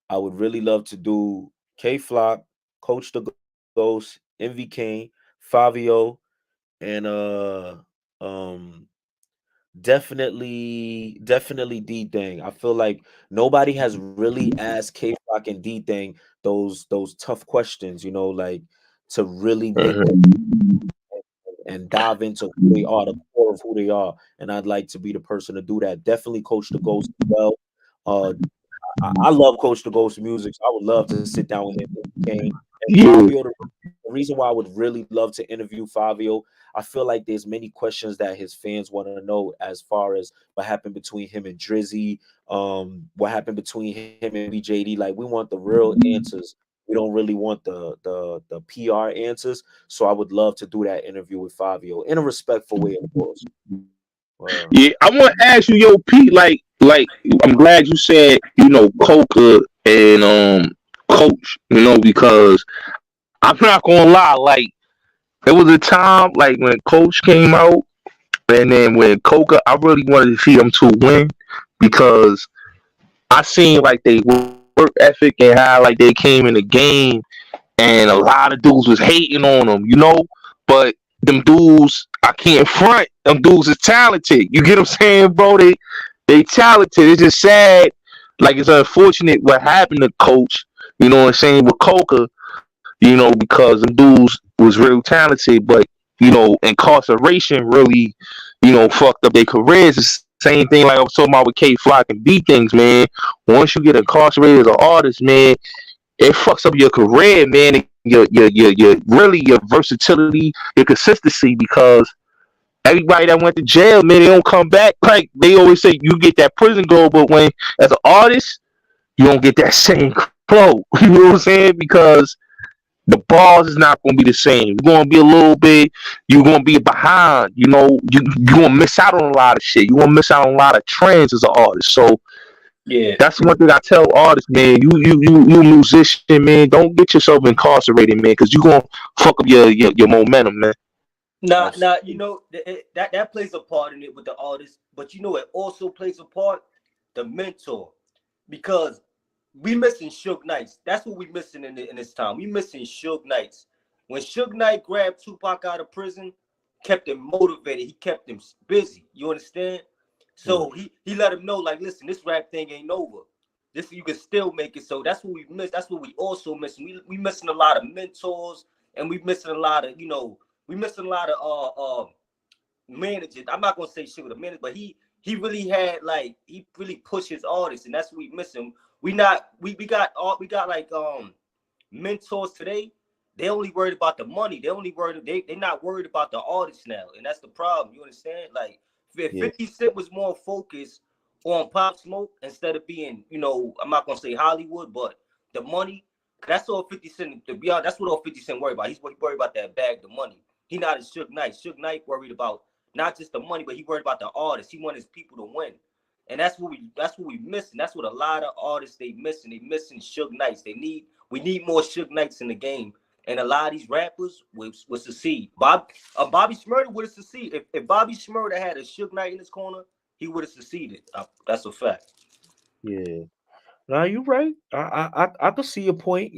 I would really love to do K Flock, Coach the Ghost, MV King, Fabio, and um definitely D Thing. I feel like nobody has really asked K Flock and D Thing those tough questions, like to really make them mhm. and dive into who they are, the core of who they are. And I'd like to be the person to do that. Definitely Coach the Ghost as well. Uh, I love Coach the Ghost music, so I would love to sit down with him if he came. And Yeah, Fabio, the reason why I would really love to interview Fabio, I feel like there's many questions that his fans want to know as far as what happened between him and Drizzy, what happened between him and BJD. Like we want the real answers. We don't really want the PR answers. So I would love to do that interview with Fabio in a respectful way, of course. yeah. I want to ask you, yo, Pete. Like, I'm glad you said, Coca and Coach. Because I'm not gonna lie. Like, there was a time, like when Coach came out, and then when Coca, I really wanted to see them two win because I seen like they work ethic and how like they came in the game, and a lot of dudes was hating on them, But them dudes, I can't front. Them dudes is talented. You get what I'm saying, bro? They talented. It's just sad. Like it's unfortunate what happened to Coach. You know what I'm saying with Coca. Because them dudes was real talented, but incarceration really, fucked up their careers. The same thing like I was talking about with K Flock and B things, man. Once you get incarcerated as an artist, man, it fucks up your career, man. And your really your versatility, your consistency, because everybody that went to jail, man, they don't come back. Like they always say, you get that prison goal, but when as an artist, you don't get that same flow. You know what I'm saying? Because the bars is not gonna be the same. You're gonna be a little bit. You're gonna be behind. You're gonna miss out on a lot of shit. You're gonna miss out on a lot of trends as an artist. So Yeah. that's one thing I tell artists, man. You a musician, man. Don't get yourself incarcerated, man, because you gonna fuck up your momentum, man. Now, that plays a part in it with the artist, but it also plays a part the mentor, because we missing Suge Knights. That's what we missing in this time. We missing Suge Knights. When Suge Knight grabbed Tupac out of prison, kept him motivated. He kept him busy. You understand? So he let him know, like, listen, this rap thing ain't over. This you can still make it. So that's what we miss. That's what we also missing. We missing a lot of mentors, and we missing a lot of we missing a lot of managers. I'm not gonna say shit with a manager, but he really had like he really pushed his artists, and that's what we missing. We got like mentors today. They only worried about the money. They not worried about the artists now, and that's the problem. You understand? Like if Yeah. 50 Cent was more focused on Pop Smoke instead of being, I'm not gonna say Hollywood, but the money. That's all 50 Cent. To be honest, that's what all 50 Cent worried about. He's worried about that bag, the money. He not as Suge Knight. Suge Knight worried about not just the money, but he worried about the artists. He want his people to win. And that's what we missing. That's what a lot of artists they missing. They missing Suge Knights. We need more Suge Knights in the game. And a lot of these rappers would succeed. Bobby Shmurda would have succeeded. If Bobby Shmurda had a Suge Knight in his corner, he would have succeeded. That's a fact. Yeah. Now you're right. I could see your point.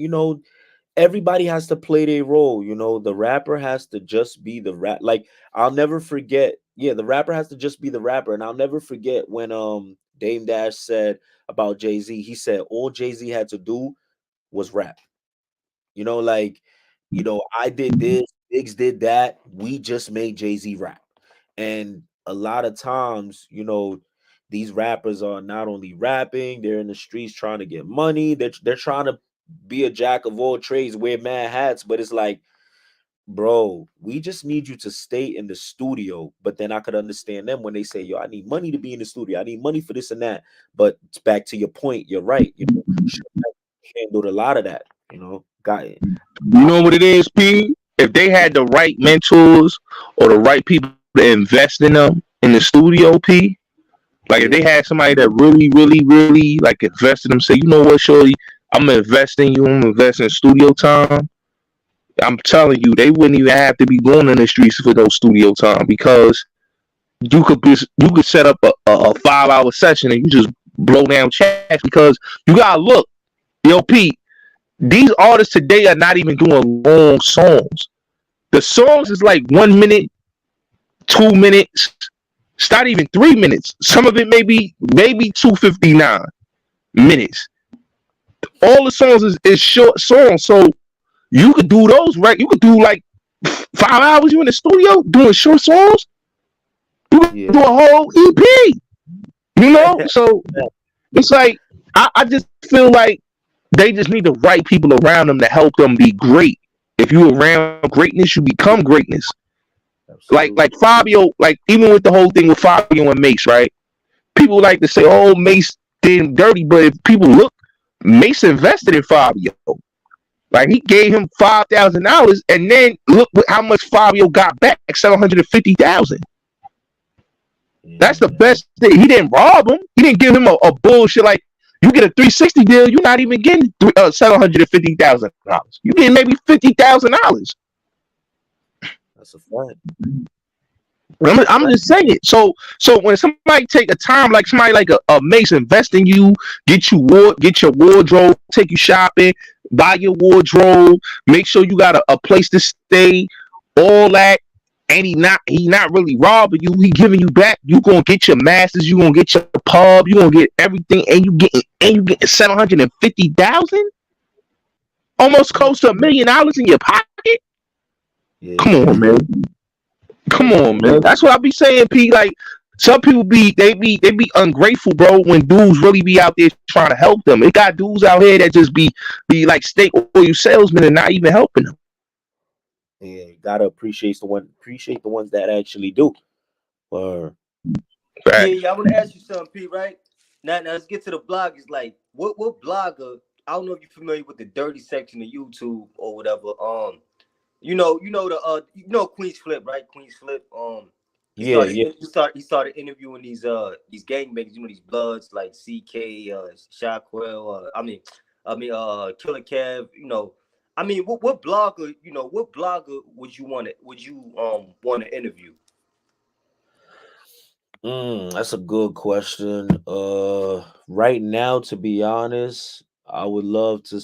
Everybody has to play their role. The rapper has to just be the rap. Like I'll never forget. Yeah, the rapper has to just be the rapper, and I'll never forget when Dame Dash said about Jay-Z. He said all Jay-Z had to do was rap. Like I did this, Biggs did that. We just made Jay-Z rap, and a lot of times, these rappers are not only rapping, they're in the streets trying to get money. They're trying to be a jack of all trades, wear mad hats, but it's like, bro, we just need you to stay in the studio. But then I could understand them when they say, yo, I need money to be in the studio. I need money for this and that. But back to your point, you're right. Handled a lot of that, got it. You know what it is, P? If they had the right mentors or the right people to invest in them in the studio, P. Like if they had somebody that really like invested them, say, you know what, shorty, I'm gonna invest in you, I'm gonna invest in studio time. I'm telling you, they wouldn't even have to be going in the streets for no studio time because you could set up a 5 hour session and you just blow down checks because you gotta look, yo, Pete, these artists today are not even doing long songs. The songs is like 1 minute, 2 minutes, it's not even 3 minutes. Some of it maybe 2:59 minutes. All the songs is short songs, so you could do those, right? You could do like 5 hours. You in the studio doing short songs. You could do a whole EP. You know, so it's like I just feel like they just need the right people around them to help them be great. If you around greatness, you become greatness. Like Fabio, like even with the whole thing with Fabio and Mace, right? People like to say, "Oh, Mace did him dirty," but if people look, Mace invested in Fabio. Like he gave him $5,000, and then look how much Fabio got back, $750,000. That's the best thing. He didn't rob him. He didn't give him a bullshit like you get a 360 deal. You're not even getting $750,000. You getting maybe $50,000. That's a fact. I'm just saying it. So when somebody take a time like somebody like a Mace invest in you, get your wardrobe, take you shopping, buy your wardrobe, make sure you got a place to stay, all that. And he not really robbing you. He giving you back. You gonna get your masters. You gonna get your pub. You gonna get everything, and you getting $750,000, almost close to $1 million in your pocket. Yeah. Come on, man. Come on, man. That's what I be saying, P. Like some people be ungrateful, bro. When dudes really be out there trying to help them. It got dudes out here that just be like steak oil salesmen and not even helping them. Yeah, gotta appreciate the ones that actually do. Or Yeah, I want to ask you something, Pete. Right now, let's get to the blog. It's like what blogger? I don't know if you're familiar with the dirty section of YouTube or whatever. You know Queen's Flip, right? Queen's Flip. He started interviewing these gangbangers, these Bloods like CK, Shockwell. Killer Kev. What blogger would you want to interview? That's a good question. Right now, to be honest, I would love to.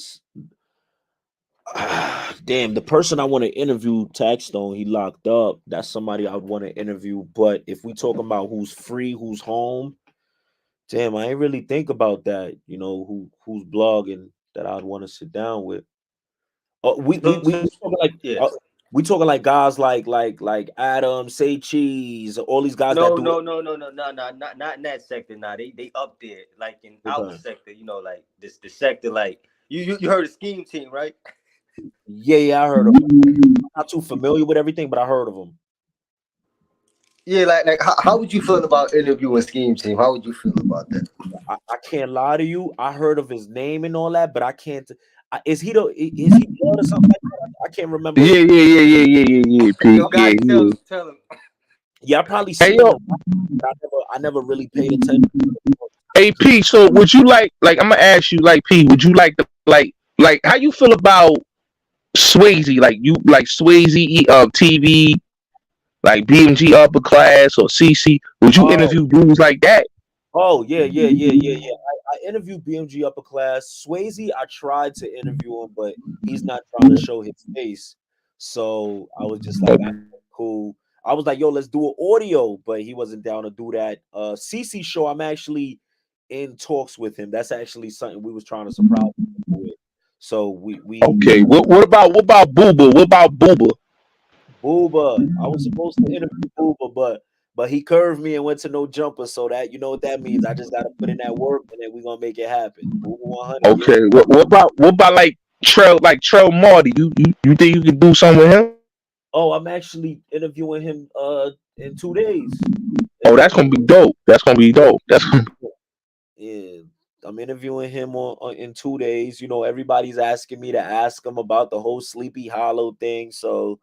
Damn, the person I want to interview, Taxstone, he locked up. That's somebody I would want to interview. But if we talking about who's free, who's home, damn, I ain't really think about that. You know, who's blogging that I'd want to sit down with. We talking like we talking like guys like Adam, Say Cheese, all these guys No, that do not in that sector. Nah, they up there, like in our sector. Like the sector, like you heard of Scheme Team, right? Yeah, I heard of them. I'm not too familiar with everything, but I heard of them. Yeah, like how would you feel about interviewing Scheme Team? How would you feel about that? I can't lie to you. I heard of his name and all that, but I can't. Is he blood or something like that? I can't remember. Yeah, Pete. Yo, guys, tell him. Yeah, I probably seen him. I never really paid attention. Hey, Pete. So would you like I'm gonna ask you, like, Pete, would you like to like how you feel about Swayze? Like you like Swayze TV, like BMG Upper Class or CC? Would you interview dudes like that? Oh yeah. I interviewed BMG Upper Class. Swayze, I tried to interview him, but he's not trying to show his face. So I was just like, cool. I was like, yo, let's do an audio, but he wasn't down to do that. CC show, I'm actually in talks with him. That's actually something we was trying to surprise him with. So we okay. What about Booba? What about Booba? Booba. I was supposed to interview Booba, but he curved me and went to no jumper. So that, you know what that means. I just gotta put in that work and then we're gonna make it happen. Booba 100. Okay. Yeah. What about like Trell Marty? You think you can do something with him? Oh, I'm actually interviewing him in 2 days. Oh, that's gonna be dope. Yeah, I'm interviewing him in 2 days. You know, everybody's asking me to ask him about the whole Sleepy Hollow thing. So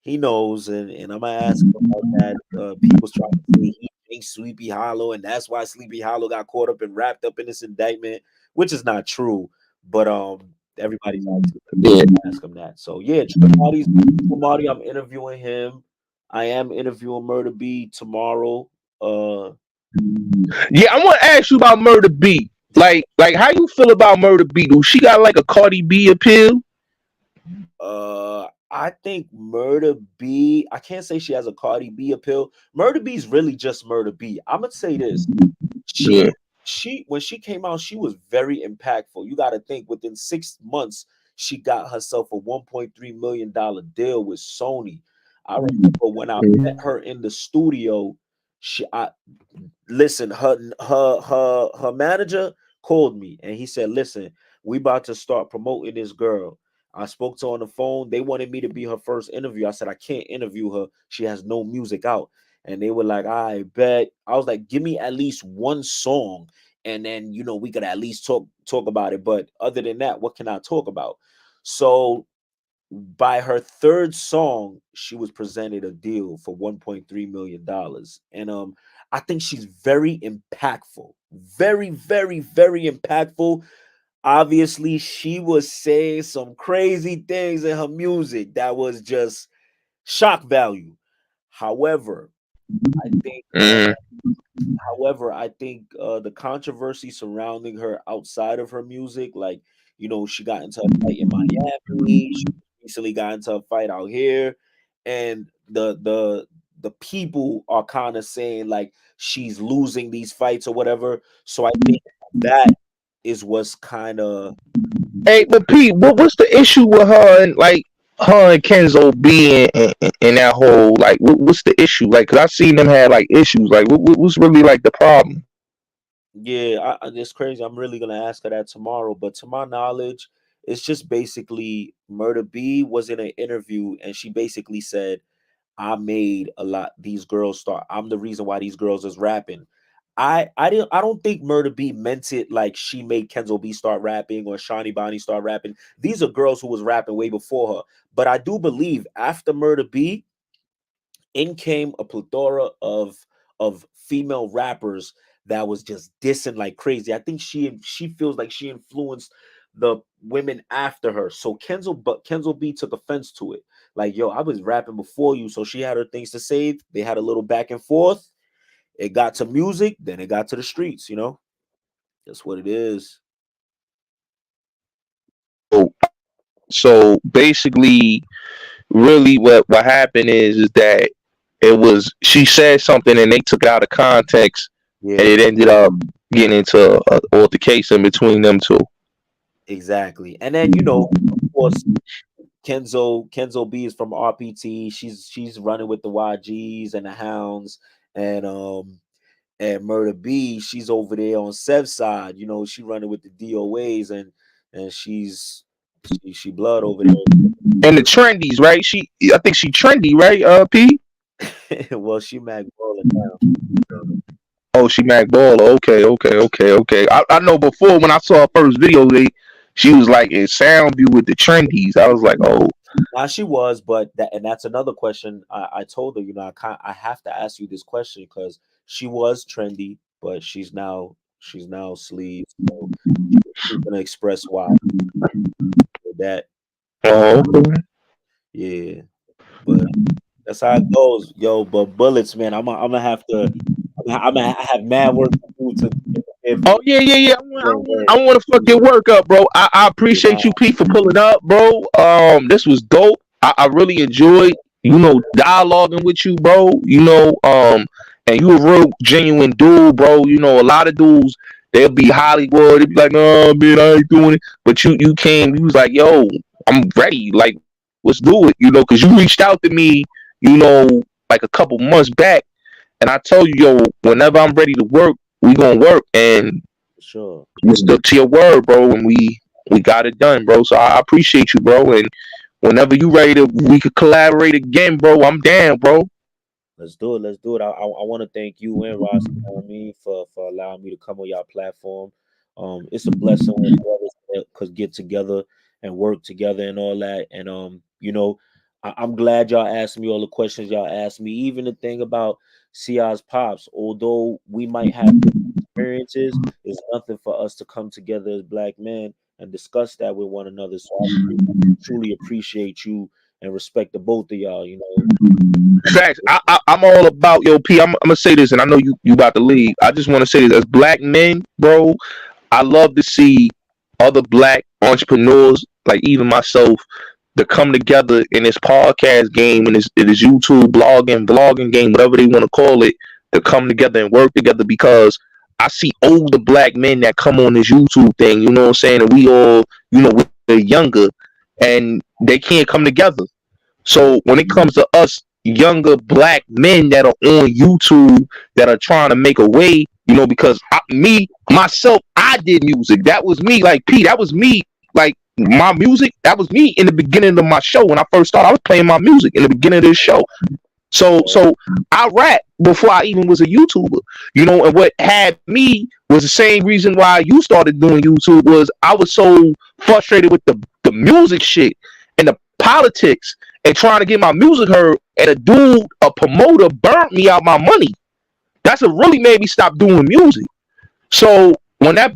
he knows, and I'm gonna ask him about that. People's trying to say he thinks Sleepy Hollow, and that's why Sleepy Hollow got caught up and wrapped up in this indictment, which is not true. But everybody's Yeah. ask him that. So yeah, Marty, I'm interviewing him. I am interviewing Murder B tomorrow. Uh, Yeah, I want to ask you about Murder B. How you feel about Murder B? Do she got like a Cardi B appeal? I think Murder B. I can't say she has a Cardi B appeal. Murder B is really just Murder B. I'm gonna say this. Yeah. She when she came out, she was very impactful. You got to think within 6 months, she got herself a $1.3 million deal with Sony. I remember when I met her in the studio. I listen. Her manager called me and he said, "Listen, we about to start promoting this girl." I spoke to her on the phone. They wanted me to be her first interview. I said, I can't interview her. She has no music out. And they were like, I bet. I was like, give me at least one song. And then, we could at least talk about it. But other than that, what can I talk about? So by her third song, she was presented a deal for $1.3 million. And I think she's very impactful. Very, very, very impactful. Obviously, she was saying some crazy things in her music that was just shock value. However, I think Mm. the controversy surrounding her outside of her music, like she got into a fight in Miami, she recently got into a fight out here, and the people are kind of saying like she's losing these fights or whatever. So I think that is what's kind of Hey, but Pete, what's the issue with her and Kenzo being in that whole what's the issue? Like, cause I seen them had like issues. Like, what's really like the problem? yeah, it's crazy. I'm really gonna ask her that tomorrow. But to my knowledge, it's just basically Murder B was in an interview and she basically said, I made a lot these girls start. I'm the reason why these girls is rapping. I don't think Murder B meant it like she made Kenzo B start rapping or Shawnee Bonnie start rapping. These are girls who was rapping way before her. But I do believe after Murder B, in came a plethora of female rappers that was just dissing like crazy. I think she feels like she influenced the women after her. So Kenzo B took offense to it. Like, yo, I was rapping before you, so she had her things to say. They had a little back and forth. It got to music, then it got to the streets. That's what it is. So, so basically, really, what happened is that it was she said something and they took it out of context, and Yeah, it ended up getting into an altercation between them two. exactly. And then of course, Kenzo B is from RPT. She's running with the YGs and the Hounds, and Murder B, she's over there on Sev's side. She running with the DOAs and she blood over And the trendies, right? I think she trendy, right? P. there. Well, she Mac Baller now. Oh, she Mac Baller. Okay. I know before when I saw her first video, she was like in Soundview with the trendies. I was like, oh, Now she was, but that's another question. I told her, I have to ask you this question because she was trendy, but she's now sleeve. So she's gonna express why with that. oh, okay. Yeah, but that's how it goes, yo. But bullets, man. I'm gonna have to. I'm gonna have mad work to do to get prepared for Oh this. yeah. Word. I want to fuck your work up, bro. I Yeah, appreciate you, Pete, for pulling up, bro. This was dope. I really enjoyed, dialoguing with you, bro. And you a real genuine dude, bro. A lot of dudes they'll be Hollywood, they'll be like, no, man, I ain't doing it. But you came, you was like, yo, I'm ready. Like, let's do it, because you reached out to me, like a couple months back, and I told you, yo, whenever I'm ready to work, we gonna work, and for sure. you stuck to your word, bro, and we got it done, bro. So I appreciate you, bro. And whenever you ready to, we could collaborate again, bro. I'm down, bro. Let's do it. Let's do it. I want to thank you and Ross, for allowing me to come on your platform. It's a blessing when brothers could get together and work together and all that. And I'm glad y'all asked me all the questions y'all asked me. Even the thing about CI's pops, although we might have experiences, it's nothing for us to come together as black men and discuss that with one another. So I truly appreciate you and respect the both of y'all. You know, Facts. I'm all about yo P. I'm gonna say this, and I know you about to leave. I just want to say this as black men, bro. I love to see other black entrepreneurs, like even myself, to come together in this podcast game and this YouTube blogging, vlogging game, whatever they want to call it, to come together and work together because I see older black men that come on this YouTube thing, you know what I'm saying? And we all, we're younger and they can't come together. So when it comes to us younger black men that are on YouTube that are trying to make a way, because myself, I did music. That was me, like P. That was me, like my music. That was me in the beginning of my show when I first started. I was playing my music in the beginning of this show. So I rap before I even was a YouTuber, and what had me was the same reason why you started doing YouTube was I was so frustrated with the music shit and the politics and trying to get my music heard, and a promoter burnt me out my money. That's what really made me stop doing music. So when that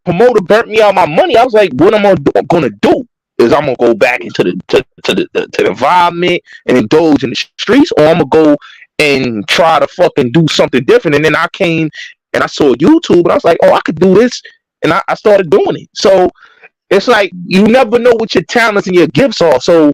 promoter burnt me out my money, I was like, what am I gonna do? Is I'm gonna go back into the environment and indulge in the streets, or I'm gonna go and try to fucking do something different. And then I came and I saw YouTube, and I was like, oh, I could do this, and I started doing it. So it's like you never know what your talents and your gifts are. So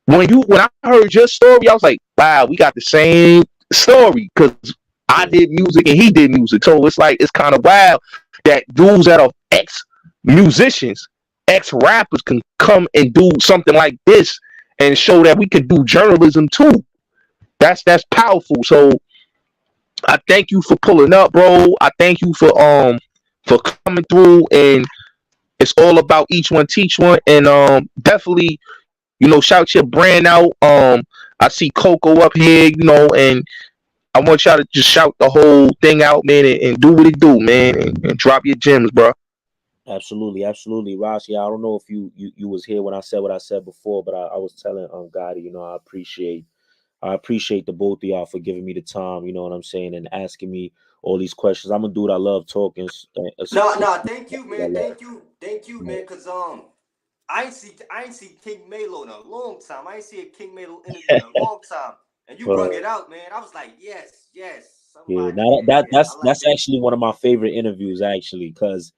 when I heard your story, I was like, wow, we got the same story because I did music and he did music. So it's like it's kind of wild that dudes that are ex musicians, ex rappers can come and do something like this and show that we can do journalism too. That's powerful. So I thank you for pulling up, bro. I thank you for coming through, and it's all about each one teach one, and definitely shout your brand out. I see Coco up here, and I want y'all to just shout the whole thing out, man, and do what it do, man, and drop your gems, bro. absolutely, absolutely, Rashi. I don't know if you was here when I said what I said before, but I was telling Gotti, I appreciate the both of y'all for giving me the time, you know what I'm saying, and asking me all these questions. I'm a dude, I love talking. No, thank you, man. Thank you, man. Cause I ain't see King Melo in a long time. I ain't see a King Melo interview in a long time. And you brought it out, man. I was like, yes. Yeah, Somebody, now yeah. I like that's it. actually one of my favorite interviews, actually, because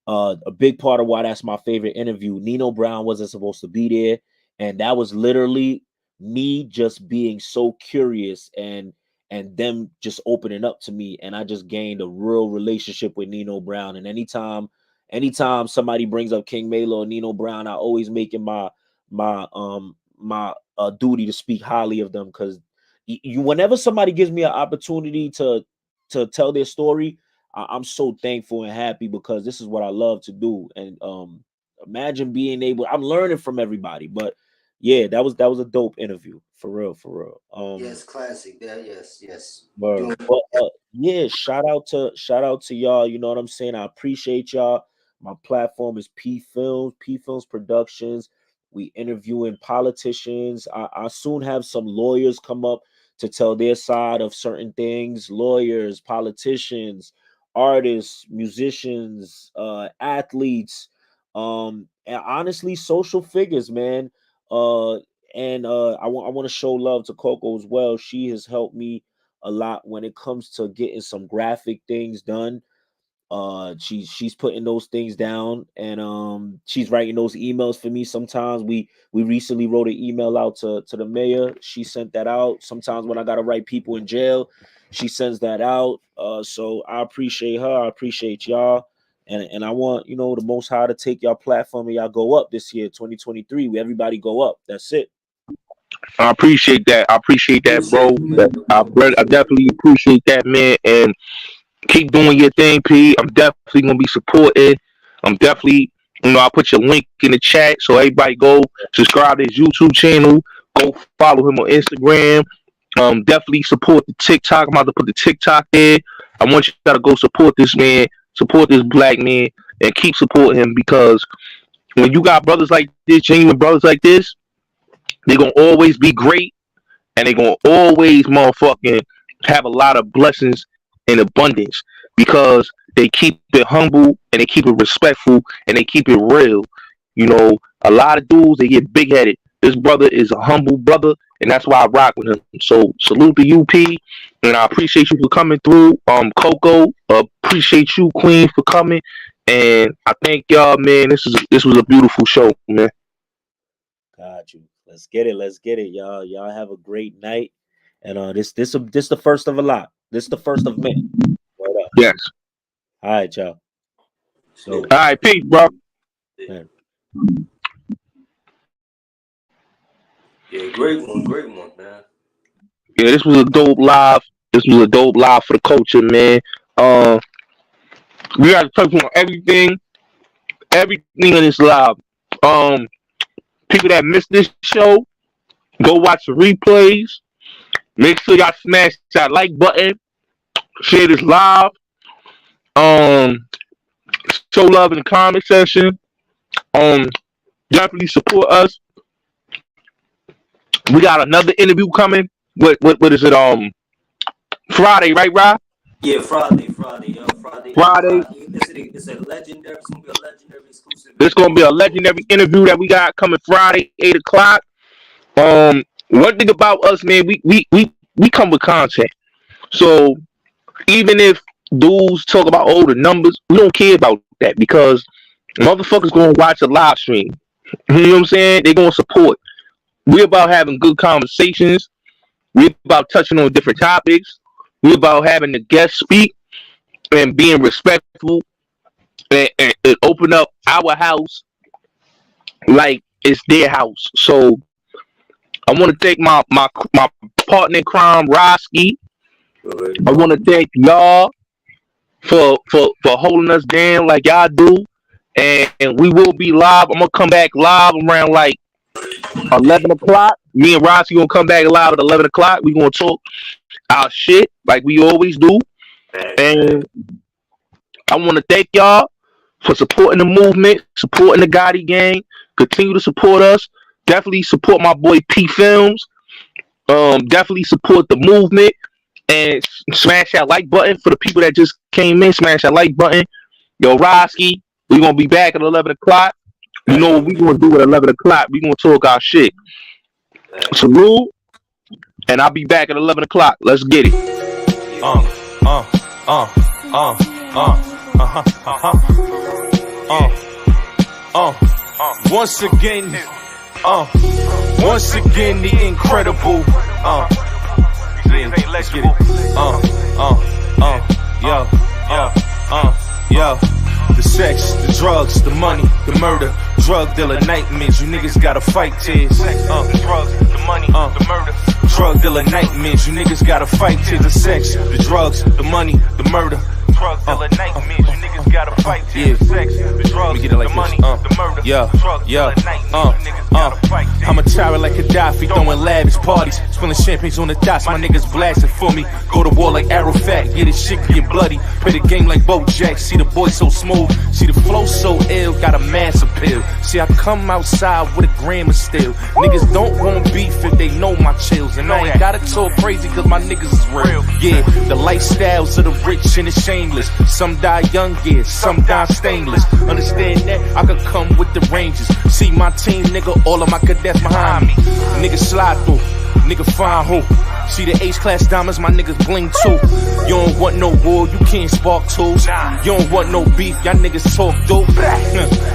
a big part of why that's my favorite interview. Nino Brown wasn't supposed to be there, and that was literally me just being so curious and them just opening up to me, and I just gained a real relationship with Nino Brown. And anytime somebody brings up King Melo or Nino Brown, I always make it my duty to speak highly of them, because you whenever somebody gives me an opportunity to tell their story, I'm so thankful and happy because this is what I love to do. And imagine being able, I'm learning from everybody. But yeah, that was a dope interview for real, for real. Yes, classic. Yeah, yes. But yeah, shout out to y'all. You know what I'm saying? I appreciate y'all. My platform is PPhilms Productions. We interviewing politicians. I soon have some lawyers come up to tell their side of certain things. Lawyers, politicians, artists, musicians, athletes, and honestly, social figures, man. Uh, and I want to show love to Coco as well. She has helped me a lot when it comes to getting some graphic things done. She's putting those things down, and she's writing those emails for me. Sometimes we recently wrote an email out to the mayor. She sent that out. Sometimes when I gotta write people in jail, she sends that out. So I appreciate her. I appreciate y'all. And I want, the Most High to take y'all platform and y'all go up this year, 2023. Where everybody go up. That's it. I appreciate that. I appreciate that, bro. Appreciate you, man. I definitely appreciate that, man. And keep doing your thing, P. I'm definitely gonna be supporting. I'm definitely, I'll put your link in the chat so everybody go subscribe to his YouTube channel. Go follow him on Instagram. Definitely support the TikTok. I'm about to put the TikTok there. I want you to go support this man, support this black man, and keep supporting him because when you got brothers like this, genuine brothers like this, They're gonna always be great, and they're gonna always motherfucking have a lot of blessings and abundance because they keep it humble and they keep it respectful and they keep it real. You know, a lot of dudes they get big headed. This brother is a humble brother, and that's why I rock with him. So salute to UP, and I appreciate you for coming through. Coco, appreciate you, Queen, for coming, and I thank y'all, man. This was a beautiful show, man. Got you. Let's get it, y'all. Y'all have a great night. And this the first of a lot. This the first of many. Right up. Yes. All right, y'all. So all right, peace, bro. Man. Yeah, great one, man. Yeah, this was a dope live. This was a dope live for the culture, man. We got to touch on everything in this live. People that missed this show, go watch the replays. Make sure y'all smash that like button. Share this live. Show love in the comment section. Definitely support us. We got another interview coming. What is it? Friday, right, Rob? Yeah, Friday. It's a legendary. It's gonna be a legendary exclusive. It's gonna be a legendary interview that we got coming Friday, 8:00. One thing about us, man, we come with content. So even if dudes talk about the numbers, we don't care about that because motherfuckers gonna watch a live stream. You know what I'm saying? They gonna support. We're about having good conversations. We're about touching on different topics. We're about having the guests speak and being respectful and open up our house like it's their house. So I want to thank my partner in crime, Rahski. I want to thank y'all for holding us down like y'all do. And we will be live. I'm gonna come back live around like 11 o'clock. Me and Rahski gonna come back live at 11 o'clock. We gonna talk our shit like we always do. And I want to thank y'all for supporting the movement, supporting the Gotti gang. Continue to support us. Definitely support my boy PPhilms. Definitely support the movement and smash that like button for the people that just came in. Smash that like button. Yo, Rahski, we're gonna be back at 11 o'clock. You know what we're gonna do at 11 o'clock? We're gonna talk our shit. Salute, and I'll be back at 11 o'clock. Let's get it. Once again, the incredible. Let's get it. Yo. The sex, the drugs, the money, the murder, drug dealer nightmares. You niggas gotta fight tears. The drugs, the money, the murder, drug dealer nightmares. You niggas gotta fight tears. The sex, the drugs, the money, the murder, drug dealer nightmares. You niggas gotta fight tears. The sex, the drugs, the money, the murder, drug dealer nightmares. You niggas gotta fight tears. I'm a tyrant like Gaddafi, throwing lavish parties, spilling champagnes on the dots. My niggas blasting for me. Go to war like Arafat, yeah, this shit get bloody. Play the game like Bojack, see the boy so smooth. See the flow so ill, got a mass appeal. See I come outside with a gram of steel. Niggas don't want beef if they know my chills. And I ain't gotta talk crazy cause my niggas is real. Yeah, the lifestyles of the rich and the shameless. Some die young, yeah, some die stainless. Understand that I could come with the Rangers. See my team, nigga, all of my cadets behind me. Niggas slide through, nigga find who. See the H-class diamonds, my niggas bling too. You don't want no war, you can't spark tools. You don't want no beef, y'all niggas talk dope.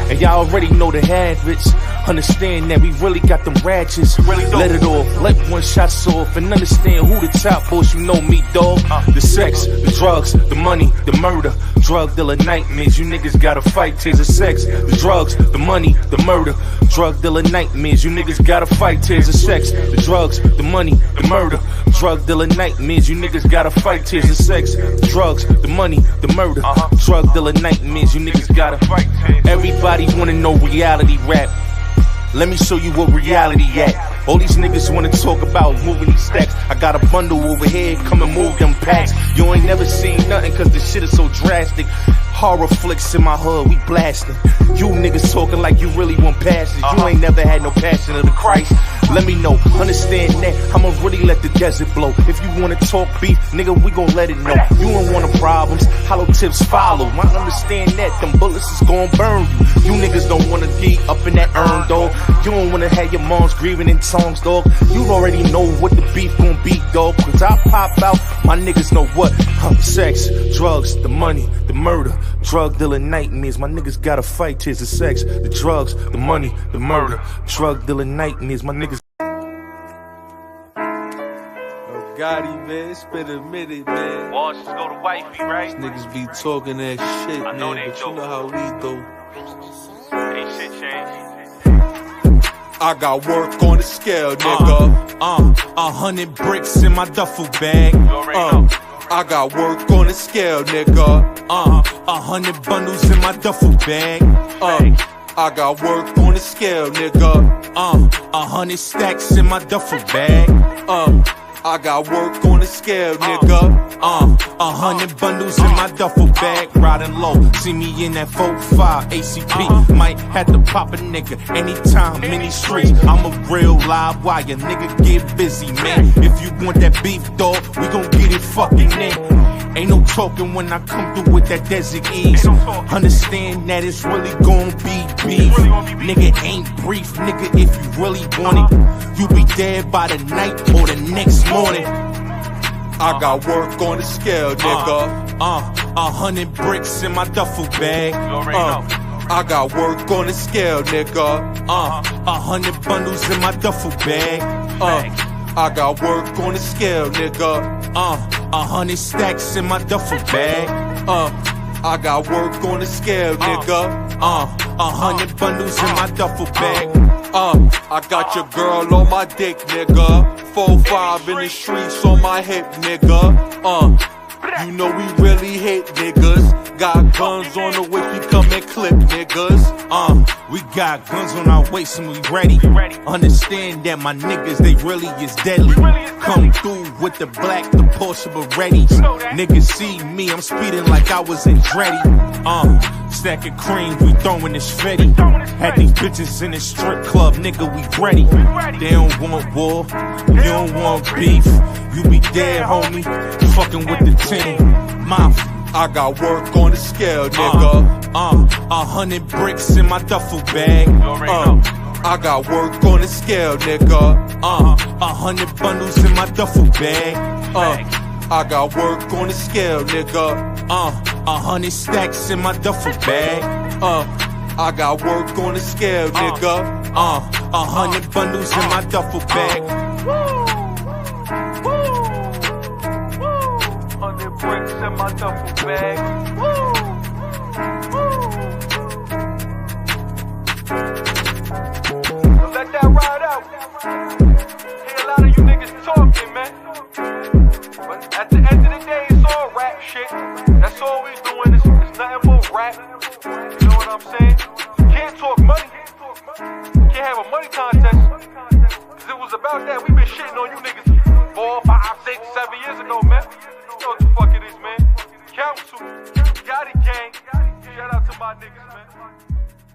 And y'all already know the habits. Understand that we really got them ratchets. Let it off, let one shot off. And understand who the top boss, you know me, dog. The sex, the drugs, the money, the murder, drug dealer nightmares. You niggas gotta fight tears. The sex, the drugs, the money, the murder, drug dealer nightmares. You niggas gotta fight tears. The sex, the drugs, the money, the murder, drug dealer nightmares. You niggas gotta fight tears. The sex, the drugs, the money, the murder, drug dealer nightmares. You niggas gotta fight tears. Everybody wanna know reality rap. Let me show you what reality at. All these niggas wanna talk about moving these stacks. I got a bundle over here, come and move them packs. You ain't never seen nothing cause the shit is so drastic. Horror flicks in my hood, we blasting. You niggas talking like you really want passes. You ain't never had no passion of the Christ. Let me know, understand that I'ma really let the desert blow. If you wanna talk beef, nigga, we gon' let it know. You don't want no problems, hollow tips follow. I understand that, them bullets is gon' burn you. You niggas don't wanna be up in that urn, dog. You don't wanna have your moms grieving in songs, dog. You already know what the beef gon' be, dog. Cause I pop out, my niggas know what. Sex, drugs, the money, the murder. Drug dealer nightmares, my niggas gotta fight tears of sex. The drugs, the money, the murder. Drug dealer nightmares, my niggas. Gotti, man, it's been a minute, man. Boss, just go to wifey, right? These niggas be talking that shit, I know man, they but do. you know how we do. Ain't shit changed. I got work on the scale, nigga. 100 bricks in my duffel bag. You already know. I got work on the scale, nigga. 100 bundles in my duffel bag. I got work on the scale, nigga. 100 stacks in my duffel bag. I got work on the scale, nigga. 100 bundles in my duffel bag. Riding low, see me in that 4-5 ACP. Might have to pop a nigga anytime, any streets. I'm a real live wire, nigga get busy, man. If you want that beef, dog, we gon' get it fucking in. Ain't no talking when I come through with that desert ease. Understand that it's really gon' be beef. Nigga ain't brief, nigga, if you really want it. You be dead by the night or the next morning. I got work on the scale, nigga. 100 bricks in my duffel bag. You already know. I got work on the scale, nigga. 100 bundles in my duffel bag. I got work on the scale, nigga. 100 stacks in my duffel bag. I got work on the scale, nigga. 100 bundles in my duffel bag. I got your girl on my dick, nigga. 4-5 in the streets on my hip, nigga. You know we really hate niggas. Got guns on the way, we come and clip niggas. We got guns on our waist and we ready. Understand that my niggas, they really is deadly. Come through with the black, the Porsche Berettis. Niggas see me, I'm speeding like I was in Dreddy. Stack of cream, we throwing this fetty. Had these bitches in the strip club, nigga, we ready. They don't want war, you don't want beef. You be dead, homie, fucking with the team. Mafia. I got work on the scale, nigga. 100 bricks in my duffel bag. I got work on the scale, nigga. 100 bundles in my duffel bag. I got work on the scale, nigga. 100 stacks in my duffel bag. I got work on the scale, nigga. 100 bundles in my duffel bag. 100 bricks in my duffel bag. So let that ride out. Hear a lot of you niggas talking, man. But at the end of the day, it's all rap shit. That's all we doing. It's nothing but rap. You know what I'm saying? You can't talk money. You can't have a money contest. Cause it was about that. We've been shitting on you niggas 4, 5, 6, 7 years ago, man. You know what the fuck it is, man. Council, Gotti gang. Shout out to my niggas, man.